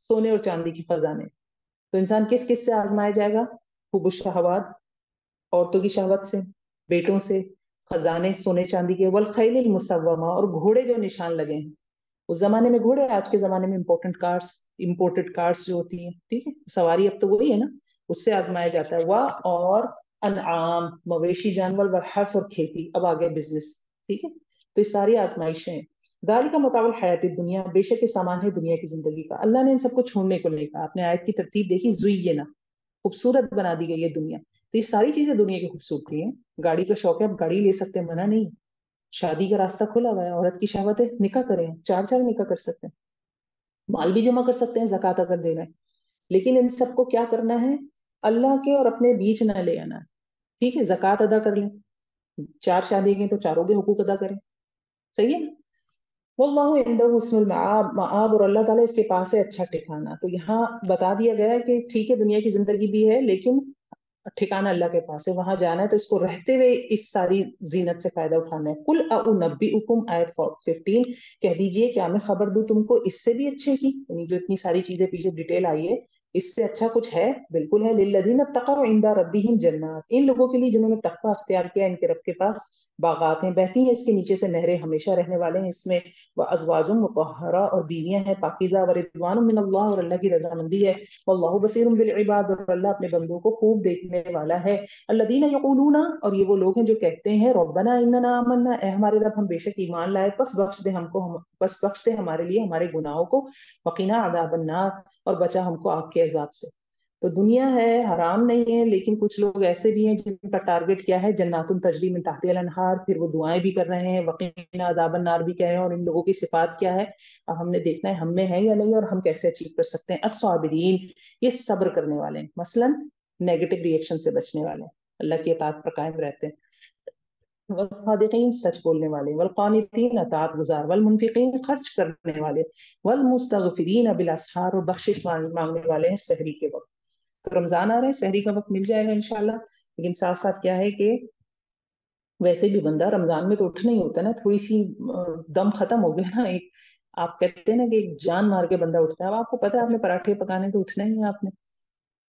سونے اور چاندی کی خزانے. تو انسان کس کس سے آزمایا جائے گا؟ حب الشہوات، عورتوں کی شہوت سے، بیٹوں سے، خزانے سونے چاندی کے. والخیل المسومہ، اور گھوڑے جو نشان لگے ہیں. اس زمانے میں گھوڑے، آج کے زمانے میں امپورٹڈ کارس جو ہوتی ہیں. ٹھیک ہے، سواری اب تو وہی ہے نا، اس سے آزمایا جاتا ہے. اور انعام، مویشی جانور. والحرث، اور کھیتی. اب آگے بزنس. ٹھیک ہے، تو یہ ساری آزمائشیں ہیں. ذالک مطابق حیات دنیا، بے شک یہ سامان ہے دنیا کی زندگی کا. اللہ نے ان سب کو چھوڑنے کو نہیں کہا. آپ نے آیت کی ترتیب دیکھی، زینا، خوبصورت بنا دی گئی ہے دنیا. تو یہ ساری چیزیں دنیا کی خوبصورتی ہیں. گاڑی کا شوق ہے، آپ گاڑی لے سکتے ہیں، منع نہیں. شادی کا راستہ کھلا ہوا ہے، عورت کی شہوت ہے، نکاح کریں، چار نکاح کر سکتے ہیں. مال بھی جمع کر سکتے ہیں زکوٰۃ اگر دینا ہے، لیکن ان سب کو کیا کرنا ہے؟ اللہ کے اور اپنے بیچ نہ لے آنا ہے، ٹھیک ہے؟ زکوٰۃ ادا کر لیں، 4 شادی کی تو چاروں کے حقوق ادا کریں، صحیح ہے نا؟ واللہ عنده حسن المآب، مآب اور اللہ تعالیٰ اس کے پاس ہے اچھا ٹھکانہ۔ تو یہاں بتا دیا گیا ہے کہ ٹھیک ہے دنیا کی زندگی بھی ہے لیکن ٹھکانہ اللہ کے پاس ہے، وہاں جانا ہے تو اس کو رہتے ہوئے اس ساری زینت سے فائدہ اٹھانا ہے۔ قل اؤنبئکم، آیت 15، کہہ دیجئے کیا میں خبر دوں تم کو اس سے بھی اچھے کی، یعنی جو اتنی ساری چیزیں پیچھے ڈیٹیل آئی ہے اس سے اچھا کچھ ہے؟ بالکل ہے۔ للذین اتقوا عند ربہم جنات، ان لوگوں کے لیے جنہوں نے تقوی اختیار کیا، ان کے رب کے پاس باغات ہیں، بہتی ہیں اس کے نیچے سے نہریں، ہمیشہ رہنے والے ہیں اس میں، وازواج مطہرہ، اور بیویاں ہیں پاکیزہ، ورضوان من اللہ، اور اللہ کی رضامندی ہے، واللہ بصیر بالعباد، اور اللہ اپنے بندوں کو خوب دیکھنے والا ہے۔ الذین یقولون، اور یہ وہ لوگ ہیں جو کہتے ہیں ربنا اننا آمنا، اے ہمارے رب ہم بے شک ایمان لائے، پس بخش دے ہم کو، پس بخش دے ہمارے لیے ہمارے گناہوں کو، وقنا عذاب النار، اور بچا ہم کو آگ کے عذاب سے۔ تو دنیا ہے حرام نہیں ہے، لیکن کچھ لوگ ایسے بھی ہیں جن کا ٹارگٹ کیا ہے؟ جنات تجری من تحتها الانہار، پھر وہ دعائیں بھی کر رہے ہیں، وقنا عذاب النار بھی کہہ رہے ہیں، اور ان لوگوں کی صفات کیا ہے؟ اب ہم نے دیکھنا ہے ہم میں ہے یا نہیں، اور ہم کیسے اچیو کر سکتے ہیں۔ الصابرین، یہ صبر کرنے والے ہیں، مثلا نیگیٹو ری ایکشن سے بچنے والے ہیں، اللہ کی اطاعت پر قائم رہتے ہیں، والصادقین، سچ بولنے والے، والقانتین، اطاعت گزار، والمنفقین، خرچ کرنے والے، والمستغفرین بالاسحار، اور بخشش مانگنے والے ہیں سحری کے وقت۔ تو رمضان آ رہا ہے، سحری کا وقت مل جائے گا انشاءاللہ، لیکن ساتھ ساتھ کیا ہے کہ ویسے بھی بندہ رمضان میں تو اٹھنا ہی ہوتا ہے نا، تھوڑی سی دم ختم ہو گیا نا، ایک آپ کہتے ہیں نا کہ ایک جان مار کے بندہ اٹھتا ہے، اب آپ کو پتا ہے آپ نے پراٹھے پکانے تو اٹھنا ہی ہے آپ نے،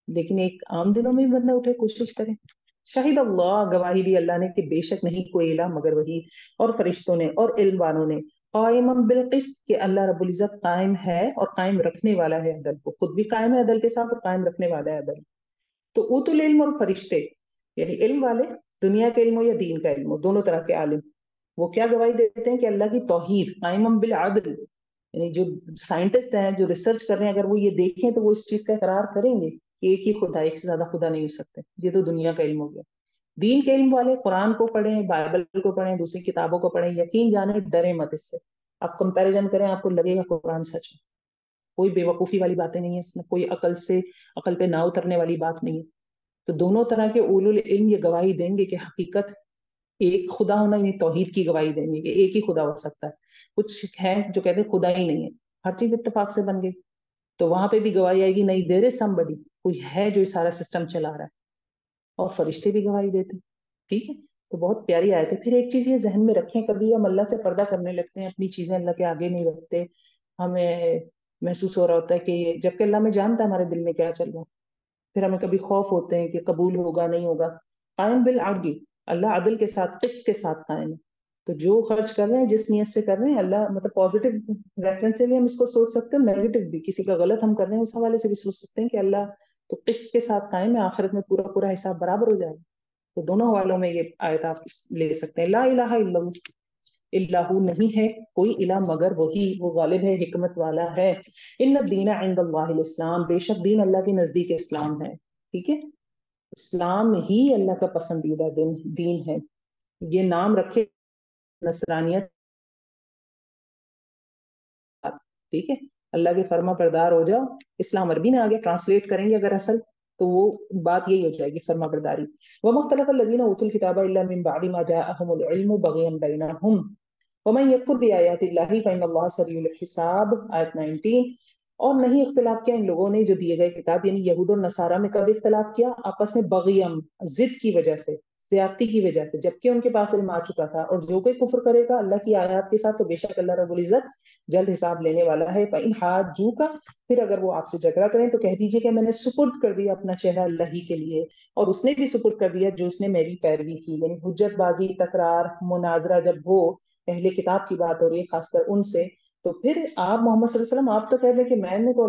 لیکن ایک عام دنوں میں بھی بندہ اٹھے، کوشش کرے۔ شاہد اللہ، گواہی دی اللہ نے کہ بے شک نہیں کوئی الہ مگر وہی، اور فرشتوں نے اور علم والوں نے، قائما بالقسط، کہ اللہ رب العزت قائم ہے اور قائم رکھنے والا ہے عدل کو، خود بھی قائم ہے عدل کے ساتھ اور قائم رکھنے والا ہے عدل۔ تو اوت العلم، اور فرشتے یعنی علم والے، دنیا کا علم ہو یا دین کا علم ہو، دونوں طرح کے عالم، وہ کیا گواہی دیتے ہیں کہ اللہ کی توحید، قائما بالعدل، یعنی جو سائنٹسٹ ہیں جو ریسرچ کر رہے ہیں اگر وہ یہ دیکھیں تو وہ اس چیز کا اقرار کریں گے کہ ایک ہی خدا، ایک سے زیادہ خدا نہیں ہو سکتے، یہ تو دنیا کا علم ہو گیا۔ دین کے علم والے قرآن کو پڑھیں، بائبل کو پڑھیں، دوسری کتابوں کو پڑھیں، یقین جانیں، ڈریں مت اس سے، آپ کمپیریزن کریں آپ کو لگے گا قرآن سچ ہے، کوئی بے وقوفی والی باتیں نہیں ہے اس میں، کوئی عقل پہ نہ اترنے والی بات نہیں ہے۔ تو دونوں طرح کے اولو العلم یہ گواہی دیں گے کہ حقیقت ایک خدا ہونا، یعنی توحید کی گواہی دیں گے کہ ایک ہی خدا ہو سکتا ہے۔ کچھ ہیں جو کہتے ہیں خدا ہی نہیں ہے، ہر چیز اتفاق سے بن گئی، تو وہاں پہ بھی گواہی آئے گی نہیں، دیر از somebody، کوئی ہے جو یہ سارا سسٹم چلا رہا ہے، اور فرشتے بھی گواہی دیتے ہیں، ٹھیک ہے؟ تو بہت پیاری آیت ہے۔ پھر ایک چیز یہ ذہن میں رکھیں، کبھی ہم اللہ سے پردہ کرنے لگتے ہیں، اپنی چیزیں اللہ کے آگے نہیں رکھتے، ہمیں محسوس ہو رہا ہوتا ہے کہ جبکہ اللہ میں جانتا ہے ہمارے دل میں کیا چل رہا ہے، پھر ہمیں کبھی خوف ہوتے ہیں کہ قبول ہوگا نہیں ہوگا۔ قائم بالعدل، اللہ عدل کے ساتھ، قسط کے ساتھ قائم ہے، تو جو خرچ کر رہے ہیں جس نیت سے کر رہے ہیں، اللہ مطلب پازیٹو ریفرنس سے بھی ہم اس کو سوچ سکتے ہیں، نیگیٹو بھی، کسی کا غلط ہم کر رہے ہیں اس حوالے سے بھی سوچ سکتے ہیں کہ اللہ تو قسط کے ساتھ قائم ہے، آخرت میں پورا پورا حساب برابر ہو جائے گا۔ تو دونوں حوالوں میں یہ آیت آپ لے سکتے ہیں۔ لا الہ الا اللہ، نہیں ہے کوئی الہ مگر وہی، وہ غالب ہے، حکمت والا ہے۔ ان الدین عند اللہ الاسلام، بے شک دین اللہ کے نزدیک اسلام ہے، ٹھیک ہے؟ اسلام ہی اللہ کا پسندیدہ دین ہے، یہ نام رکھے نصرانیت، ٹھیک ہے؟ اللہ کے فرما بردار ہو جاؤ، اسلام عربی میں آگے ٹرانسلیٹ کریں گے اگر اصل تو وہ بات یہی ہو جائے گی، فرما برداری۔ وَمَخْتَلَفَ الَّذِينَ أُوتُوا الْكِتَابَ إِلَّا مِن بَعْدِ مَا جَاءَهُمُ الْعِلْمُ بَغْيًا بَيْنَهُمْ وَمَن يَكْفُرْ بِآيَاتِ اللَّهِ فَإِنَّ اللَّهَ سَرِيعُ الْحِسَابِ، آیت 19۔ اور نہیں اختلاف کیا ان لوگوں نے جو دیے گئے کتاب، یعنی یہود اور نصارہ میں کب اختلاف کیا؟ آپس میں بغیم، ضد کی وجہ سے، زیادتی کی وجہ سے، جبکہ ان کے پاس علم آ چکا تھا، اور جو کوئی کفر کرے گا اللہ کی آیات کے ساتھ تو بے شک اللہ رب العزت جلد حساب لینے والا ہے۔ فَإِنْ حَاجُّوكَ، پھر اگر وہ آپ سے جھگڑا کریں تو کہہ دیجئے کہ میں نے سپرد کر دیا اپنا چہرہ اللہ ہی کے لیے، اور اس نے بھی سپرد کر دیا جو اس نے میری پیروی کی، یعنی حجت بازی، تکرار، مناظرہ جب ہو، اہل کتاب کی بات ہو رہی ہے خاص کر ان سے، تو پھر آپ محمد صلی اللہ علیہ وسلم آپ تو کہہ دیں کہ میں نے تو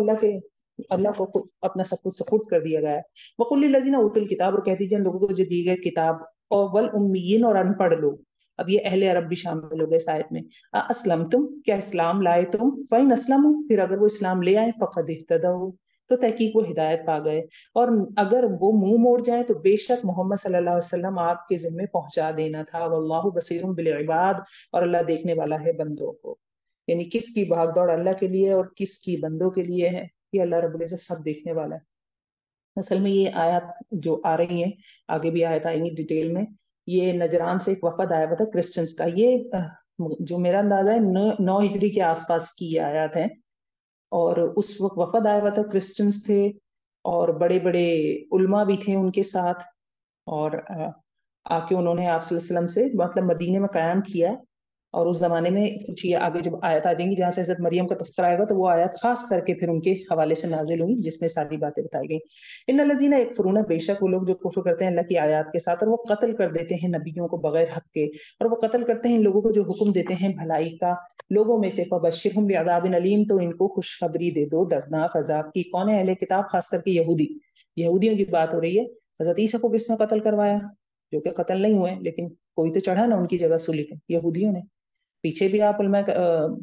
اللہ کو اپنا سب کچھ سپرد کر دیا گیا ہے۔ وَقُلْ لِلَّذِينَ أُوتُوا الْكِتَابَ، اور کہہ دیجیے ان لوگوں کو جو دی گئے کتاب، اور وَالْأُمِّيِّينَ، اور ان پڑھ لوگ، اب یہ اہل عرب بھی شامل ہو گئے اس آیت میں۔ اسلمتم، کیا اسلام لائے تم؟ فَإِنْ أَسْلَمُوا، پھر اگر وہ اسلام لے آئے، فَقَدِ اهْتَدَوْا، تو تحقیق وہ ہدایت پا گئے، اور اگر وہ منہ موڑ جائیں تو بے شک محمد صلی اللہ علیہ وسلم آپ کے ذمے پہنچا دینا تھا۔ واللہ بصیر بالعباد، اور اللہ دیکھنے والا ہے بندوں کو۔ یعنی کس کی بھاگ دوڑ اللہ کے لیے اور کس کی بندوں کے لیے ہے، یہ اللہ رب العزت سب دیکھنے والا ہے۔ اصل میں یہ آیات جو آ رہی ہیں، آگے بھی آیت آئیں گی ڈیٹیل میں، یہ نجران سے ایک وفد آیا ہوا تھا کرسچنس کا، یہ جو میرا اندازہ ہے 9 ہجری کے آس پاس کی یہ آیات ہیں، اور اس وقت وفد آیا ہوا تھا، کرسچنس تھے اور بڑے بڑے علماء بھی تھے ان کے ساتھ، اور آ کے انہوں نے آپ صلی اللہ علیہ وسلم سے مطلب مدینے میں قیام کیا۔ اور اس زمانے میں کچھ یہ آگے جب آیت آ جائیں گی جہاں سے حضرت مریم کا تذکرہ آئے گا تو وہ آیت خاص کر کے پھر ان کے حوالے سے نازل ہوئی جس میں ساری باتیں بتائی گئی۔ ان الذین یکفرون، بے شک وہ لوگ جو کفر کرتے ہیں اللہ کی آیات کے ساتھ اور وہ قتل کر دیتے ہیں نبیوں کو بغیر حق کے، اور وہ قتل کرتے ہیں ان لوگوں کو جو حکم دیتے ہیں بھلائی کا لوگوں میں سے، فبشرہم بعذاب علیم، تو ان کو خوشخبری دے دو دردناک عذاب کی۔ کون ہے اہل کتاب؟ خاص کر کے یہودی، یہودیوں کی بات ہو رہی ہے۔ حضرت عیسیٰ کو کس نے قتل کروایا؟ جو کہ قتل نہیں ہوئے لیکن کوئی تو چڑھا نا ان کی جگہ سولی پہ، یہودیوں نے۔ پیچھے بھی آپ علماء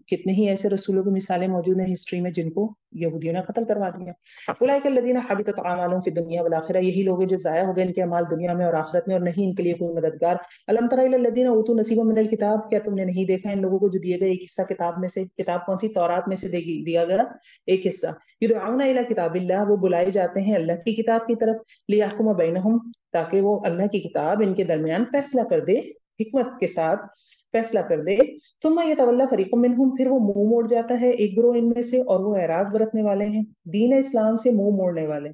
کتنے ہی ایسے رسولوں کی مثالیں موجود ہیں ہسٹری میں جن کو یہودیوں نے قتل کروا دیا۔ اولئک الذین حبطت اعمالهم فی الدنیا والآخرہ، یہی لوگ ہیں جو ضائع ہو گئے ان کے اعمال دنیا میں اور آخرت میں، اور نہیں ان کے لیے کوئی مددگار۔ الم تر الی الذین اوتوا نصیبا من الکتاب، کیا تم نے نہیں دیکھا ان لوگوں کو جو دیے گئے ایک حصہ کتاب میں سے؟ کتاب کون سی؟ تورات میں سے دیا گیا ایک حصہ۔ یدعون الی کتاب اللہ، وہ بلائے جاتے ہیں اللہ کی کتاب کی طرف، لیحکم بینہم، تاکہ وہ اللہ کی کتاب ان کے درمیان فیصلہ کر دے، حکمت کے ساتھ فیصلہ کر دے۔ ثم یتولی فریق منہم، پھر وہ منہ موڑ جاتا ہے ایک گروہ ان میں سے، اور وہ اعراض برتنے والے ہیں دین اسلام سے، منہ موڑنے والے،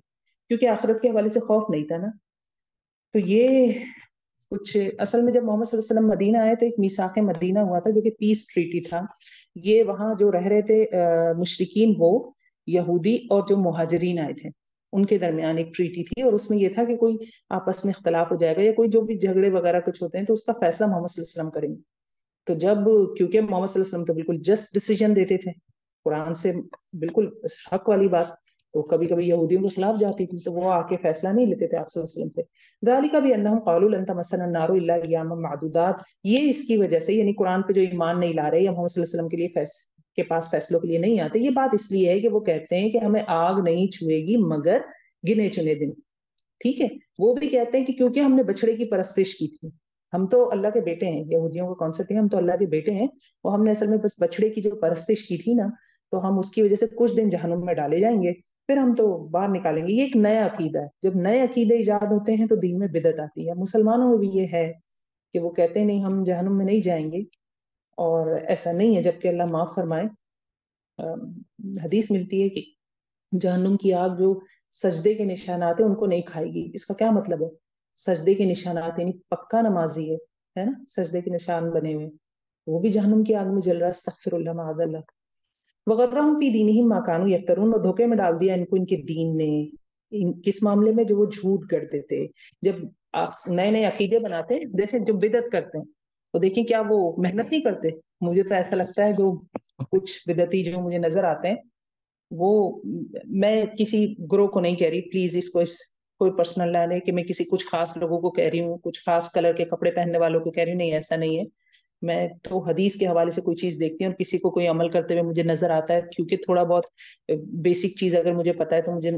کیونکہ آخرت کے حوالے سے خوف نہیں تھا نا۔ تو یہ کچھ اصل میں جب محمد صلی اللہ علیہ وسلم مدینہ آئے تو ایک میثاق مدینہ ہوا تھا جو کہ پیس ٹریٹی تھا۔ یہ وہاں جو رہ رہے تھے مشرکین، وہ یہودی اور جو مہاجرین آئے تھے ان کے درمیان ایک ٹریٹی تھی، اور اس میں یہ تھا کہ کوئی آپس میں اختلاف ہو جائے گا یا کوئی جو بھی جھگڑے وغیرہ کچھ ہوتے ہیں تو اس کا فیصلہ محمد صلی اللہ علیہ وسلم کریں گے۔ تو جب کیونکہ محمد صلی اللہ علیہ وسلم تو بالکل جسٹ ڈیسیجن دیتے تھے قرآن سے بالکل حق والی بات، تو کبھی کبھی یہودیوں کے خلاف جاتی تھی تو وہ آ کے فیصلہ نہیں لیتے تھے آپ صلی اللہ علیہ وسلم سے۔ ذالک بانہم قالوا لن تمسنا النار الا ایاما معدودات، یہ اس کی وجہ سے، یعنی قرآن پہ جو ایمان نہیں لا رہے یا محمد صلی اللہ علیہ وسلم کے لیے کے پاس فیصلوں کے لیے نہیں آتے، یہ بات اس لیے ہے کہ وہ کہتے ہیں کہ ہمیں آگ نہیں چھوئے گی مگر گنے چنے دن۔ ٹھیک ہے، وہ بھی کہتے ہیں کہ کیونکہ ہم نے بچڑے کی پرستش کی تھی، ہم تو اللہ کے بیٹے ہیں، یہودیوں کا کانسیپٹ ہے ہم تو اللہ کے بیٹے ہیں، وہ ہم نے اصل میں بس بچڑے کی جو پرستش کی تھی نا، تو ہم اس کی وجہ سے کچھ دن جہنم میں ڈالے جائیں گے، پھر ہم تو باہر نکالیں گے۔ یہ ایک نیا عقیدہ ہے، جب نئے عقیدے ایجاد ہوتے ہیں تو دین میں بدعت آتی ہے۔ مسلمانوں میں بھی یہ ہے کہ وہ کہتے ہیں نہیں ہم جہنم میں نہیں جائیں گے، اور ایسا نہیں ہے، جبکہ اللہ معاف فرمائے حدیث ملتی ہے کہ جہنم کی آگ جو سجدے کے نشانات ہیں ان کو نہیں کھائے گی۔ اس کا کیا مطلب ہے؟ سجدے کے نشانات یعنی پکا نمازی ہے نا، سجدے کے نشان بنے ہوئے، وہ بھی جہنم کی آگ میں جل رہا ہے، استغفر اللہ معاذ اللہ۔ وغرہم فی دینہم ما کانوا یفترون، اور دھوکے میں ڈال دیا ان کو ان کے دین نے، کس معاملے میں؟ جو وہ جھوٹ گڑتے تھے۔ جب آپ نئے نئے عقیدے بناتے ہیں، جیسے جو بدعت کرتے ہیں تو دیکھیں کیا وہ محنت نہیں کرتے؟ مجھے تو ایسا لگتا ہے جو کچھ بدعتی جو مجھے نظر آتے ہیں، وہ، میں کسی گروہ کو نہیں کہہ رہی، پلیز اس کو کوئی پرسنل لائن ہے کہ میں کسی کچھ خاص لوگوں کو کہہ رہی ہوں، کچھ خاص کلر کے کپڑے پہننے والوں کو کہہ رہی ہوں، نہیں ایسا نہیں ہے۔ میں تو حدیث کے حوالے سے کوئی چیز دیکھتی ہوں اور کسی کو کوئی عمل کرتے ہوئے مجھے نظر آتا ہے، کیونکہ تھوڑا بہت بیسک چیز اگر مجھے پتا ہے تو مجھے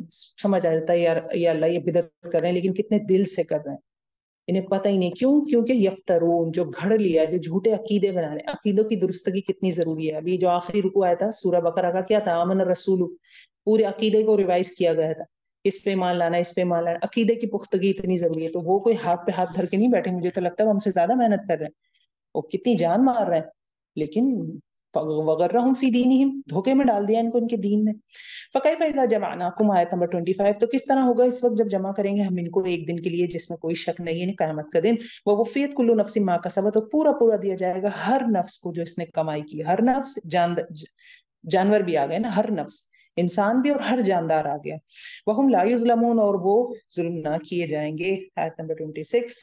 سمجھ آ جاتا ہے یار یا اللہ یہ بدعت کر رہے ہیں، لیکن کتنے دل سے کر رہے ہیں انہیں پتہ ہی نہیں کیوں، کیونکہ یفترون، جو گھڑ لیا، جو جھوٹے عقیدے بنا رہے ہیں۔ عقیدوں کی درستگی کتنی ضروری ہے۔ ابھی جو آخری رکوع آیا تھا سورہ بقرہ کا کیا تھا؟ آمن الرسول، پورے عقیدے کو ریوائز کیا گیا تھا، اس پہ مان لانا، اس پہ مان لانا، عقیدے کی پختگی اتنی ضروری ہے۔ تو وہ کوئی ہاتھ پہ ہاتھ دھر کے نہیں بیٹھے، مجھے تو لگتا ہے وہ ہم سے زیادہ محنت کر رہے ہیں، وہ کتنی جان مار رہے ہیں، لیکن وغرہم فی دینہم، دھوکے میں ڈال دیا ان کو ان کے دین میں۔ فکیف اذا جمعناکم، آیت نمبر 25، تو کس طرح ہوگا اس وقت جب جمع کریں گے ہم ان کو ایک دن کے لیے جس میں کوئی شک نہیں ہے، قیامت کا دن۔ ووفیت کل نفس ما کسبت، تو پورا پورا دیا جائے گا ہر نفس کو جو اس نے کمائی کی۔ ہر نفس، جانور بھی آ گئے نا، ہر نفس، انسان بھی اور ہر جاندار آ گیا۔ وہم لا یظلمون، اور وہ ظلم نہ کیے جائیں گے۔ آیت نمبر 26،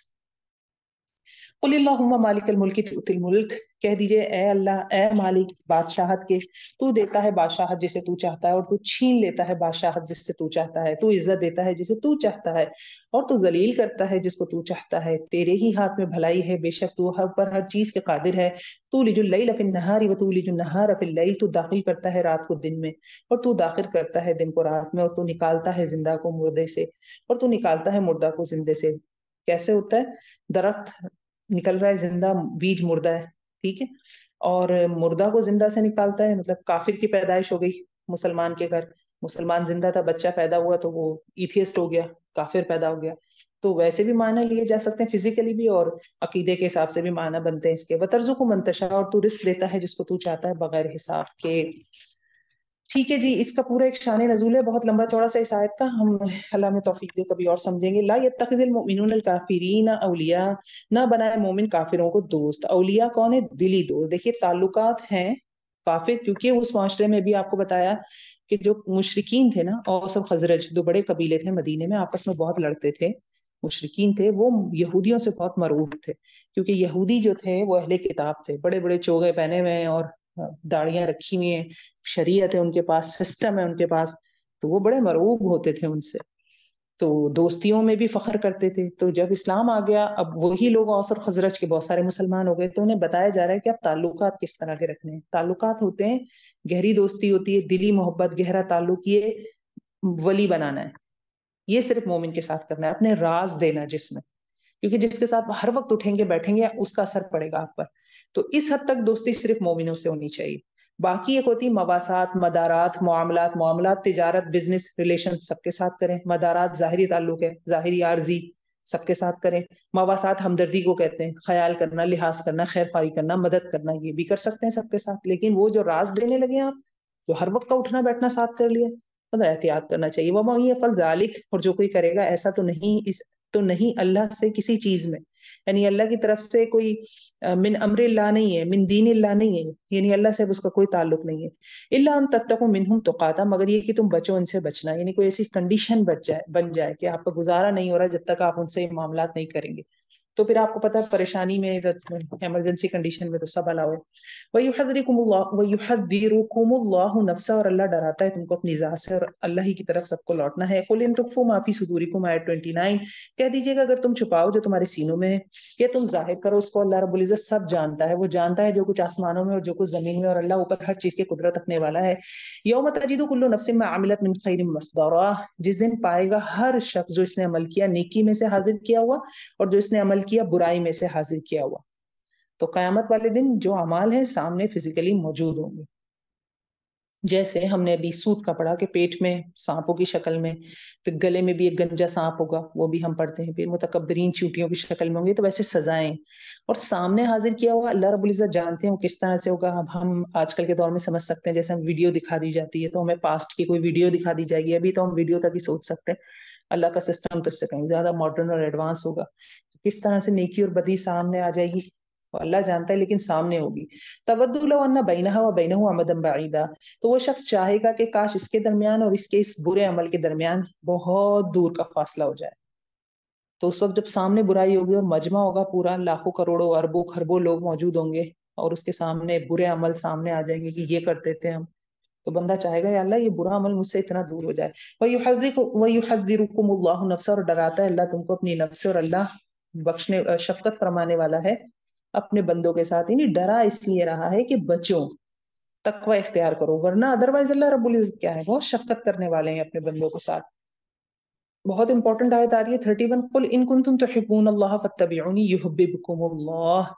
قل اللہم مالک الملک تؤتی الملک، کہہ دیجئے اے اللہ، اے مالک بادشاہت کے، تو دیتا ہے بادشاہت جسے تو چاہتا ہے، اور تو چھین لیتا ہے بادشاہت جس سے تو چاہتا ہے، تو عزت دیتا ہے جسے تو چاہتا ہے، اور تو ذلیل کرتا ہے جس کو تو چاہتا ہے، تیرے ہی ہاتھ میں بھلائی ہے، بے شک تو پر ہر چیز کے قادر ہے۔ تولج اللیل فی النہار وتولج النہار فی اللیل، تو داخل کرتا ہے رات کو دن میں اور تو داخل کرتا ہے دن کو رات میں، اور تو نکالتا ہے زندہ کو مردے سے اور تو نکالتا ہے مردہ کو زندے سے۔ کیسے ہوتا ہے؟ درخت نکل رہا ہے زندہ، بیج مردہ ہے، ٹھیک ہے، اور مردہ کو زندہ سے نکالتا ہے، مطلب کافر کی پیدائش ہو گئی مسلمان کے گھر، مسلمان زندہ تھا، بچہ پیدا ہوا تو وہ ایتھیسٹ ہو گیا، کافر پیدا ہو گیا. تو ویسے بھی معنی لیے جا سکتے ہیں فزیکلی بھی، اور عقیدے کے حساب سے بھی معنی بنتے ہیں اس کے. وَتَرْزُقُ مَن تَشَاءُ، اور تو رزق دیتا ہے جس کو تو چاہتا ہے بغیر حساب کے. ٹھیک ہے جی، اس کا پورا ایک شان نزول ہے، بہت لمبا چوڑا سا اس آیت کا، ہم اللہ میں توفیق دے کبھی اور سمجھیں گے. لا يتخذ المؤمنون الکافرین اولیاء، نہ بنائے مومن کافروں کو دوست. اولیاء کون ہے؟ دلی دوست. دیکھیے تعلقات ہیں کافر، کیونکہ اس معاشرے میں بھی آپ کو بتایا کہ جو مشرکین تھے نا، اوس اور خزرج، دو بڑے قبیلے تھے مدینے میں، آپس میں بہت لڑتے تھے. مشرکین تھے وہ یہودیوں سے بہت مرعوب تھے، کیونکہ یہودی جو تھے وہ اہل کتاب تھے، بڑے بڑے چوغے پہنے ہوئے ہیں اور داڑیاں رکھی ہوئی ہیں، شریعت ہے ان کے پاس، سسٹم ہے ان کے پاس، تو وہ بڑے مرعوب ہوتے تھے ان سے، تو دوستیوں میں بھی فخر کرتے تھے. تو جب اسلام آ گیا، اب وہی لوگ اوس اور خزرج کے بہت سارے مسلمان ہو گئے، تو انہیں بتایا جا رہا ہے کہ اب تعلقات کس طرح کے رکھنے ہیں. تعلقات ہوتے ہیں، گہری دوستی ہوتی ہے، دلی محبت، گہرا تعلق، یہ ولی بنانا ہے، یہ صرف مومن کے ساتھ کرنا ہے. اپنے راز دینا جس میں، کیونکہ جس کے ساتھ ہر وقت اٹھیں گے بیٹھیں گے اس کا اثر پڑے گا آپ پر. تو اس حد تک دوستی صرف مومنوں سے ہونی چاہیے. باقی ایک ہوتی مواسات، مدارات، معاملات تجارت، بزنس ریلیشن سب کے ساتھ کریں. مدارات ظاہری تعلق ہے، ظاہری عارضی، سب کے ساتھ کریں. مواسات ہمدردی کو کہتے ہیں، خیال کرنا، لحاظ کرنا، خیر خواہی کرنا، مدد کرنا، یہ بھی کر سکتے ہیں سب کے ساتھ. لیکن وہ جو راز دینے لگے آپ، جو ہر وقت کا اٹھنا بیٹھنا ساتھ کر لیا، تو احتیاط کرنا چاہیے. وما یفعل ذلک، اور جو کوئی کرے گا ایسا تو نہیں اللہ سے کسی چیز میں، یعنی اللہ کی طرف سے کوئی من امر اللہ نہیں ہے، من دین اللہ نہیں ہے، یعنی اللہ سے اس کا کوئی تعلق نہیں ہے. الا ان تتقوا منہم تقاتا، مگر یہ کہ تم بچو ان سے بچنا، یعنی کوئی ایسی کنڈیشن بن جائے کہ آپ کا گزارا نہیں ہو رہا جب تک آپ ان سے معاملات نہیں کریں گے. تو پھر آپ کو پتا پریشانی میں، ایمرجنسی کنڈیشن میں تو سب الاؤ ہے. وَيُحَذِّرُكُمُ اللَّهُ نَفْسَهُ، اور اللہ ڈراتا ہے تم کو اپنی ذات سے، اور اللہ ہی کی طرف سب کو لوٹنا ہے. قُلْ إِن تُخْفُوا مَا فِي صُدُورِكُمْ، آیت 29، کہہ دیجئے گا اگر تم چھپاؤ جو تمہارے سینوں میں ہے، یا تم ظاہر کرو اس کو، اللہ رب العزت سب جانتا ہے. وہ جانتا ہے جو کچھ آسمانوں میں اور جو کچھ زمین میں، اور اللہ اوپر ہر چیز کی قدرت رکھنے والا ہے. یوم تجد کل نفس ما عملت من خیر محضرا، جس دن پائے گا ہر شخص جو اس نے عمل کیا نیکی میں سے حاضر کیا ہوا، اور جو اس نے عمل کیا برائی میں سے حاضر کیا ہوا. تو قیامت والے دن جو اعمال ہیں سامنے فزیکلی موجود ہوں گے. جیسے ہم نے ابھی سوت کا پڑھا کہ پیٹ میں سانپوں کی شکل میں، پھر گلے میں بھی ایک گنجا سانپ ہوگا، وہ بھی ہم پڑھتے ہیں، پھر متکبرین چیونٹیوں کی شکل میں ہوں گے. تو ویسے سزائیں اور سامنے حاضر کیا ہوا اللہ رب العزت جانتے ہیں وہ کس طرح سے ہوگا. اب ہم آج کل کے دور میں سمجھ سکتے ہیں، جیسے ہم ویڈیو دکھا دی جاتی ہے تو ہمیں پاسٹ کی کوئی ویڈیو دکھا دی جائے گی، ابھی تو ہم ویڈیو تک ہی سوچ سکتے ہیں. اللہ کا سسٹم تو اس سے کہیں زیادہ ماڈرن اور ایڈوانس ہوگا. کس طرح سے نیکی اور بدی سامنے آ جائے گی اللہ جانتا ہے، لیکن سامنے ہوگی. تود لو ان بینہا و بینہ امدا بعیدا، تو وہ شخص چاہے گا کہ کاش اس کے درمیان اور اس کے اس برے عمل کے درمیان بہت دور کا فاصلہ ہو جائے. تو اس وقت جب سامنے برائی ہوگی اور مجمع ہوگا پورا، لاکھوں کروڑوں اربوں خربوں لوگ موجود ہوں گے، اور اس کے سامنے برے عمل سامنے آ جائیں گے کہ یہ کرتے تھے ہم، تو بندہ چاہے گا یا اللہ یہ برا عمل مجھ سے اتنا دور ہو جائے. وَيُحَذِّرُكُمُ اللَّهُ نَفْسَهُ، اور ڈراتا ہے اللہ تم کو اپنی نفس سے، اور اللہ بخشنے شفقت فرمانے والا ہے اپنے بندوں کے ساتھ. یعنی ڈرا اس لیے رہا ہے کہ بچو، تقوی اختیار کرو، ورنہ ادروائز اللہ رب العزت کیا ہے، بہت شفقت کرنے والے ہیں اپنے بندوں کے ساتھ. بہت امپورٹنٹ آیت آ رہی ہے 31، قل ان کنتم تحبون اللہ فاتبعونی یحببکم اللہ.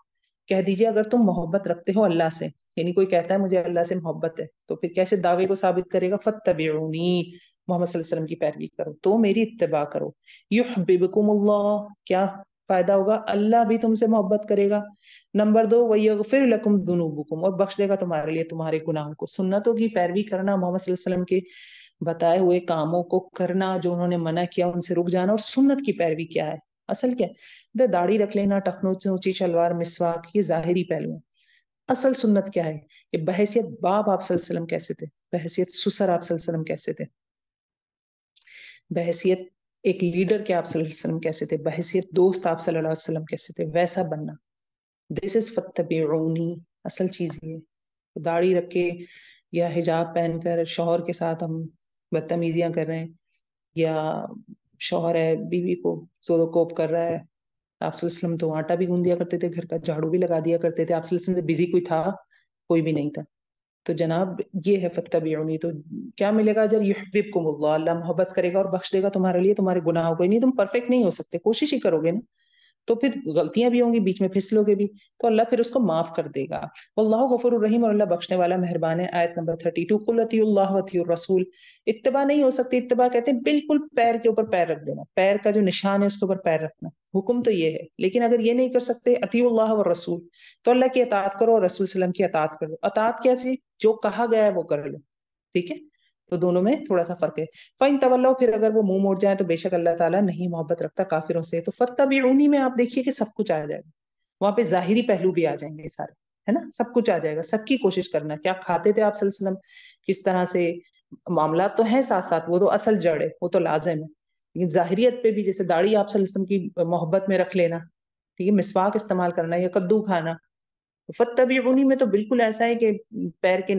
کہہ دیجئے اگر تم محبت رکھتے ہو اللہ سے، یعنی کوئی کہتا ہے مجھے اللہ سے محبت ہے، تو پھر کیسے دعوے کو ثابت کرے گا؟ فاتبعونی، محمد صلی اللہ علیہ وسلم کی پیروی کرو، تو میری اتباع کرو. یحببکم اللہ، کیا فائدہ ہوگا؟ اللہ بھی تم سے محبت کرے گا. نمبر 2، وَيَغْفِرْ لَكُمْ ذُنُوبُكُمْ، اور بخش دے گا تمہارے لیے تمہارے گناہوں کو. سنتوں کی پیروی کرنا، محمد صلی اللہ علیہ وسلم کے بتائے ہوئے کاموں کو کرنا، جو انہوں نے منع کیا ان سے رک جانا. اور سنت کی پیروی کیا ہے؟ اصل کیا ہے؟ داڑھی رکھ لینا، ٹخنوں سے اونچی شلوار، مسواک، یہ ظاہری پہلو ہیں. اصل سنت کیا ہے کہ بحیثیت باپ آپ صلی اللہ علیہ وسلم کیسے تھے، بحیثیت سسر آپ صلی اللہ علیہ وسلم کیسے تھے، بحیثیت ایک لیڈر کے آپ صلی اللہ علیہ وسلم کیسے تھے، بحیثیت دوست آپ صلی اللہ علیہ وسلم کیسے تھے، ویسا بننا. دس از فاتبعونی، اصل چیز یہ. داڑھی رکھ کے یا حجاب پہن کر شوہر کے ساتھ ہم بدتمیزیاں کر رہے ہیں، یا شوہر ہے بیوی کو زور و کوب کر رہا ہے. آپ صلی اللہ علیہ وسلم تو آٹا بھی گوند دیا کرتے تھے، گھر کا جھاڑو بھی لگا دیا کرتے تھے. آپ صلی اللہ علیہ وسلم سے بزی کوئی تھا؟ کوئی بھی نہیں تھا. تو جناب یہ ہے فاتبعونی. تو کیا ملے گا اجر؟ یحببکم اللہ، اللہ محبت کرے گا اور بخش دے گا تمہارے لیے تمہارے گناہوں کو. نہیں تم پرفیکٹ نہیں ہو سکتے، کوشش ہی کرو گے نا. تو پھر غلطیاں بھی ہوں گی، بیچ میں پھسلو گے بھی، تو اللہ پھر اس کو معاف کر دے گا۔ واللہ غفور الرحیم، اور اللہ بخشنے والا مہربان ہے۔ آیت نمبر 32، قل اطیعوا اللہ واطیعوا الرسول۔ اتباع نہیں ہو سکتی، اتباع کہتے ہیں بالکل پیر کے اوپر پیر رکھ دینا، پیر کا جو نشان ہے اس کے اوپر پیر رکھنا، حکم تو یہ ہے۔ لیکن اگر یہ نہیں کر سکتے، اطیعوا اللہ والرسول، تو اللہ کی اطاعت کرو اور رسول صلی اللہ علیہ وسلم کی اطاعت کرو۔ اطاعت کیا تھی؟ جو کہا گیا ہے وہ کر لو، ٹھیک ہے؟ تو دونوں میں تھوڑا سا فرق ہے۔ فَإِن تَوَلَّوْا، پھر اگر وہ منہ موڑ جائیں تو بے شک اللہ تعالیٰ نہیں محبت رکھتا کافروں سے۔ تو فَاتَّبِعُونِی میں آپ دیکھیے کہ سب کچھ آ جائے گا، وہاں پہ ظاہری پہلو بھی آ جائیں گے سارے، ہے نا، سب کچھ آ جائے گا۔ سب کی کوشش کرنا، کیا کھاتے تھے آپ صلی اللہ علیہ وسلم، کس طرح سے معاملات تو ہیں ساتھ ساتھ، وہ تو اصل جڑ ہے، وہ تو لازم ہے، لیکن ظاہریت پہ بھی جیسے داڑھی آپ صلی اللہ علیہ وسلم کی محبت میں رکھ لینا، ٹھیک ہے، مسواک استعمال کرنا یا کدو کھانا۔ فتبعونی میں تو بالکل ایسا ہے کہ پیر کے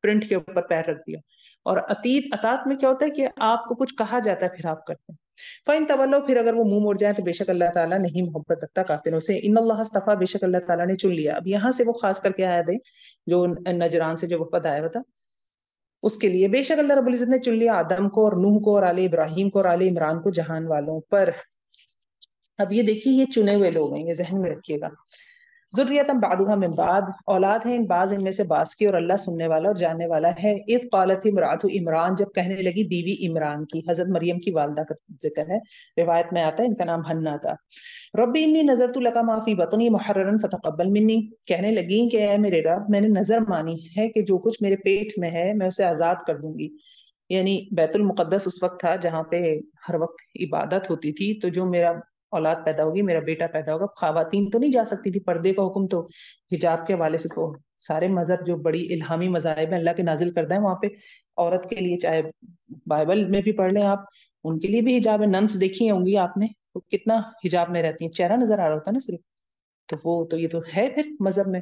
پرنٹ کے اوپر پیر رکھ دیا۔ اور اطاعت میں کیا ہوتا ہے کہ آپ کو کچھ کہا جاتا ہے پھر آپ کرتے ہیں۔ فَإِن تَوَلَّوْا، پھر اگر وہ منہ موڑ جائیں تو بے شک اللہ تعالیٰ نہیں محبت رکھتا کافروں سے۔ ان اللہ اصطفیٰ، بے شک اللہ تعالیٰ نے چن لیا۔ اب یہاں سے وہ خاص کر کے آیا دے جو نجران سے جو وفد آیا تھا اس کے لیے، بے شک اللہ رب العزت نے چن لیا آدم کو اور نوح کو اور آل ابراہیم کو اور آل عمران کو جہان والوں پر۔ اب یہ دیکھیے یہ چنے ہوئے لوگ ہیں، یہ ذہن میں رکھیے گا۔ ذریۃ بعضھا من بعض، اولاد ہیں بعض ان میں سے بعض کی، اور اللہ سننے والا اور جاننے والا ہے۔ اذ قالت امرأۃ عمران، جب کہنے لگی بیوی عمران کی، حضرت مریم کی والدہ کا ذکر ہے، روایت میں آتا ہے ان کا نام حنا تھا۔ ربی انی نذرت لک ما فی بطنی محررا فتقبل منی، کہنے لگی کہ اے میرے رب، میں نے نظر مانی ہے کہ جو کچھ میرے پیٹ میں ہے میں اسے آزاد کر دوں گی۔ یعنی بیت المقدس اس وقت تھا جہاں پہ ہر وقت عبادت ہوتی تھی، تو جو میرا اولاد پیدا ہوگی، میرا بیٹا پیدا ہوگا، خواتین تو نہیں جا سکتی تھی، پردے کا حکم تو حجاب کے حوالے سے تو سارے مذہب جو بڑی الہامی مذاہب ہیں اللہ کے نازل کردہ ہیں، وہاں پہ عورت کے لیے چاہے بائبل میں بھی پڑھ لیں آپ، ان کے لیے بھی حجاب ہے۔ ننس دیکھی ہوں گی آپ نے، تو کتنا حجاب میں رہتی ہیں، چہرہ نظر آ رہا ہوتا ہے نا صرف، تو وہ تو یہ تو ہے پھر مذہب میں،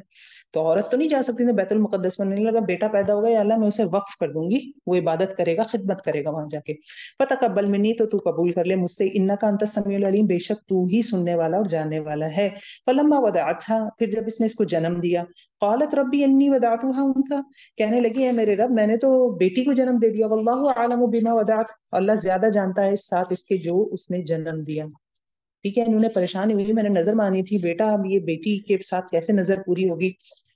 تو عورت تو نہیں جا سکتی تھی بیت المقدس میں۔ نہیں لگا بیٹا پیدا ہوگا یا اللہ میں اسے وقف کر دوں گی، وہ عبادت کرے گا، خدمت کرے گا وہاں جا کے۔ فتقبل منی، تو تو قبول کر لے مجھ سے، انک انت السمیع العلیم، بے شک تو ہی سننے والا اور جاننے والا ہے۔ فلما وضعتها، پھر جب اس نے اس کو جنم دیا، قالت ربی انی وضعتها انثى، کہنے لگی ہے میرے رب میں نے تو بیٹی کو جنم دے دیا، واللہ اعلم بما وضعت، اللہ زیادہ جانتا ہے اس ساتھ اس کے جو اس نے جنم دیا۔ ٹھیک ہے، انہوں نے پریشانی ہوئی، میں نے نظر مانی تھی بیٹا، اب یہ بیٹی کے ساتھ کیسے نظر پوری ہوگی۔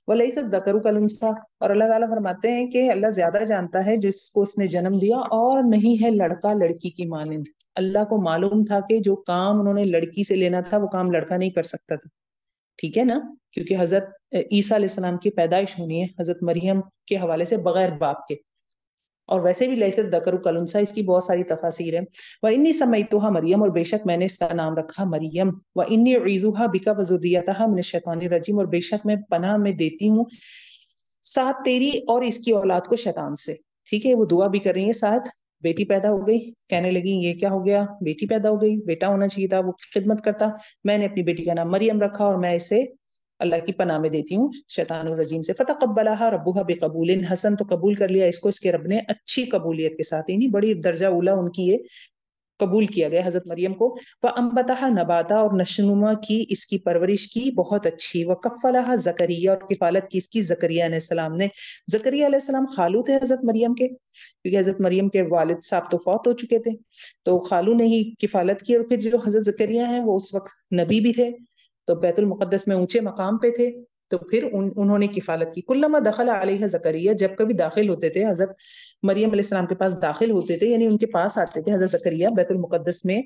وَلَيْسَ الذَّكَرُ كَالْأُنثَىٰ، اور اللہ تعالیٰ فرماتے ہیں کہ اللہ زیادہ جانتا ہے جس کو اس نے جنم دیا، اور نہیں ہے لڑکا لڑکی کی مانند۔ اللہ کو معلوم تھا کہ جو کام انہوں نے لڑکی سے لینا تھا وہ کام لڑکا نہیں کر سکتا تھا، ٹھیک ہے نا، کیونکہ حضرت عیسیٰ علیہ السلام کی پیدائش ہونی ہے حضرت مریم کے حوالے سے بغیر باپ کے، اور ویسے بھی لیس الذکر کالانثیٰ اس کی بہت ساری تفاسیر ہیں۔ وَإِنِّي سَمَّيْتُهَا مریم، اور بے شک میں نے اس کا نام رکھا مریم۔ وَإِنِّي أُعِيذُهَا بِكَ وَذُرِّيَّتَهَا مِنَ الشَّيْطَانِ الرَّجِيمِ، اور بے شک میں پناہ میں دیتی ہوں ساتھ تیری اور اس کی اولاد کو شیطان سے۔ ٹھیک ہے، وہ دعا بھی کر رہی ہیں ساتھ، بیٹی پیدا ہو گئی، کہنے لگی یہ کیا ہو گیا، بیٹی پیدا ہو گئی، بیٹا ہونا چاہیے تھا، وہ خدمت کرتا، میں نے اپنی بیٹی کا نام مریم رکھا اور میں اسے اللہ کی پناہ میں دیتی ہوں شیطان الرجیم سے۔ فتقبلها ربها بقبول حسن، تو قبول کر لیا اس کو اس کے رب نے اچھی قبولیت کے ساتھ، یعنی بڑی درجہ اولا ان کی یہ قبول کیا گیا حضرت مریم کو۔ وَأَنبَتَهَا نباتا، اور نشنما کی اس کی پرورش کی بہت اچھی۔ وَكَفَّلَهَا زکریا، اور کفالت کی اس کی زکریا علیہ السلام نے۔ زکریا علیہ السلام خالو تھے حضرت مریم کے، کیونکہ حضرت مریم کے والد صاحب تو فوت ہو چکے تھے، تو خالو نے ہی کفالت کی، اور پھر جو حضرت زکریا ہیں وہ اس وقت نبی بھی تھے، تو بیت المقدس میں اونچے مقام پہ تھے، تو پھر انہوں نے کفالت کی۔ کلما دخل علیہ زکریا، جب کبھی داخل ہوتے تھے حضرت مریم علیہ السلام کے پاس داخل ہوتے تھے، یعنی ان کے پاس آتے تھے حضرت زکریا بیت المقدس میں،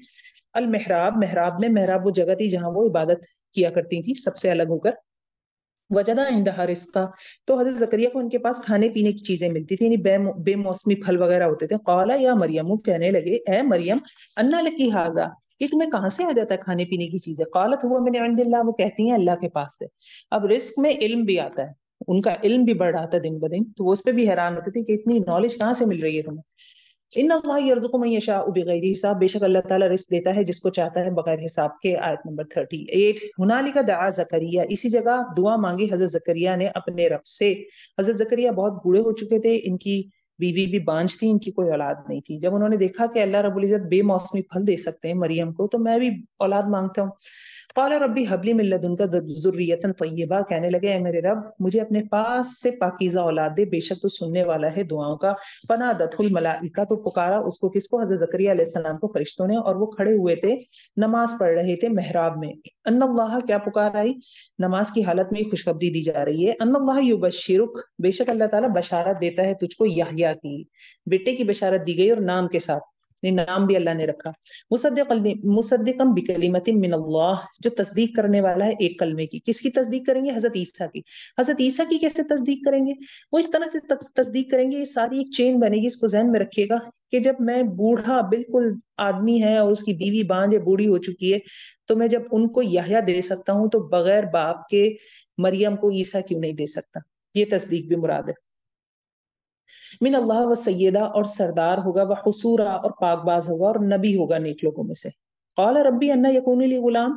المحراب، محراب میں، محراب وہ جگہ تھی جہاں وہ عبادت کیا کرتی تھی سب سے الگ ہو کر۔ وجدہ عندها رزقا، تو حضرت زکریا کو ان کے پاس کھانے پینے کی چیزیں ملتی تھی، یعنی بے موسمی پھل وغیرہ ہوتے تھے۔ قال یا مریم، کہنے لگے اے مریم، انا لکی ھذا، کہ تمہیں کہاں سے آ جاتا ہے کھانے پینے کی چیزیں۔ قالت هو من عند اللہ، وہ کہتی ہیں اللہ کے پاس سے۔ اب رزق میں علم بھی آتا ہے، ان کا علم بھی بڑھ رہا تھا دن بدن، تو وہ اس پہ بھی حیران ہوتے تھے کہ اتنی نالج کہاں سے مل رہی ہے تمہیں۔ ان اللہ یرزق من یشاء بغیر حساب، بے شک اللہ تعالیٰ رزق دیتا ہے جس کو چاہتا ہے بغیر حساب کے۔ آیت نمبر 38۔ ہنالک دعا زکریا، اسی جگہ دعا مانگی حضرت زکریا نے اپنے رب سے۔ حضرت زکریا بہت بوڑھے ہو چکے تھے، ان کی بیوی بھی بانجھ تھی، ان کی کوئی اولاد نہیں تھی۔ جب انہوں نے دیکھا کہ اللہ رب العزت بے موسمی پھل دے سکتے ہیں مریم کو، تو میں بھی اولاد مانگتا ہوں۔ قال ربی حبلی من لدنک ذریۃ طیبہ، کہنے لگے اے میرے رب مجھے اپنے پاس سے پاکیزہ اولاد دے، بے شک تو سننے والا ہے دعاؤں کا۔ فنادتہ الملائکہ، تو پکارا اس کو، کس کو؟ حضرت زکریا علیہ السلام کو فرشتوں نے، اور وہ کھڑے ہوئے تھے نماز پڑھ رہے تھے محراب میں۔ ان اللہ، کیا پکار آئی؟ نماز کی حالت میں خوشخبری دی جا رہی ہے۔ ان اللہ یبشرک، بے شک اللہ تعالیٰ بشارت دیتا ہے تجھ کو یحییٰ کی، بیٹے کی بشارت دی گئی اور نام کے ساتھ، نام بھی اللہ نے رکھا۔ مصدقا بکلمۃ من اللہ، جو تصدیق کرنے والا ہے ایک کلمے کی۔ کس کی تصدیق کریں گے؟ حضرت عیسیٰ کی۔ حضرت عیسیٰ کی کیسے تصدیق کریں گے؟ وہ اس طرح سے تصدیق کریں گے، یہ ساری ایک چین بنے گی، اس کو ذہن میں رکھیے گا کہ جب میں بوڑھا بالکل آدمی ہے اور اس کی بیوی بانجھ ہے، بوڑھی ہو چکی ہے، تو میں جب ان کو یحییٰ دے سکتا ہوں تو بغیر باپ کے مریم کو عیسیٰ کیوں نہیں دے سکتا؟ یہ تصدیق بھی مراد ہے۔ من اللہ و سیدہ، اور سردار ہوگا، وہ حصورا، اور پاک باز ہوگا، اور نبی ہوگا نیک لوگوں میں سے۔ قال ربی انا یکون لی غلام،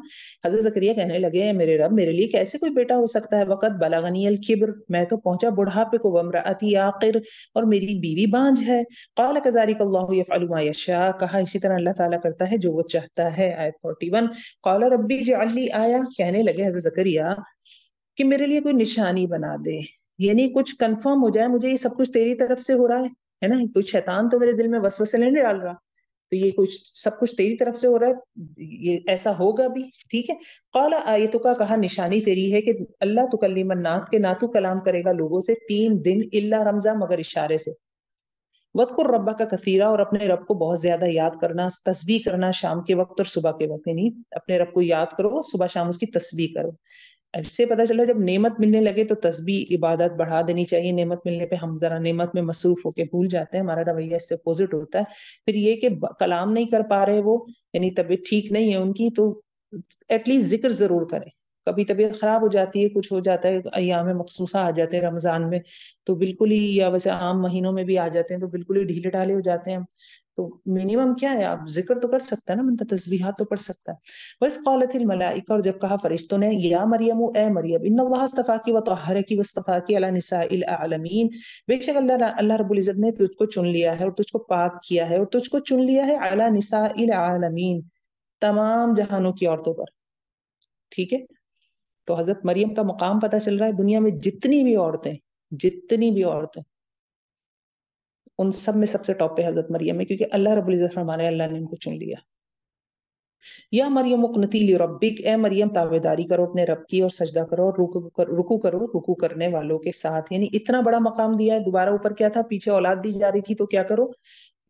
حضرت زکریا کہنے لگے اے میرے رب میرے لیے کیسے کوئی بیٹا ہو سکتا ہے؟ وقت بلغنی الکبر، میں تو پہنچا بڑھاپے کو، وامرأتی عاقر، اور میری بیوی بانجھ ہے۔ قال کذالک اللہ یفعل ما یشاء، کہا اسی طرح اللہ تعالیٰ کرتا ہے جو وہ چاہتا ہے۔ آیت 41۔ قال ربی اجعل لی آیہ، کہنے لگے حضرت زکریا کہ میرے لیے کوئی نشانی بنا دے، یعنی کچھ کنفرم ہو جائے مجھے یہ سب کچھ تیری طرف سے ہو رہا ہے نا، کوئی شیطان تو میرے دل میں وسوسے نہیں ڈال رہا، تو یہ کچھ سب کچھ تیری طرف سے ہو رہا ہے، یہ ایسا ہوگا بھی، ٹھیک ہے۔ قال آیتک، کہا نشانی تیری ہے کہ اللہ تکلم الناس، کے نہ تو کلام کرے گا لوگوں سے 3 دن، الا رمزا، مگر اشارے سے۔ وَاذْكُرْ رَبَّكَ کثیرا، اور اپنے رب کو بہت زیادہ یاد کرنا، تسبیح کرنا شام کے وقت اور صبح کے وقت، یعنی اپنے رب کو یاد کرو، صبح شام اس کی تسبیح کرو۔ اس سے پتہ چلا جب نعمت ملنے لگے تو تسبیح عبادت بڑھا دینی چاہیے، نعمت ملنے پہ ہم ذرا نعمت میں مصروف ہو کے بھول جاتے ہیں، ہمارا رویہ اس سے اپوزٹ ہوتا ہے۔ پھر یہ کہ کلام نہیں کر پا رہے وہ، یعنی طبیعت ٹھیک نہیں ہے ان کی، تو ایٹ لیسٹ ذکر ضرور کریں۔ کبھی طبیعت خراب ہو جاتی ہے، کچھ ہو جاتا ہے، ایام مخصوصہ آ جاتے ہیں رمضان میں تو بالکل ہی، یا ویسے عام مہینوں میں بھی آ جاتے ہیں تو بالکل ہی ڈھیلے ڈھالے ہو جاتے ہیں، تو منیمم کیا ہے، آپ ذکر تو کر سکتا ہے نا، بندہ تسبیحات تو پڑھ سکتا ہے۔ بس قالت الملائکہ، اور جب کہا فرشتوں نے، یا مریم، اے مریم، ان اللہ اصطفاکی وطہرکی واصطفاکی علی نساء العالمین، بے شک اللہ رب العزت نے تجھ کو چن لیا ہے اور تجھ کو پاک کیا ہے، اور تجھ کو چن لیا ہے علی نساء العالمین، تمام جہانوں کی عورتوں پر، ٹھیک ہے۔ تو حضرت مریم کا مقام پتہ چل رہا ہے، دنیا میں جتنی بھی عورتیں ان سب میں سب سے ٹاپ پہ حضرت مریم ہے، کیونکہ اللہ رب العزت فرمانے اللہ نے ان کو چن لیا۔ یا مریم اقنتی لربک، اے مریم تابعداری کرو اپنے رب کی اور سجدہ کرو اور رکوع کرو رکوع کرنے والوں کے ساتھ، یعنی اتنا بڑا مقام دیا ہے۔ دوبارہ اوپر کیا تھا، پیچھے اولاد دی جا رہی تھی، تو کیا کرو،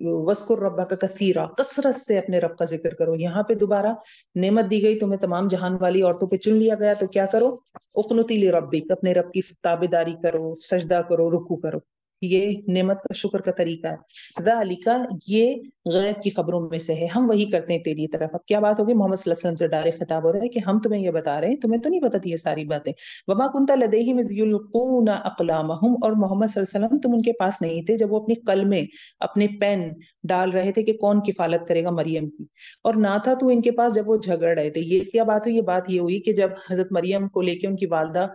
وَاذْكُرْ رَبَّكَ کثیرا، کثرت سے اپنے رب کا ذکر کرو۔ یہاں پہ دوبارہ نعمت دی گئی، تمہیں تمام جہان والی عورتوں پہ چن لیا گیا، تو کیا کرو، اقنتی لربک، اپنے رب کی تابعداری کرو، سجدہ کرو، رکوع کرو۔ یہ نعمت کا شکر کا طریقہ ہے۔ ذالک، یہ غیب کی خبروں میں سے ہے، ہم وہی کرتے ہیں تیری طرف۔ اب کیا بات ہوگی، محمد صلی اللہ علیہ وسلم سے ڈائریکٹ خطاب ہو رہا ہے کہ ہم تمہیں یہ بتا رہے ہیں، تمہیں تو نہیں پتہ تھی یہ ساری باتیں۔ وما كنت لديهم اذ يلقون اقلامهم، اور محمد صلی اللہ علیہ وسلم تم ان کے پاس نہیں تھے جب وہ اپنی قلمیں، اپنے پین ڈال رہے تھے کہ کون کفالت کرے گا مریم کی، اور نہ تھا تو ان کے پاس جب وہ جھگڑ رہے تھے۔ یہ کیا بات ہوئی، یہ بات یہ ہوئی کہ جب حضرت مریم کو لے کے ان کی والدہ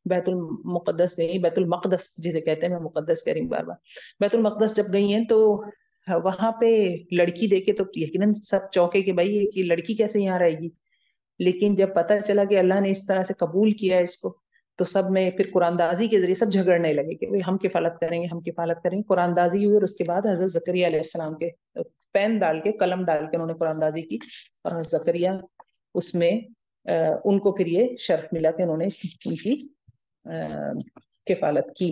بیت المقدس نہیں، بیت المقدس جسے کہتے ہیں، میں مقدس کہہ رہی ہوں بار بار، بیت المقدس جب گئی ہیں تو وہاں پہ لڑکی دیکھے تو یقیناً سب چوکے کہ بھائی یہ لڑکی کیسے یہاں رہے گی، لیکن جب پتہ چلا کہ اللہ نے اس طرح سے قبول کیا ہے اس کو، تو سب میں پھر قرآن دازی کے ذریعے سب جھگڑنے لگے کہ ہم کفالت کریں گے، ہم کفالت کریں گے۔ قرآن دازی ہوئی، اور اس کے بعد حضرت زکریا علیہ السلام کے پین ڈال کے، قلم ڈال کے انہوں نے قرآن دازی کی، اور حضرت زکریا اس میں ان کو پھر یہ شرف ملا کہ انہوں نے ان کی کفالت کی۔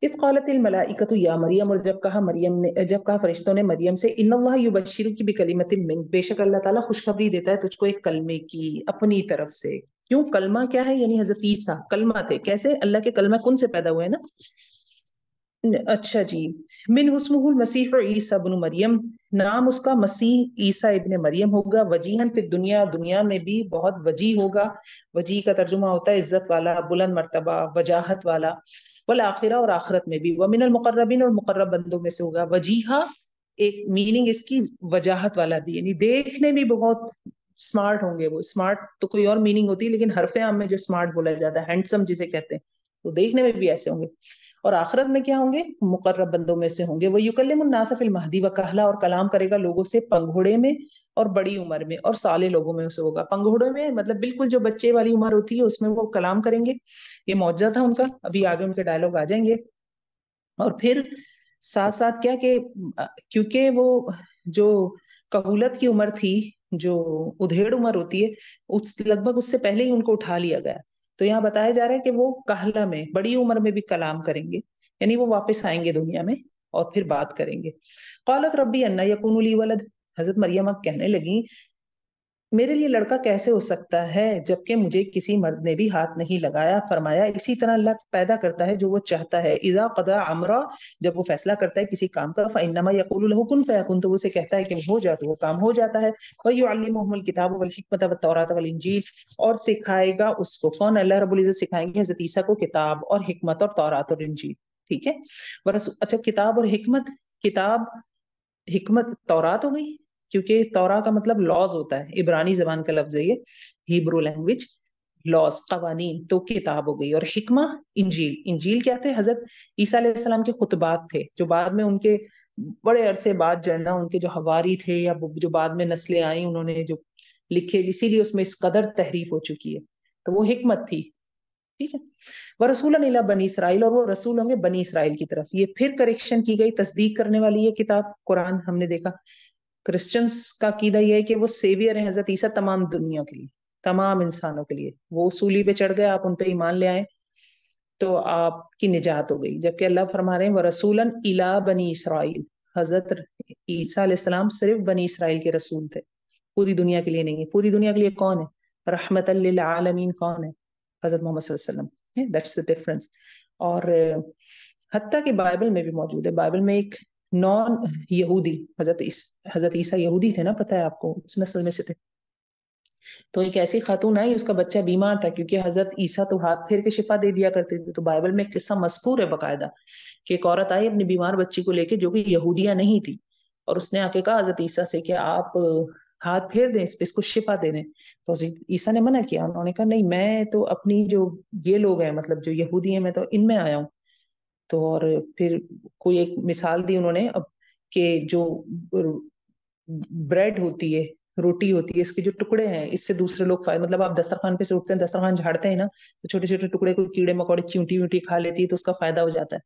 اس قالت الملائکۃ یا مریم، اور جب کہا فرشتوں نے مریم سے، ان اللہ یبشرک بکلمۃ من، بے شک اللہ تعالیٰ خوشخبری دیتا ہے تجھ کو ایک کلمے کی اپنی طرف سے۔ کیوں کلمہ کیا ہے، یعنی حضرت عیسیٰ کلمہ تھے، کیسے اللہ کے کلمہ کن سے پیدا ہوئے نا۔ اچھا جی، من اسمہ المسیح عیسیٰ ابن مریم، نام اس کا مسیح عیسیٰ ابن مریم ہوگا، وجیہن فی الدنیا، دنیا میں بھی بہت وجیح ہوگا۔ وجیح کا ترجمہ ہوتا ہے عزت والا، بلند مرتبہ، وجاہت والا، والآخرہ، اور آخرت میں بھی، ومن المقربین، اور مقرب بندوں میں سے ہوگا۔ وجیحہ ایک میننگ اس کی وجاہت والا بھی، یعنی دیکھنے بھی بہت سمارٹ ہوں گے وہ، سمارٹ تو کوئی اور میننگ ہوتی ہے لیکن حرف عام میں جو سمارٹ بولا جاتا ہے، ہینڈسم جسے کہتے ہیں، تو دیکھنے میں بھی ایسے ہوں گے۔ اور آخرت میں کیا ہوں گے؟ مقرب بندوں میں سے ہوں گے. وہ یکلم الناس فی المہدی وکہلا، اور کلام کرے گا لوگوں سے پنگھوڑے میں اور بڑی عمر میں، اور سالے لوگوں میں سے ہوگا. پنگھوڑے میں مطلب بالکل جو بچے والی عمر ہوتی ہے اس میں وہ کلام کریں گے. یہ معجزہ تھا ان کا، ابھی آگے ان کے ڈائلوگ آ جائیں گے. اور پھر ساتھ ساتھ کیا کہ کیونکہ وہ جو کہولت کی عمر تھی، جو ادھیڑ عمر ہوتی ہے، لگ بھگ اس سے پہلے ہی ان کو اٹھا لیا گیا. تو یہاں بتایا جا رہا ہے کہ وہ کہلا میں، بڑی عمر میں بھی کلام کریں گے، یعنی وہ واپس آئیں گے دنیا میں اور پھر بات کریں گے. قالت ربی انا یکون لی ولد، حضرت مریم اب کہنے لگی میرے لیے لڑکا کیسے ہو سکتا ہے جبکہ مجھے کسی مرد نے بھی ہاتھ نہیں لگایا. فرمایا اسی طرح اللہ پیدا کرتا ہے جو وہ چاہتا ہے. اذا قضا امرا، جب وہ فیصلہ کرتا ہے کسی کام کا، فانما یقول له کن فیکون، تو وہ اسے کہتا ہے کہ ہو جا تو وہ کام ہو جاتا ہے. ویعلمهم الکتاب والحکمۃ والتوراۃ والانجیل، اور سکھائے گا اس کو کون؟ اللہ رب العزت سکھائیں گے حضرت عیسیٰ کو کتاب اور حکمت اور تورات اور انجیل. ٹھیک ہے. اچھا کتاب اور حکمت، کتاب حکمت تورات ہو گئی، کیونکہ تورا کا مطلب لاز ہوتا ہے، عبرانی زبان کا لفظ ہے یہ، ہیبرو لینگویج، لاز قوانین، تو کتاب ہو گئی. اور حکمہ انجیل، انجیل کیا تھے؟ حضرت عیسیٰ علیہ السلام کے خطبات تھے، جو بعد میں ان کے بڑے عرصے بعد جو ہے نا ان کے جو حواری تھے یا جو بعد میں نسلیں آئیں انہوں نے جو لکھے، اسی لیے اس میں اس قدر تحریف ہو چکی ہے، تو وہ حکمت تھی. ٹھیک ہے. ورسولا الی بنی اسرائیل، اور وہ رسول ہوں گے بنی اسرائیل کی طرف. یہ پھر کریکشن کی گئی، تصدیق کرنے والی یہ کتاب قرآن. ہم نے دیکھا کرسچنس کا عقیدہ یہ ہے کہ وہ سیویئر ہیں حضرت عیسیٰ تمام دنیا کے لیے، تمام انسانوں کے لیے. وہ صلیب پہ چڑھ گئے، آپ ان پہ ایمان لے آئے تو آپ کی نجات ہو گئی. جبکہ اللہ فرما رہے ہیں وَرَسُولًا إِلَىٰ بَنِي اسرائیل، حضرت عیسیٰ علیہ السلام صرف بنی اسرائیل کے رسول تھے، پوری دنیا کے لیے نہیں ہے. پوری دنیا کے لیے کون ہے؟ رحمت للعالمین کون ہے؟ حضرت محمد صلی اللہ علیہ وسلم. That's the difference. اور حتیٰ کہ بائبل میں بھی موجود ہے. بائبل میں ایک نان یہودی، حضرت عیسیٰ یہودی تھے نا، پتہ ہے آپ کو، اس نسل میں سے تھے. تو ایک ایسی خاتون آئی، اس کا بچہ بیمار تھا، کیونکہ حضرت عیسیٰ تو ہاتھ پھیر کے شفا دے دیا کرتے تھے. تو بائبل میں ایک قصہ مذکور ہے باقاعدہ کہ ایک عورت آئی اپنی بیمار بچی کو لے کے، جو کہ یہودیہ نہیں تھی، اور اس نے آ کے کہا حضرت عیسیٰ سے کہ آپ ہاتھ پھیر دیں اس پہ، اس کو شفا دے دیں. تو حضرت عیسیٰ نے منع کیا. انہوں نے کہا نہیں، میں تو اپنی جو یہ لوگ ہیں مطلب جو یہودی ہیں، میں تو ان میں آیا ہوں. تو اور پھر کوئی ایک مثال دی انہوں نے اب کہ جو بریڈ ہوتی ہے، روٹی ہوتی ہے، اس کے جو ٹکڑے ہیں اس سے دوسرے لوگ مطلب آپ دسترخوان پہ سے اٹھتے ہیں، دسترخوان جھاڑتے ہیں نا، تو چھوٹے چھوٹے ٹکڑے کوئی کیڑے مکوڑے چیونٹی ویونٹی کھا لیتی ہے تو اس کا فائدہ ہو جاتا ہے.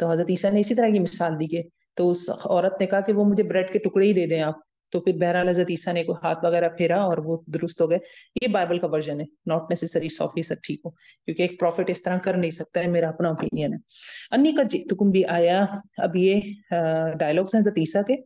تو حضرت عیسیٰ نے اسی طرح کی مثال دی کہ تو اس عورت نے کہا کہ وہ مجھے بریڈ کے ٹکڑے ہی دے دیں آپ. تو پھر بہرحال حضرت عیسیٰ نے کوئی ہاتھ وغیرہ پھیرا اور وہ درست ہو گئے. یہ بائبل کا ورژن ہے، ناٹ نیسیسری 100% ٹھیک ہو، کیونکہ ایک پروفٹ اس طرح کر نہیں سکتا ہے، میرا اپنا اوپینین ہے. انی کا جئتکم بھی آیا. اب یہ ڈائلاگز ہیں حضرت عیسیٰ کے.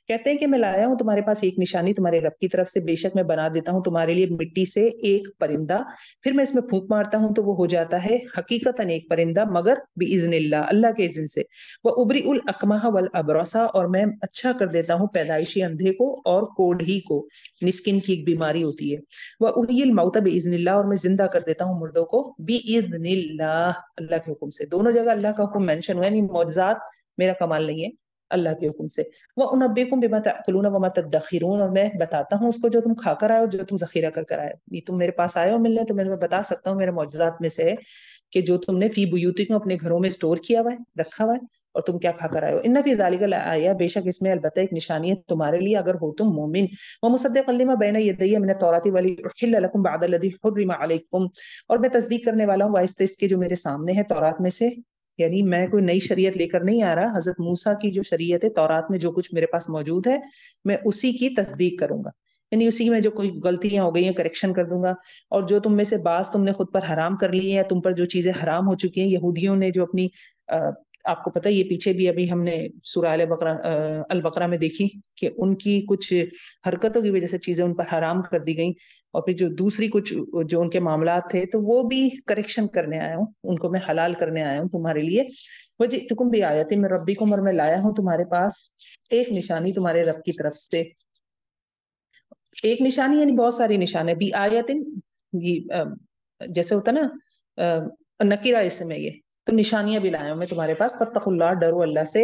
کہتے ہیں کہ میں لایا ہوں تمہارے پاس ایک نشانی تمہارے رب کی طرف سے، بے شک میں بنا دیتا ہوں تمہارے لیے مٹی سے ایک پرندہ، پھر میں اس میں پھونک مارتا ہوں تو وہ ہو جاتا ہے حقیقتاً ایک پرندہ، مگر بإذن اللہ، اللہ کے اذن سے. وَأُبْرِئُ الْأَكْمَحَ وَالْأَبْرَصَ، اور میں اچھا کر دیتا ہوں پیدائشی اندھے کو اور کوڑھی کو، نسکن کی ایک بیماری ہوتی ہے. وَأُحْيِي الْمَوْتَ بِإِذْنِ اللَّهِ، اور میں زندہ کر دیتا ہوں مردوں کو بِإِذْنِ اللَّهِ، اللہ کے حکم سے. دونوں جگہ اللہ کا حکم مینشن ہوا ہے، یعنی معجزات میرا کمال نہیں ہے، اللہ کے حکم سے. وَأُنَبِّئُكُم بِمَا تَأْكُلُونَ وَمَا تَدَّخِرُونَ، اور میں بتاتا ہوں اس کو جو تم کھا کر آئے ہو، جو تم ذخیرہ کر آئے ہو. یہ تم میرے پاس آئے ہو ملنے تو میں تمہیں بتا سکتا ہوں، میرے معجزات میں سے ہے کہ جو تم نے فی بیوتکم اپنے گھروں میں اسٹور کیا ہوا ہے، رکھا ہوا ہے، اور تم کیا کھا کر آئے ہو. ان فی ذالک لآیہ، بے شک اس میں البتہ ایک نشانی ہے تمہارے لیے اگر ہو تم مومن. ومصدقا لما بین یدی من التوراۃ ولاحل لکم بعض الذی حرم علیکم، اور میں تصدیق کرنے والا ہوں وائس اس کے جو میرے سامنے ہے تورات میں سے. یعنی میں کوئی نئی شریعت لے کر نہیں آ رہا، حضرت موسیٰ کی جو شریعت ہے تورات میں جو کچھ میرے پاس موجود ہے میں اسی کی تصدیق کروں گا، یعنی اسی میں جو کوئی غلطیاں ہو گئی ہیں کریکشن کر دوں گا. اور جو تم میں سے بعض تم نے خود پر حرام کر لی ہیں، یا تم پر جو چیزیں حرام ہو چکی ہیں، یہودیوں نے جو اپنی آپ کو پتہ ہے یہ پیچھے بھی ابھی ہم نے سورہ البقرہ میں دیکھی کہ ان کی کچھ حرکتوں کی وجہ سے چیزیں ان پر حرام کر دی گئیں، اور پھر جو دوسری کچھ جو ان کے معاملات تھے تو وہ بھی کریکشن کرنے آیا ہوں، ان کو میں حلال کرنے آیا ہوں تمہارے لیے. وجئتکم بآیۃ من ربکم، اور میں لایا ہوں تمہارے پاس ایک نشانی تمہارے رب کی طرف سے. ایک نشانی یعنی بہت ساری نشانیں. بآیۃ جیسے ہوتا نا نکرہ اسم ہے یہ، تو نشانیاں بھی لایا ہوں میں تمہارے پاس. فاتقوا اللہ، ڈرو اللہ سے.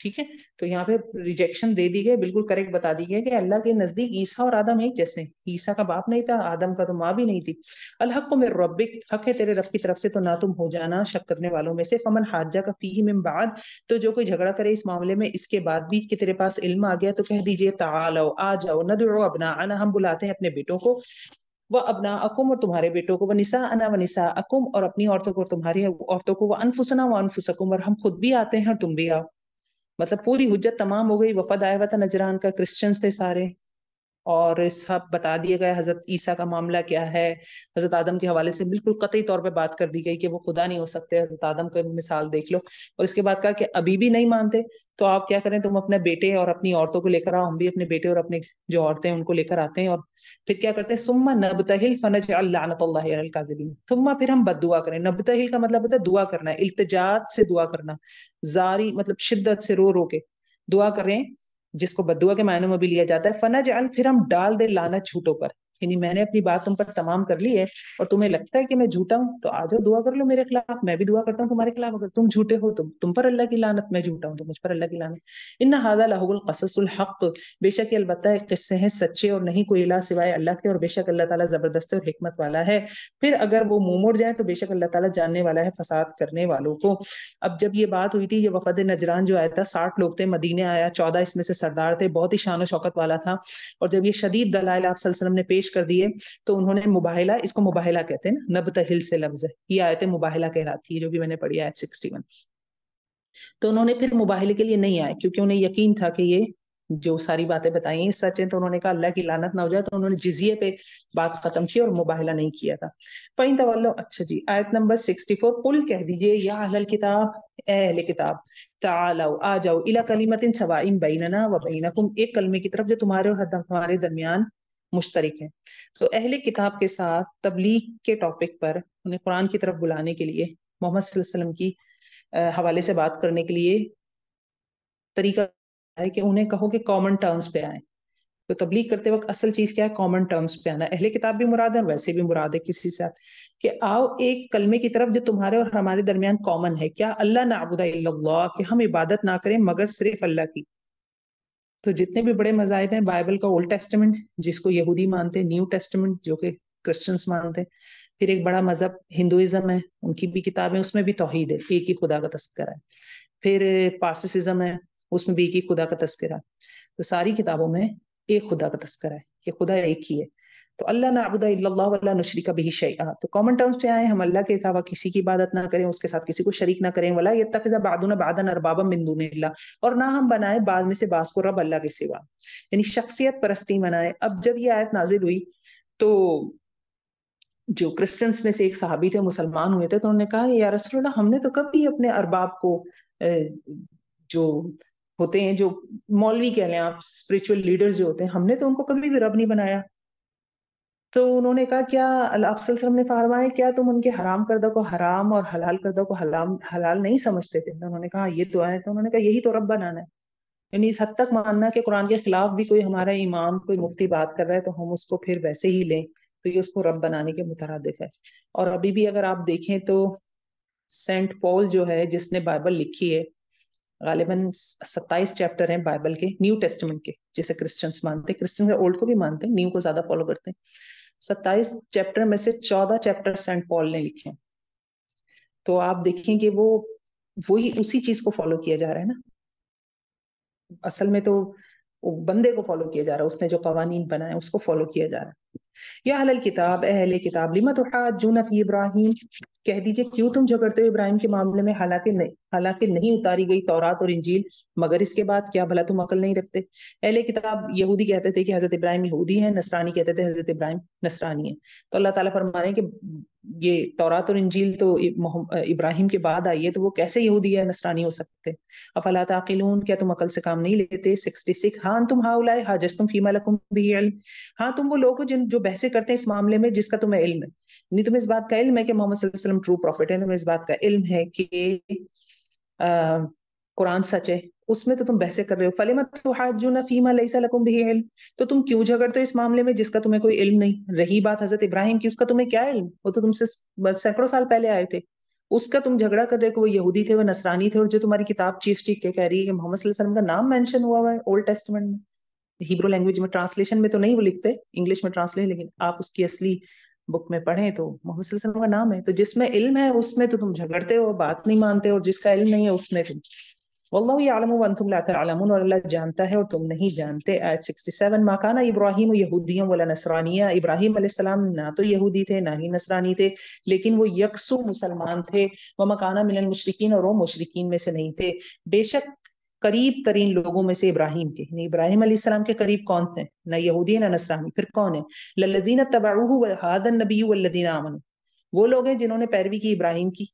ٹھیک ہے، تو یہاں پہ ریجیکشن دے دی گئی، بالکل کریکٹ بتا دی گئی کہ اللہ کے نزدیک عیسیٰ اور آدم ایک جیسے ہیں، عیسیٰ کا باپ نہیں تھا، آدم کا تو ماں بھی نہیں تھی۔ الحق من ربک، حق ہے تیرے رب کی طرف سے، تو نہ تم ہو جانا شک کرنے والوں میں سے۔ فمن حاجہ کا فیہ من بعد، تو جو کوئی جھگڑا کرے اس معاملے میں اس کے بعد بھی کہ تیرے پاس علم آ گیا، تو کہہ دیجئے تعالو، آ جاؤ، ندعو ابناءنا، ہم بلاتے ہیں اپنے بیٹوں کو، وہ ابناءکم، اور تمہارے بیٹوں کو، ونساءنا ونساءکم، اور اپنی عورتوں کو اور تمہاری عورتوں کو، وانفسنا وانفسکم، اور ہم خود بھی آتے ہیں اور تم بھی آؤ۔ مطلب پوری حجت تمام ہو گئی۔ وفد آیا ہوا تھا نجران کا، کرسچنز تھے سارے، اور سب بتا دیا گیا حضرت عیسیٰ کا معاملہ کیا ہے۔ حضرت آدم کے حوالے سے بالکل قطعی طور پہ بات کر دی گئی کہ وہ خدا نہیں ہو سکتے، حضرت آدم کا مثال دیکھ لو۔ اور اس کے بعد کہا کہ ابھی بھی نہیں مانتے تو آپ کیا کریں، تم اپنے بیٹے اور اپنی عورتوں کو لے کر آؤ، ہم بھی اپنے بیٹے اور اپنے جو عورتیں ہیں ان کو لے کر آتے ہیں، اور پھر کیا کرتے ہیں، ثم نبتہل فنجعل لعنت اللہ علی الکاذبین، ثم پھر ہم بد دعا کریں۔ نبتہل کا مطلب ہوتا ہے دعا کرنا، التجات سے دعا کرنا، زاری مطلب شدت سے رو رو کے دعا کریں، جس کو بددعا کے معنی میں بھی لیا جاتا ہے۔ فنجعل، پھر ہم ڈال دے لعنت جھوٹوں پر، یعنی میں نے اپنی بات تم پر تمام کر لی ہے اور تمہیں لگتا ہے کہ میں جھوٹا ہوں تو آ جاؤ دعا کر لو میرے خلاف، میں بھی دعا کرتا ہوں تمہارے خلاف، اگر تم جھوٹے ہو تو تم پر اللہ کی لعنت، میں جھوٹا ہوں تو مجھ پر اللہ کی لعنت۔ ان ھذا لہو القصص الحق، بے شک یہ البتہ ایک قصے ہیں سچے اور نہیں کوئی الہ سوائے اللہ کے، اور بے شک اللہ تعالیٰ زبردست اور حکمت والا ہے۔ پھر اگر وہ منہ موڑ جائیں تو بے شک اللہ تعالیٰ جاننے والا ہے فساد کرنے والوں کو۔ اب جب یہ بات ہوئی تھی، یہ وفد نجران جو آیا تھا 60 لوگ تھے، مدینے آیا 14 اس میں سے سردار تھے، بہت ہی شان و شوکت والا تھا، اور جب یہ شدید دلائل آپ صلی اللہ علیہ وسلم نے پیش کر دیے تو انہوں نے مباہلہ، اس کو مباہلہ کہتے ہیں نا، نبتہل سے لفظ ہے، یہ آیت مباہلہ کہلاتی ہے جو بھی میں نے پڑھی آیت 61۔ تو انہوں نے پھر مباہلے کے لیے نہیں آئے کیونکہ انہیں یقین تھا کہ یہ جو ساری باتیں بتائی ہیں سچ ہیں، تو انہوں نے کہا اللہ کی لعنت نہ ہو جائے، تو انہوں نے جزیے پہ بات ختم کی اور مباہلہ نہیں کیا تھا۔ فَإِن تَوَلَّوْا، اچھا جی آیت نمبر 64، قل کہہ دیجئے یا اہل الکتاب، اے اہل کتاب، تعالوا، آ جاؤ، الی کلمۃ سواء بیننا و بینکم، ایک کلمے کی طرف جو تمہارے اور ہمارے درمیان مشترک ہے۔ تو اہل کتاب کے ساتھ تبلیغ کے ٹاپک پر انہیں قرآن کی طرف بلانے کے لیے، محمد صلی اللہ علیہ وسلم کی حوالے سے بات کرنے کے لیے طریقہ ہے کہ انہیں کہو کہ کامن ٹرمز پہ آئیں۔ تو تبلیغ کرتے وقت اصل چیز کیا ہے، کامن ٹرمز پہ آنا۔ اہل کتاب بھی مراد ہے اور ویسے بھی مراد ہے کسی ساتھ کہ آؤ ایک کلمے کی طرف جو تمہارے اور ہمارے درمیان کامن ہے، کیا اللہ نعبد الا اللہ، کہ ہم عبادت نہ کریں مگر صرف اللہ کی۔ تو جتنے بھی بڑے مذاہب ہیں، بائبل کا اولڈ ٹیسٹمنٹ جس کو یہودی مانتے ہیں، نیو ٹیسٹمنٹ جو کہ کرسچنس مانتے ہیں، پھر ایک بڑا مذہب ہندوازم ہے، ان کی بھی کتابیں، اس میں بھی توحید ہے، ایک ہی خدا کا تذکرہ ہے۔ پھر پارسیسزم ہے، اس میں بھی ایک ہی خدا کا تذکرہ ہے۔ تو ساری کتابوں میں ایک خدا کا تذکرہ ہے کہ خدا ایک ہی ہے۔ تو اللہ نعبد الا اللہ ولا نشرک بہ شیئا، تو کامن ٹرمز پہ آئے، ہم اللہ کے علاوہ کسی کی عبادت نہ کریں، اس کے ساتھ کسی کو شریک نہ کریں، ولا یتخذ بعضنا بعضا اربابا من دون اللہ، اور نہ ہم بنائیں بعض میں سے بعض کو رب اللہ کے سوا، یعنی شخصیت پرستی منائے۔ اب جب یہ آیت نازل ہوئی تو جو کرسچنس میں سے ایک صحابی تھے، مسلمان ہوئے تھے، تو انہوں نے کہا یا رسول اللہ، ہم نے تو کبھی اپنے ارباب کو جو ہوتے ہیں، جو مولوی کہہ لیں آپ، اسپرچل لیڈرز جو ہوتے ہیں، ہم نے تو ان کو کبھی بھی رب نہیں بنایا۔ تو انہوں نے کہا کیا آپ صلی اللہ علیہ وسلم نے فرمایا کیا تم ان کے حرام کردہ کو حرام اور حلال کردہ کو حلال نہیں سمجھتے تھے؟ تو انہوں نے کہا یہ تو ہے، تو انہوں نے کہا یہی تو رب بنانا ہے، یعنی اس حد تک ماننا کہ قرآن کے خلاف بھی کوئی ہمارا امام کوئی مفتی بات کر رہا ہے تو ہم اس کو پھر ویسے ہی لیں، تو یہ اس کو رب بنانے کے مترادف ہے۔ اور ابھی بھی اگر آپ دیکھیں تو سینٹ پول جو ہے جس نے بائبل لکھی ہے، غالباً 27 چیپٹر ہیں بائبل کے، نیو ٹیسٹمنٹ کے، جسے کرسچنس مانتے ہیں، کرسچنس اولڈ کو بھی مانتے ہیں، نیو کو زیادہ فالو کرتے ہیں۔ 27 چیپٹر میں سے 14 چیپٹر سینٹ پول نے لکھے ہیں۔ تو آپ دیکھیں کہ وہی اسی چیز کو فالو کیا جا رہا ہے نا، اصل میں تو بندے کو فالو کیا جا رہا ہے، اس نے جو قوانین بنائے اس کو فالو کیا جا رہا ہے۔ یا اہل الکتاب، اہل کتاب، لما تحاجون فی ابراہیم، کہہ دیجئے کیوں تم جھگڑتے ہو ابراہیم کے معاملے میں، حالانکہ نہیں اتاری گئی تورات اور انجیل مگر اس کے بعد، کیا بھلا تم عقل نہیں رکھتے؟ اہل کتاب یہودی کہتے تھے کہ حضرت ابراہیم یہودی ہیں، نصرانی کہتے تھے حضرت ابراہیم نصرانی ہیں۔ تو اللہ تعالیٰ فرما رہے ہیں کہ یہ تورات اور انجیل تو ابراہیم کے بعد آئی ہے، تو وہ کیسے یہودی یا نصرانی ہو سکتے؟ افلا تعقلون، کیا تم عقل سے کام نہیں لیتے؟ 66، ہاں انتم ہؤلاء حاججتم فیما لکم به علم، ہاں تم وہ لوگ ہو جو بحثیں کرتے ہیں اس معاملے میں جس کا تمہیں علم ہے، یعنی تمہیں اس بات کا علم ہے کہ محمد صلی اللہ علیہ وسلم ٹرو پروفٹ ہے، تمہیں اس بات کا علم ہے کہ قرآن سچ ہے، اس میں تو تم بحثیں کر رہے ہو۔ فَلِمَ تُحَاجُّونَ فِيمَا لَيْسَ لَكُمْ بِهِ علم، تو تم کیوں جھگڑتے ہو اس معاملے میں جس کا تمہیں کوئی علم نہیں؟ رہی بات حضرت ابراہیم کی، اس کا تمہیں کیا علم؟ وہ تو تم سے سینکڑوں سال پہلے آئے تھے، اس کا تم جھگڑا کر رہے کہ وہ یہودی تھے، وہ نصرانی تھے، اور جو تمہاری کتاب چیخ کے کہہ رہی ہے کہ محمد صلی اللہ علیہ وسلم کا نام مینشن ہوا ہے اولڈ ٹیسٹمنٹ میں، ہیبرو لینگویج میں ٹرانسلیشن میں تو نہیں وہ لکھتے، انگلش میں ٹرانسلیٹ، لیکن آپ اس کی اصلی بک میں پڑھیں تو محمد صلی اللہ علیہ وسلم کا نام ہے. تو جس میں علم ہے اس میں تو تم جھگڑتے ہو، بات نہیں مانتے، اور جس کا علم نہیں ہے اس میں تم. واللہ یعلم وانتم لا تعلمون، اور اللہ جانتا ہے اور تم نہیں جانتے. آیت 67. ما کان ابراہیم یہودیا ولا نصرانیا، ابراہیم علیہ السلام نہ تو یہودی تھے نہ ہی نصرانی تھے، لیکن وہ یکسو مسلمان تھے. وما کان من المشرکین، اور وہ مشرکین میں سے نہیں تھے. بے شک قریب ترین لوگوں میں سے ابراہیم کے، یعنی ابراہیم علیہ السلام کے قریب کون تھے؟ نہ یہودی نہ نصرانی. پھر کون ہے؟ للذین تبعوہ وہذا النبی والذین آمنوا، وہ لوگ ہیں جنہوں نے پیروی کی ابراہیم کی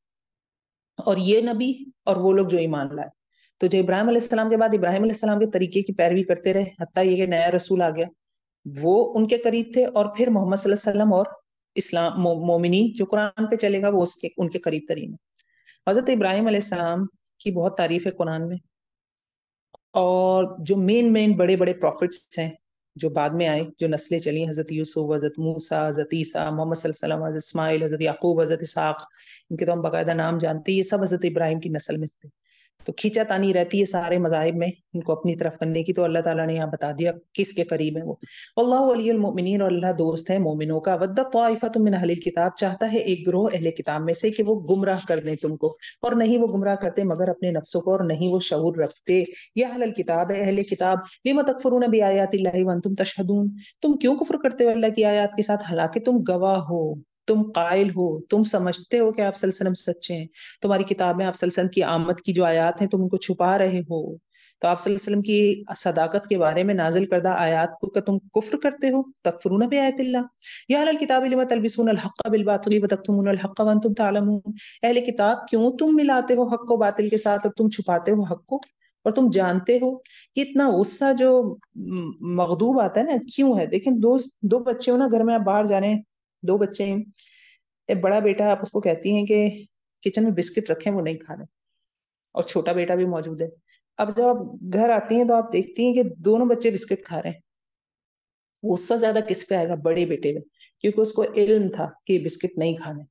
اور یہ نبی اور وہ لوگ جو ایمان لائے. تو جو ابراہیم علیہ السلام کے بعد ابراہیم علیہ السلام کے طریقے کی پیروی کرتے رہے حتیٰ یہ کہ نیا رسول آ گیا، وہ ان کے قریب تھے. اور پھر محمد صلی اللہ علیہ وسلم اور اسلام مومنین جو قرآن پہ چلے گا وہ ان کے قریب ترین ہے. حضرت ابراہیم علیہ السلام کی بہت تعریف ہے قرآن میں، اور جو مین بڑے بڑے پروفٹس ہیں جو بعد میں آئے، جو نسلیں چلی، حضرت یوسف، حضرت موسیٰ، حضرت عیسیٰ، محمد صلی اللہ علیہ وسلم، حضرت اسماعیل، حضرت یعقوب، حضرت اسحاق، ان کے تو ہم باقاعدہ نام جانتے ہیں، یہ سب حضرت ابراہیم کی نسل میں تھے. تو کھینچا تانی رہتی ہے سارے مذاہب میں ان کو اپنی طرف کرنے کی، تو اللہ تعالیٰ نے یہاں بتا دیا کس کے قریب ہیں وہ. اللہ ولی المؤمنین، اور اللہ دوست ہے مومنوں کا. ودت طائفۃ من اہل الکتاب، چاہتا ہے ایک گروہ اہل کتاب میں سے کہ وہ گمراہ کر دیں تم کو، اور نہیں وہ گمراہ کرتے مگر اپنے نفسوں کو، اور نہیں وہ شعور رکھتے. یا اہل الکتاب، ہے اہل کتاب، لم تکفرون بآیات اللہ وانتم تشہدون، تم کیوں کفر کرتے ہو اللہ کی آیات کے ساتھ حالانکہ تم گواہ ہو، تم قائل ہو، تم سمجھتے ہو کہ آپ صلی اللہ علیہ وسلم سچے ہیں. تمہاری کتاب میں آپ صلی اللہ علیہ وسلم کی آمد کی جو آیات ہیں تم ان کو چھپا رہے ہو. تو آپ صلی اللہ علیہ وسلم کی صداقت کے بارے میں نازل کردہ آیات کو تم کفر کرتے ہو. تکفرون بآیات اللہ. یا اہل الکتاب لم تلبسون الحق بالباطل وتکتمون الحق وانتم تعلمون، اہل کتاب کیوں تم ملاتے ہو حق کو باطل کے ساتھ اور تم چھپاتے ہو حق کو اور تم جانتے ہو. کہ اتنا غصہ جو مغضوب آتا ہے نا کیوں ہے؟ دیکھیں دو بچے ہو نا گھر میں، آپ باہر جا رہے ہیں، دو بچے ہیں، ایک بڑا بیٹا آپ اس کو کہتی ہیں کہ کچن میں بسکٹ رکھیں، وہ نہیں کھانے، اور چھوٹا بیٹا بھی موجود ہے. اب جب آپ گھر آتی ہیں تو آپ دیکھتی ہیں کہ دونوں بچے بسکٹ کھا رہے ہیں. غصہ زیادہ کس پہ آئے گا؟ بڑے بیٹے پہ، کیونکہ اس کو علم تھا کہ بسکٹ نہیں کھانے.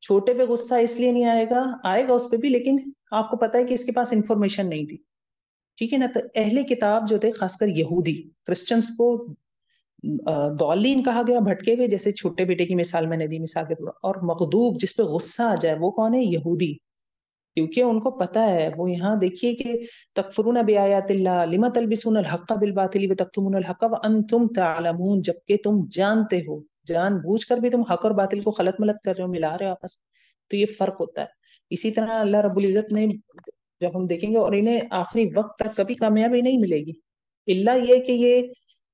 چھوٹے پہ غصہ اس لیے نہیں آئے گا، آئے گا اس پہ بھی، لیکن آپ کو پتا ہے کہ اس کے پاس انفارمیشن نہیں تھی. ٹھیک ہے نا؟ تو اہل کتاب جو تھے، خاص کر یہودی، کرسچنس کو ضالین کہا گیا، بھٹکے ہوئے، جیسے چھوٹے بیٹے کی مثال میں نے دی مثال کے طور پر. اور مغضوب جس پہ غصہ آ جائے وہ کون ہے؟ یہودی، کیونکہ ان کو پتا ہے. وہ یہاں دیکھیے کہ تکفرون بآیات اللہ لم تلبسون الحق بالباطل وتکتمون الحق وانتم تعلمون، جبکہ تم جانتے ہو، جان بوجھ کر بھی تم حق اور باطل کو خلط ملط کر رہے ہو، ملا رہے ہو آپس میں. تو یہ فرق ہوتا ہے. اسی طرح اللہ رب العزت نے جب ہم دیکھیں گے، اور انہیں آخری وقت تک کبھی کامیابی نہیں ملے گی اللہ یہ کہ یہ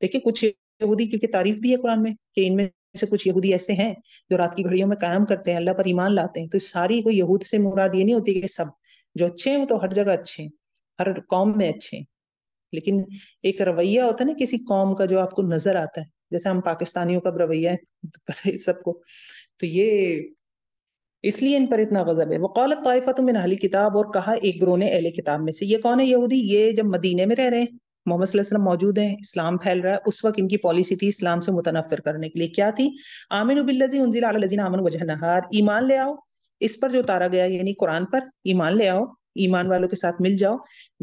دیکھیں کچھ یہودی، کیونکہ تعریف بھی ہے قرآن میں کہ ان میں سے کچھ یہودی ایسے ہیں جو رات کی گھڑیوں میں قیام کرتے ہیں، اللہ پر ایمان لاتے ہیں. تو ساری کوئی یہود سے مراد یہ نہیں ہوتی کہ سب جو اچھے ہیں وہ تو ہر جگہ اچھے ہیں، ہر قوم میں اچھے ہیں، لیکن ایک رویہ ہوتا ہے نا کسی قوم کا جو آپ کو نظر آتا ہے، جیسے ہم پاکستانیوں کا رویہ ہے پتہ ہے سب کو. تو یہ اس لیے ان پر اتنا غضب ہے. وقالت طائفۃ من اہل کتاب، اور کہا ایک گروہ نے اہل کتاب میں سے. یہ کون ہے یہودی؟ یہ جب مدینے میں رہ رہے ہیں، محمد صلی اللہ علیہ وسلم موجود ہیں، اسلام پھیل رہا ہے، اس وقت ان کی پالیسی تھی اسلام سے متنفر کرنے کے لیے. کیا تھی؟ آمنوا بالذی انزل علی الذین آمنوا وجہ النہار، ایمان لے آؤ اس پر جو اتارا گیا، یعنی قرآن پر ایمان لے آؤ، ایمان والوں کے ساتھ مل جاؤ.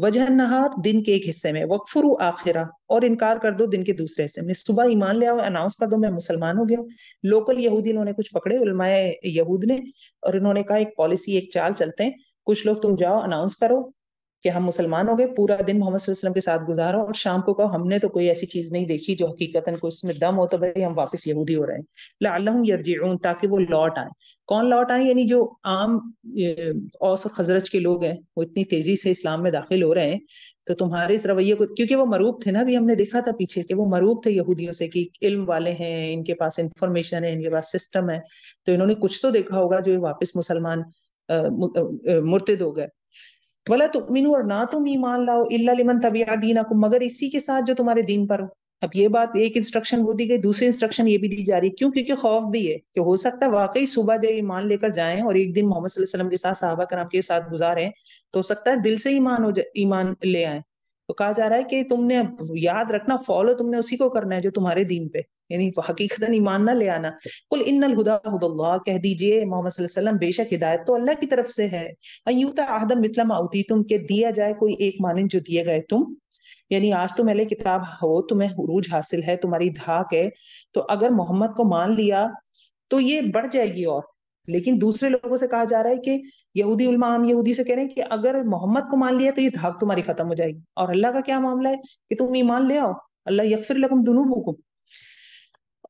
وجہ النہار، دن کے ایک حصے میں، وکفروا آخرہ، اور انکار کر دو دن کے دوسرے حصے میں. صبح ایمان لے آؤ، اناؤنس کر دو میں مسلمان ہو گیا ہوں. لوکل یہودی انہوں نے کچھ پکڑے، علماء یہود نے، اور انہوں نے کہا ایک پالیسی، ایک چال چلتے ہیں، کچھ لوگ تم جاؤ اناؤنس کرو کہ ہم مسلمان ہو گئے، پورا دن محمد صلی اللہ علیہ وسلم کے ساتھ گزارو، اور شام کو کہو ہم نے تو کوئی ایسی چیز نہیں دیکھی جو حقیقتاً کوئی اس میں دم ہو، تو بھائی ہم واپس یہودی ہو رہے ہیں. لعلہم یرجعون، تاکہ وہ لوٹ آئیں. کون لوٹ آئیں؟ یعنی جو عام اوس اور خزرج کے لوگ ہیں، وہ اتنی تیزی سے اسلام میں داخل ہو رہے ہیں، تو تمہارے اس رویے کو، کیونکہ وہ مروب تھے نا، ابھی ہم نے دیکھا تھا پیچھے کہ وہ مروب تھے یہودیوں سے کہ علم والے ہیں، ان کے پاس انفارمیشن ہے، ان کے پاس سسٹم ہے، تو انہوں نے کچھ تو دیکھا ہوگا جو واپس مسلمان مرتد ہو گئے. وَلَا تُؤْمِنُوا، اور نہ تم ایمان لاؤ، إِلَّا لِمَنْ تَبِعَ دِينَكُمْ، مگر اسی کے ساتھ جو تمہارے دین پر ہو. اب یہ بات، ایک انسٹرکشن وہ دی گئی، دوسری انسٹرکشن یہ بھی دی جا رہی ہے. کیوں؟ کیونکہ خوف بھی ہے کہ ہو سکتا ہے واقعی صبح جو ایمان لے کر جائیں اور ایک دن محمد صلی اللہ علیہ وسلم کے ساتھ، صحابہ کرام کے ساتھ گزاریں، تو ہو سکتا ہے دل سے ایمان لے آئیں. تو کہا جا رہا ہے کہ تم نے یاد رکھنا، فالو تم نے اسی کو کرنا ہے جو تمہارے دین پہ یعنی حقیقتاً ایمان نہ لے آنا. قل ان الہدی ھدی اللہ، کہہ دیجئے محمد صلی اللہ علیہ وسلم بے شک ہدایت تو اللہ کی طرف سے ہے. ان یؤتی احدا مثل ما اوتیتم، کہ دیا جائے کوئی ایک مانند جو دیے گئے تم. یعنی آج تم اہل کتاب ہو، تمہیں عروج حاصل ہے، تمہاری دھاک ہے، تو اگر محمد کو مان لیا تو یہ بڑھ جائے گی. اور لیکن دوسرے لوگوں سے کہا جا رہا ہے کہ یہودی علماء عام یہودی سے کہہ رہے ہیں کہ اگر محمد کو مان لیا تو یہ دھاک تمہاری ختم ہو جائے گی. اور اللہ کا کیا معاملہ ہے کہ تم ایمان لے آؤ، اللہ یغفر لکم ذنوبکم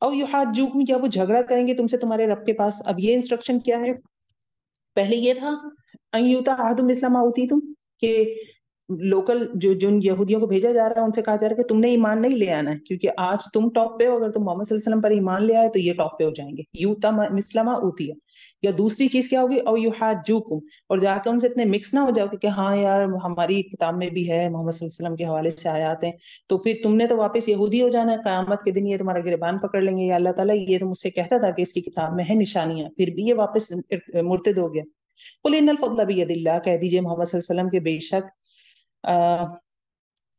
او یحاجوکم، یا وہ جھگڑا کریں گے تم سے تمہارے رب کے پاس. اب یہ انسٹرکشن کیا ہے؟ پہلے یہ تھا ان یؤتی احد مثل ما اوتیتم، کہ لوکل جو جن یہودیوں کو بھیجا جا رہا ہے ان سے کہا جا رہا ہے کہ تم نے ایمان نہیں لے آنا ہے، کیونکہ آج تم ٹاپ پہ ہو، اگر تم محمد صلی اللہ علیہ وسلم پر ایمان لے آئے تو یہ ٹاپ پہ ہو جائیں گے. یوتا مثل ما اوتی. یا دوسری چیز کیا ہوگی؟ او یحاجوکم، اور جا کے ان سے اتنے مکس نہ ہو جاؤ کہ ہاں یار ہماری کتاب میں بھی ہے، محمد صلی اللہ علیہ وسلم کے حوالے سے آیات ہیں، تو پھر تم نے تو واپس یہودی ہو جانا ہے، قیامت کے دن یہ تمہارا گریبان پکڑ لیں گے. یا اللہ تعالیٰ یہ تو مجھ سے کہتا تھا کہ اس کی کتاب میں ہے نشانیاں، پھر بھی یہ واپس مرتد ہو گیا. قل ان الفضل بید اللہ، کہہ دیجئے محمد صلی اللہ علیہ وسلم کے بے شک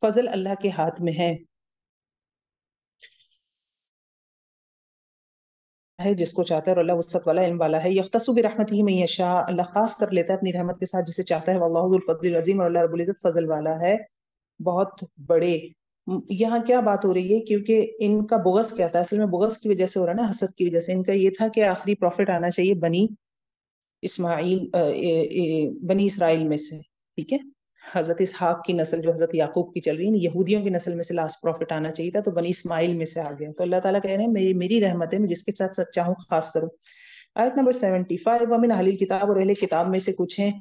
فضل اللہ کے ہاتھ میں ہے جس کو چاہتا ہے، اور اللہ وسعت والا علم والا ہے. یختص برحمتہ من یشاء، اللہ خاص کر لیتا ہے اپنی رحمت کے ساتھ جسے چاہتا ہے. واللہ ذو الفضل العظیم، اور اللہ رب العزت فضل والا ہے بہت بڑے. یہاں کیا بات ہو رہی ہے؟ کیونکہ ان کا بغض کیا تھا؟ اصل میں بغض کی وجہ سے ہو رہا ہے نا، حسد کی وجہ سے. ان کا یہ تھا کہ آخری پروفٹ آنا چاہیے بنی اسماعیل بنی اسرائیل میں سے، ٹھیک ہے، حضرت اسحاق کی نسل جو حضرت یعقوب کی چل رہی ہے، یہودیوں کی نسل میں سے لاسٹ پروفٹ آنا چاہیے تھا، تو بنی اسماعیل میں سے آ گیا. تو اللہ تعالیٰ کہہ رہے ہیں میری رحمت ہے، میں جس کے ساتھ سچ چاہوں خاص کروں. آیت نمبر 75، ومن اہل الکتاب، اور اہل کتاب میں سے کچھ ہیں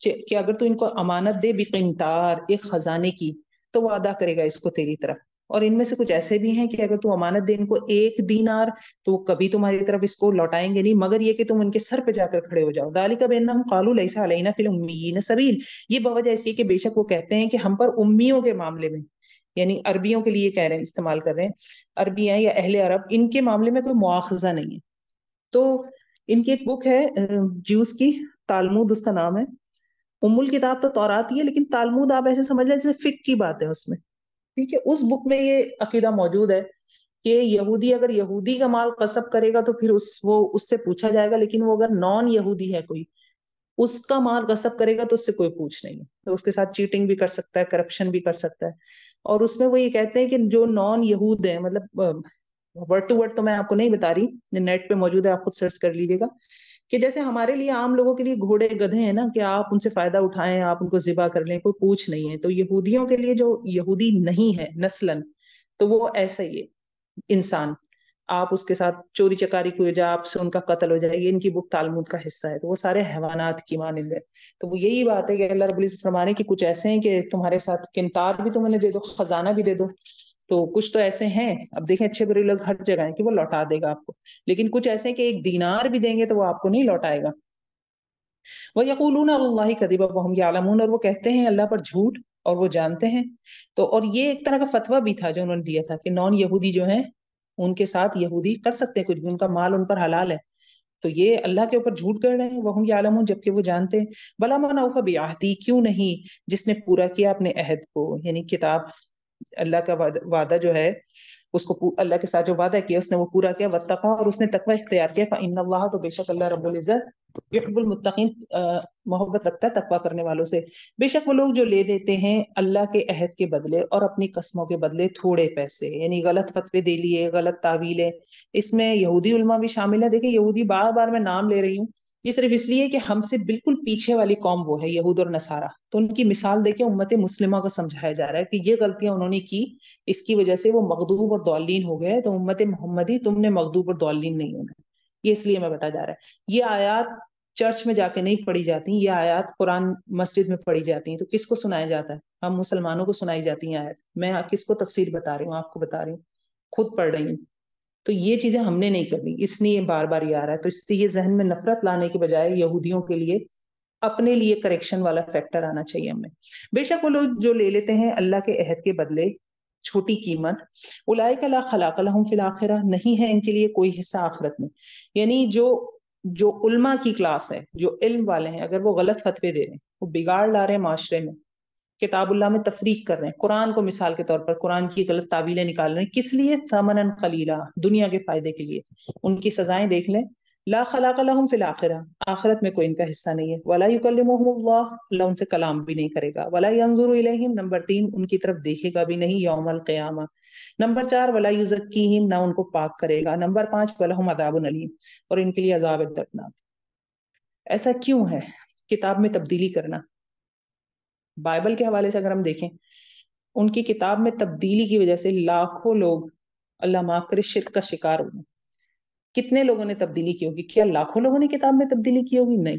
کہ اگر تو ان کو امانت دے بقنطار، ایک خزانے کی، تو وہ ادا کرے گا اس کو تیری طرف. اور ان میں سے کچھ ایسے بھی ہیں کہ اگر تو امانت دے ان کو 1 دینار، تو وہ کبھی تمہاری طرف اس کو لوٹائیں گے نہیں، مگر یہ کہ تم ان کے سر پہ جا کر کھڑے ہو جاؤ. ذالک بانہم قالوا لیس علینا فی الامیین سبیل، یہ بوجہ اس کی کہ بے شک وہ کہتے ہیں کہ ہم پر امیوں کے معاملے میں، یعنی عربیوں کے لیے کہہ رہے ہیں، استعمال کر رہے ہیں، عربی ہیں یا اہل عرب، ان کے معاملے میں کوئی مواخذہ نہیں ہے. تو ان کی ایک بک ہے جیوز کی، تالمود اس کا نام ہے. ام الکتاب تو تورات ہی ہے، لیکن تالمود آپ ایسے سمجھ لیں جیسے فقہ کی بات ہے اس میں، ٹھیک ہے. اس بک میں یہ عقیدہ موجود ہے کہ یہودی اگر یہودی کا مال غصب کرے گا تو پھر وہ اس سے پوچھا جائے گا، لیکن وہ اگر نان یہودی ہے کوئی، اس کا مال غصب کرے گا تو اس سے کوئی پوچھ نہیں ہے، تو اس کے ساتھ چیٹنگ بھی کر سکتا ہے، کرپشن بھی کر سکتا ہے. اور اس میں وہ یہ کہتے ہیں کہ جو نان یہود ہیں، مطلب ورڈ ٹو ورڈ تو میں آپ کو نہیں بتا رہی، نیٹ پہ موجود ہے، آپ خود سرچ کر لیجیے گا، کہ جیسے ہمارے لیے عام لوگوں کے لیے گھوڑے گدھے ہیں نا، کہ آپ ان سے فائدہ اٹھائیں، آپ ان کو ذبح کر لیں، کوئی پوچھ نہیں ہے. تو یہودیوں کے لیے جو یہودی نہیں ہے نسلاً، تو وہ ایسا ہی ہے انسان، آپ اس کے ساتھ چوری چکاری کی وجہ آپ سے ان کا قتل ہو جائے. یہ ان کی بک تالمود کا حصہ ہے. تو وہ سارے حیوانات کی مانند ہے. تو وہ یہی بات ہے کہ اللہ رب العزت فرمانے کہ کچھ ایسے ہیں کہ تمہارے ساتھ قنطار بھی تمہیں دے دو، خزانہ بھی دے دو، تو کچھ تو ایسے ہیں، اب دیکھیں اچھے برے لوگ ہر جگہ ہیں کہ وہ لوٹا دے گا آپ کو، لیکن کچھ ایسے ہیں کہ 1 دینار بھی دیں گے تو وہ آپ کو نہیں لوٹائے گا. وَيَقُولُونَ عَلَى اللَّهِ كَذِبًا وَهُمْ يَعْلَمُونَ، اور وہ کہتے ہیں اللہ پر جھوٹ اور وہ جانتے ہیں. تو اور یہ ایک طرح کا فتویٰ بھی تھا جو انہوں نے دیا تھا کہ نان یہودی جو ہیں ان کے ساتھ یہودی کر سکتے ہیں کچھ بھی، ان کا مال ان پر حلال ہے. تو یہ اللہ کے اوپر جھوٹ کر رہے ہیں. وَهُمْ يَعْلَمُونَ، جبکہ وہ جانتے ہیں. بَلَا مَنْ أَوْفَىٰ بِعَهْدِهِ، کیوں نہیں جس نے پورا کیا اپنے عہد کو، یعنی کتاب، اللہ کا وعدہ جو ہے اس کو، اللہ کے ساتھ جو وعدہ کیا اس نے وہ پورا کیا. واتقوا، اور اس نے تقوی اختیار کیا. فإن اللہ، تو بے شک اللہ رب العزت یحب المتقین، محبت رکھتا ہے تقوی کرنے والوں سے. بے شک وہ لوگ جو لے دیتے ہیں اللہ کے عہد کے بدلے اور اپنی قسموں کے بدلے تھوڑے پیسے، یعنی غلط فتوے دے لیے، غلط تعویلیں. اس میں یہودی علماء بھی شامل ہے. دیکھیں یہودی بار بار میں نام لے رہی ہوں، یہ صرف اس لیے کہ ہم سے بالکل پیچھے والی قوم وہ ہے یہود اور نصارہ. تو ان کی مثال دیکھیں، امت مسلمہ کو سمجھایا جا رہا ہے کہ یہ غلطیاں انہوں نے کی، اس کی وجہ سے وہ مغضوب اور ضالین ہو گئے. تو امت محمدی تم نے مغضوب اور ضالین نہیں ہونا. یہ اس لیے میں بتا جا رہا ہے. یہ آیات چرچ میں جا کے نہیں پڑھی جاتی، یہ آیات قرآن مسجد میں پڑھی جاتی ہیں. تو کس کو سنایا جاتا ہے؟ ہم مسلمانوں کو سنائی جاتی ہیں آیات. میں کس کو تفسیر بتا رہی ہوں؟ آپ کو بتا رہی ہوں، خود پڑھ رہی ہوں. تو یہ چیزیں ہم نے نہیں کرنی، اس لیے بار بار یہ آ رہا ہے. تو اس سے یہ ذہن میں نفرت لانے کے بجائے یہودیوں کے لیے اپنے لیے کریکشن والا فیکٹر آنا چاہیے ہمیں. بے شک وہ لوگ جو لے لیتے ہیں اللہ کے عہد کے بدلے چھوٹی قیمت، اولئک لا خلاق لهم فی الاخرہ، نہیں ہے ان کے لیے کوئی حصہ آخرت میں. یعنی جو علماء کی کلاس ہے، جو علم والے ہیں، اگر وہ غلط فتوے دے رہے ہیں، وہ بگاڑ لا رہے ہیں معاشرے میں، کتاب اللہ میں تفریق کر رہے ہیں، قرآن کو مثال کے طور پر قرآن کی غلط تعبیلیں نکال رہے ہیں، کس لیے؟ ثمنن قلیلا، دنیا کے فائدے کے لیے۔ ان کی سزائیں دیکھ لیں، لا خلاق لہم فی الآخرہ، آخرت میں کوئی ان کا حصہ نہیں ہے، ولا یکلمہم اللہ، اللہ ان سے کلام بھی نہیں کرے گا، ولا ینظر الیہم، نمبر 3 ان کی طرف دیکھے گا بھی نہیں یوم القیامہ، نمبر 4 ولا یزکیہم، نہ ان کو پاک کرے گا، نمبر 5 ولہم عذاب علیم، اور ان کے لیے عذاب دردناک۔ ایسا کیوں ہے؟ کتاب میں تبدیلی کرنا، بائبل کے حوالے سے اگر ہم دیکھیں، ان کی کتاب میں تبدیلی کی وجہ سے لاکھوں لوگ، اللہ معاف کرے، شرک کا شکار ہو گئے۔ کتنے لوگوں نے تبدیلی کی ہوگی؟ کیا لاکھوں لوگوں نے کتاب میں تبدیلی کی ہوگی؟ نہیں،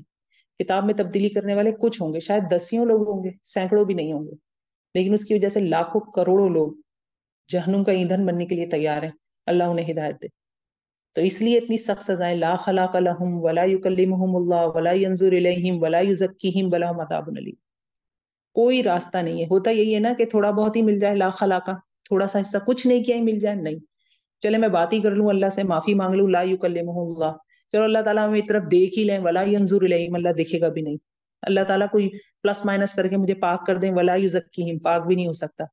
کتاب میں تبدیلی کرنے والے کچھ ہوں گے، شاید دسیوں لوگ ہوں گے، سینکڑوں بھی نہیں ہوں گے، لیکن اس کی وجہ سے لاکھوں کروڑوں لوگ جہنم کا ایندھن بننے کے لیے تیار ہیں۔ اللہ انہیں ہدایت دے۔ تو اس لیے اتنی سخت سزائیں، لا خلاق لہم ولا یکلمہم اللہ ولا ینظر الیہم ولا یزکیہم ولہم عذاب علیم۔ کوئی راستہ نہیں ہے۔ ہوتا یہی ہے نا کہ تھوڑا بہت ہی مل جائے، لا خلاقہ، تھوڑا سا حصہ کچھ نہیں کیا ہی مل جائے، نہیں، چلے میں بات ہی کر لوں اللہ سے، معافی مانگ لوں، لا یکلمہ اللہ، چلو اللہ تعالیٰ ہمیں طرف دیکھ ہی لیں، ولا ینظر الیہم، اللہ دیکھے گا بھی نہیں، اللہ تعالیٰ کوئی پلس مائنس کر کے مجھے پاک کر دیں، ولا یزکیہم، پاک بھی نہیں ہو سکتا،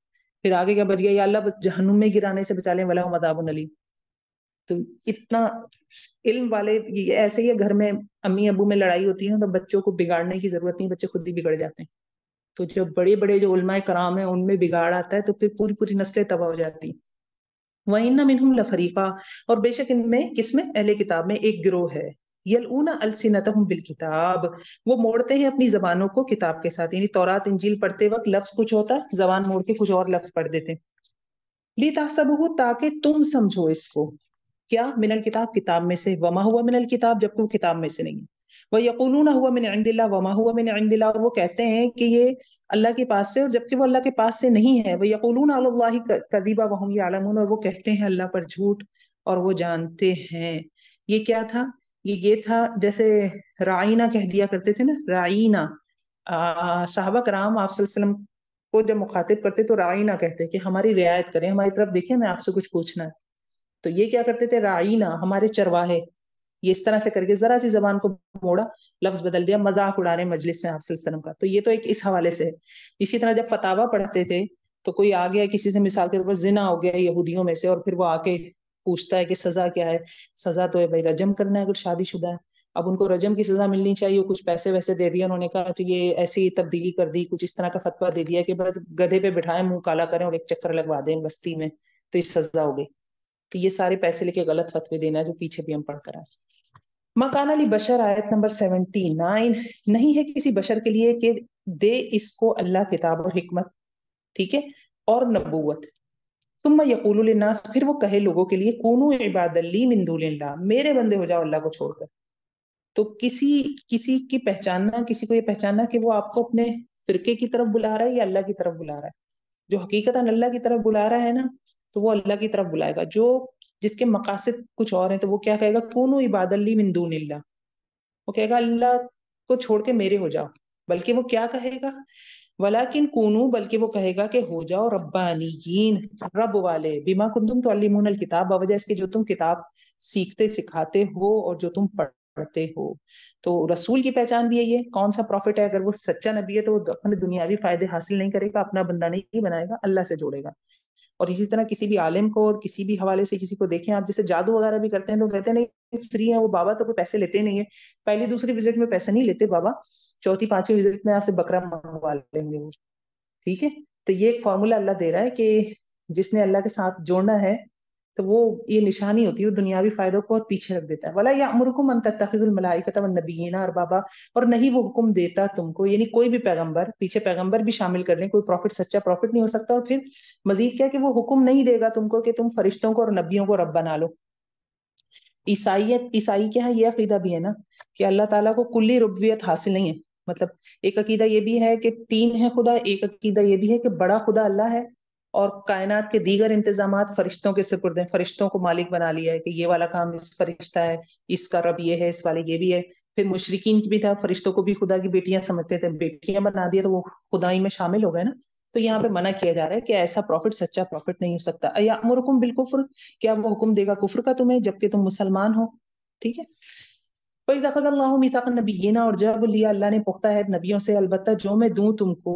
پھر آگے کیا بچ گیا؟ یا اللہ بس جہنم میں گرانے سے بچا لیں، ولہم عذاب علیم۔ تو اتنا علم والے، یہ ایسے ہی ہے، گھر میں امی ابو میں لڑائی ہوتی ہے تو بچوں کو بگاڑنے کی ضرورت نہیں، بچے خود ہی بگڑ جاتے ہیں۔ تو جب بڑے بڑے جو علماء کرام ہیں ان میں بگاڑ آتا ہے تو پھر پوری پوری نسلیں تباہ ہو جاتی ہیں۔ وَإِنَّ مِنْهُمْ لَفَرِيقًا، اور بے شک ان میں، کس میں؟ اہل کتاب میں ایک گروہ ہے، يَلْؤُونَ أَلْسِنَتَهُمْ بِالْكِتَابِ، وہ موڑتے ہیں اپنی زبانوں کو کتاب کے ساتھ، یعنی تورات انجیل پڑھتے وقت لفظ کچھ ہوتا ہے، زبان موڑ کے کچھ اور لفظ پڑھ دیتے ہیں۔ لِتَحْسَبُوهُ، تاکہ تم سمجھو اس کو، کیا؟ من الکتاب، کتاب میں سے، وما ہوا من الکتاب، جبکہ وہ کتاب میں سے نہیں ہے، وَيَقُولُونَ هُوَ مِنْ عِنْدِ اللَّهِ وَمَا هُوَ مِنْ عِنْدِ اللَّهِ، اور وہ کہتے ہیں کہ یہ اللہ کے پاس سے، اور جبکہ وہ اللہ کے پاس سے نہیں ہے، وَيَقُولُونَ عَلَى اللَّهِ كَذِبًا وَهُمْ يَعْلَمُونَ، اور وہ کہتے ہیں اللہ پر جھوٹ اور وہ جانتے ہیں۔ یہ کیا تھا؟ یہ تھا جیسے رائنا کہہ دیا کرتے تھے نا، رائنا، صحابہ کرام آپ صلی اللہ علیہ وسلم کو جب مخاطب کرتے تو رائنا کہتے کہ ہماری رعایت کریں، ہماری طرف دیکھیں، میں آپ سے کچھ پوچھنا ہے۔ تو یہ کیا کرتے تھے؟ رائنا، ہمارے چرواہے، یہ اس طرح سے کر کے ذرا سی زبان کو موڑا، لفظ بدل دیا، مذاق اڑا رہے مجلس میں آپ صلی اللہ علیہ وسلم کا۔ تو یہ تو ایک اس حوالے سے ہے۔ اسی طرح جب فتاویٰ پڑھتے تھے تو کوئی آ گیا کسی سے، مثال کے طور پر زنا ہو گیا یہودیوں میں سے، اور پھر وہ آ کے پوچھتا ہے کہ سزا کیا ہے؟ سزا تو ہے بھائی رجم کرنا ہے اگر شادی شدہ ہے۔ اب ان کو رجم کی سزا ملنی چاہیے، کچھ پیسے ویسے دے دیا انہوں نے، کہا کہ یہ ایسی تبدیلی کر دی، کچھ اس طرح کا فتویٰ دے دیا کہ بس گدھے پہ بٹھائیں، منہ کالا کریں اور ایک چکر لگوا دیں بستی میں، تو اس سزا ہو گئی۔ تو یہ سارے پیسے لے کے غلط فتوے دینا جو پیچھے بھی ہم پڑھ کر آئے۔ مکان علی بشر، آیت نمبر 79، نہیں ہے کسی بشر کے لیے کہ دے اس کو اللہ کتاب اور حکمت، ٹھیک ہے، اور نبوت، ثم یقول للناس، پھر وہ کہے لوگوں کے لیے، کونوا عبادا لی من دون اللہ، میرے بندے ہو جاؤ اللہ کو چھوڑ کر۔ تو کسی کی پہچاننا، کسی کو یہ پہچاننا کہ وہ آپ کو اپنے فرقے کی طرف بلا رہا ہے یا اللہ کی طرف بلا رہا ہے، جو حقیقتاً اللہ کی طرف بلا رہا ہے نا، تو وہ اللہ کی طرف بلائے گا، جو جس کے مقاصد کچھ اور ہیں تو وہ کیا کہے گا؟ کونوا عبادا لی من دون اللہ، وہ کہے گا اللہ کو چھوڑ کے میرے ہو جاؤ، بلکہ وہ کیا کہے گا؟ ولیکن کونو، بلکہ وہ کہے گا کہ ہو جاؤ ربانیین، رب والے، بما کنتم تعلمون الکتاب، بوجہ اس کے جو تم کتاب سیکھتے سکھاتے ہو اور جو تم پڑھتے ہو۔ تو رسول کی پہچان بھی یہی ہے، کون سا پروفٹ ہے، اگر وہ سچا نبی ہے تو وہ اپنے دنیاوی فائدے حاصل نہیں کرے گا، اپنا بندہ نہیں بنائے گا، اللہ سے جوڑے گا۔ اور اسی طرح کسی بھی عالم کو اور کسی بھی حوالے سے کسی کو دیکھیں آپ، جیسے جادو وغیرہ بھی کرتے ہیں تو کہتے ہیں نہیں فری ہے وہ بابا، تو کوئی پیسے لیتے نہیں ہے، پہلی دوسری وزٹ میں پیسے نہیں لیتے بابا، چوتھی پانچویں وزٹ میں آپ سے بکرا منگوا لیں گے وہ، ٹھیک ہے۔ تو یہ ایک فارمولا اللہ دے رہا ہے کہ جس نے اللہ کے ساتھ جوڑنا ہے تو وہ یہ نشانی ہوتی ہے، وہ دنیاوی فائدوں کو بہت پیچھے رکھ دیتا ہے۔ وَلَا يَأْمُرُكُمْ أَن تَتَّخِذُوا الْمَلَائِكَةَ وَالنَّبِيِّينَ أَرْبَابًا، اور نہیں وہ حکم دیتا تم کو، یعنی کوئی بھی پیغمبر، پیچھے پیغمبر بھی شامل کر لیں، کوئی پروفٹ سچا پروفٹ نہیں ہو سکتا، اور پھر مزید کیا کہ وہ حکم نہیں دے گا تم کو کہ تم فرشتوں کو اور نبیوں کو رب بنا لو۔ عیسائی کیا ہے؟ یہ عقیدہ بھی ہے نا کہ اللہ تعالیٰ کو کلی ربوبیت حاصل نہیں ہے، مطلب ایک عقیدہ یہ بھی ہے کہ تین ہے خدا، ایک عقیدہ یہ بھی ہے کہ بڑا خدا اللہ ہے اور کائنات کے دیگر انتظامات فرشتوں کے سپرد ہیں، فرشتوں کو مالک بنا لیا ہے کہ یہ والا کام اس فرشتہ ہے، اس کا رب یہ ہے، اس والے یہ بھی ہے۔ پھر مشرکین بھی تھا، فرشتوں کو بھی خدا کی بیٹیاں سمجھتے تھے، بیٹیاں بنا دیا تو وہ خدائی میں شامل ہو گئے نا۔ تو یہاں پہ منع کیا جا رہا ہے کہ ایسا پروفٹ سچا پروفٹ نہیں ہو سکتا۔ ایامرکم بالکفر، کیا وہ حکم دے گا کفر کا تمہیں جبکہ تم مسلمان ہو، ٹھیک ہے۔ فَإِذَا أَخَذَ اللَّهُ مِيثَاقَ النَّبِيِّينَ، اور جب لیا اللہ نے پختہ عہد نبیوں سے، البتہ جو میں دوں تم کو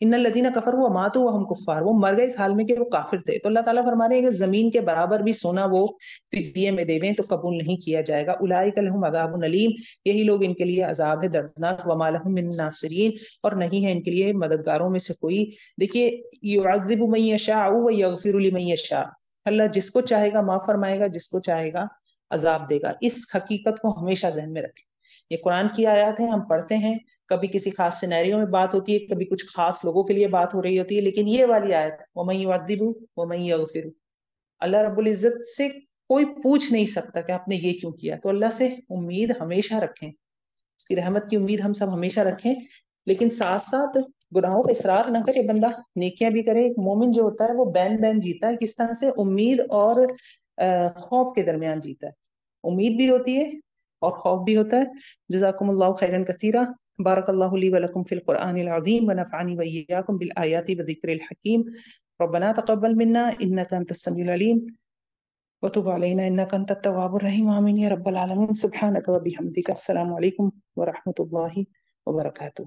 ان الذین کفروا وماتوا وهم کفار، وہ مر گئے اس حال میں کہ وہ کافر تھے. تو اللہ تعالیٰ فرما رہے ہیں کہ زمین کے برابر بھی سونا وہ فدیے میں دے دیں تو قبول نہیں کیا جائے گا. اولئک لهم عذاب علیم، یہی لوگ ان کے لیے عذاب ہے دردناک. وما لهم من ناصرین، اور نہیں ہے ان کے لیے مددگاروں میں سے کوئی. دیکھیے یعذب من یشاء ویغفر لمن یشاء، اللہ جس کو چاہے گا معاف فرمائے گا، جس کو چاہے گا عذاب دے گا. اس حقیقت کو ہمیشہ ذہن میں رکھیں. یہ قرآن کی آیات ہیں، ہم پڑھتے ہیں، کبھی کسی خاص سینیریو میں بات ہوتی ہے، کبھی کچھ خاص لوگوں کے لیے بات ہو رہی ہوتی ہے، لیکن یہ والی آیت وَمَن يُعَذِّبُ وَمَن يَغْفِرُ، اللہ رب العزت سے کوئی پوچھ نہیں سکتا کہ آپ نے یہ کیوں کیا. تو اللہ سے امید ہمیشہ رکھیں، اس کی رحمت کی امید ہم سب ہمیشہ رکھیں، لیکن ساتھ ساتھ گناہوں پہ اصرار نہ کرے بندہ، نیکیاں بھی کرے. ایک مومن جو ہوتا ہے وہ بین بین جیتا ہے. کس طرح سے؟ امید اور خوف کے درمیان جیتا ہے. امید بھی ہوتی ہے اور خوف بھی ہوتا ہے. جزاکم اللہ خیرا کثیرا. بارک اللہ لی ولکم فی القرآن العظیم ونفعنی وإیاکم بالآیات والذکر الحکیم. ربنا تقبل منا انک انت السمیع العلیم وتب علینا انک انت التواب الرحیم. آمین یا رب العالمین. سبحانک وبحمدک. السلام علیکم ورحمۃ اللہ وبرکاتہ.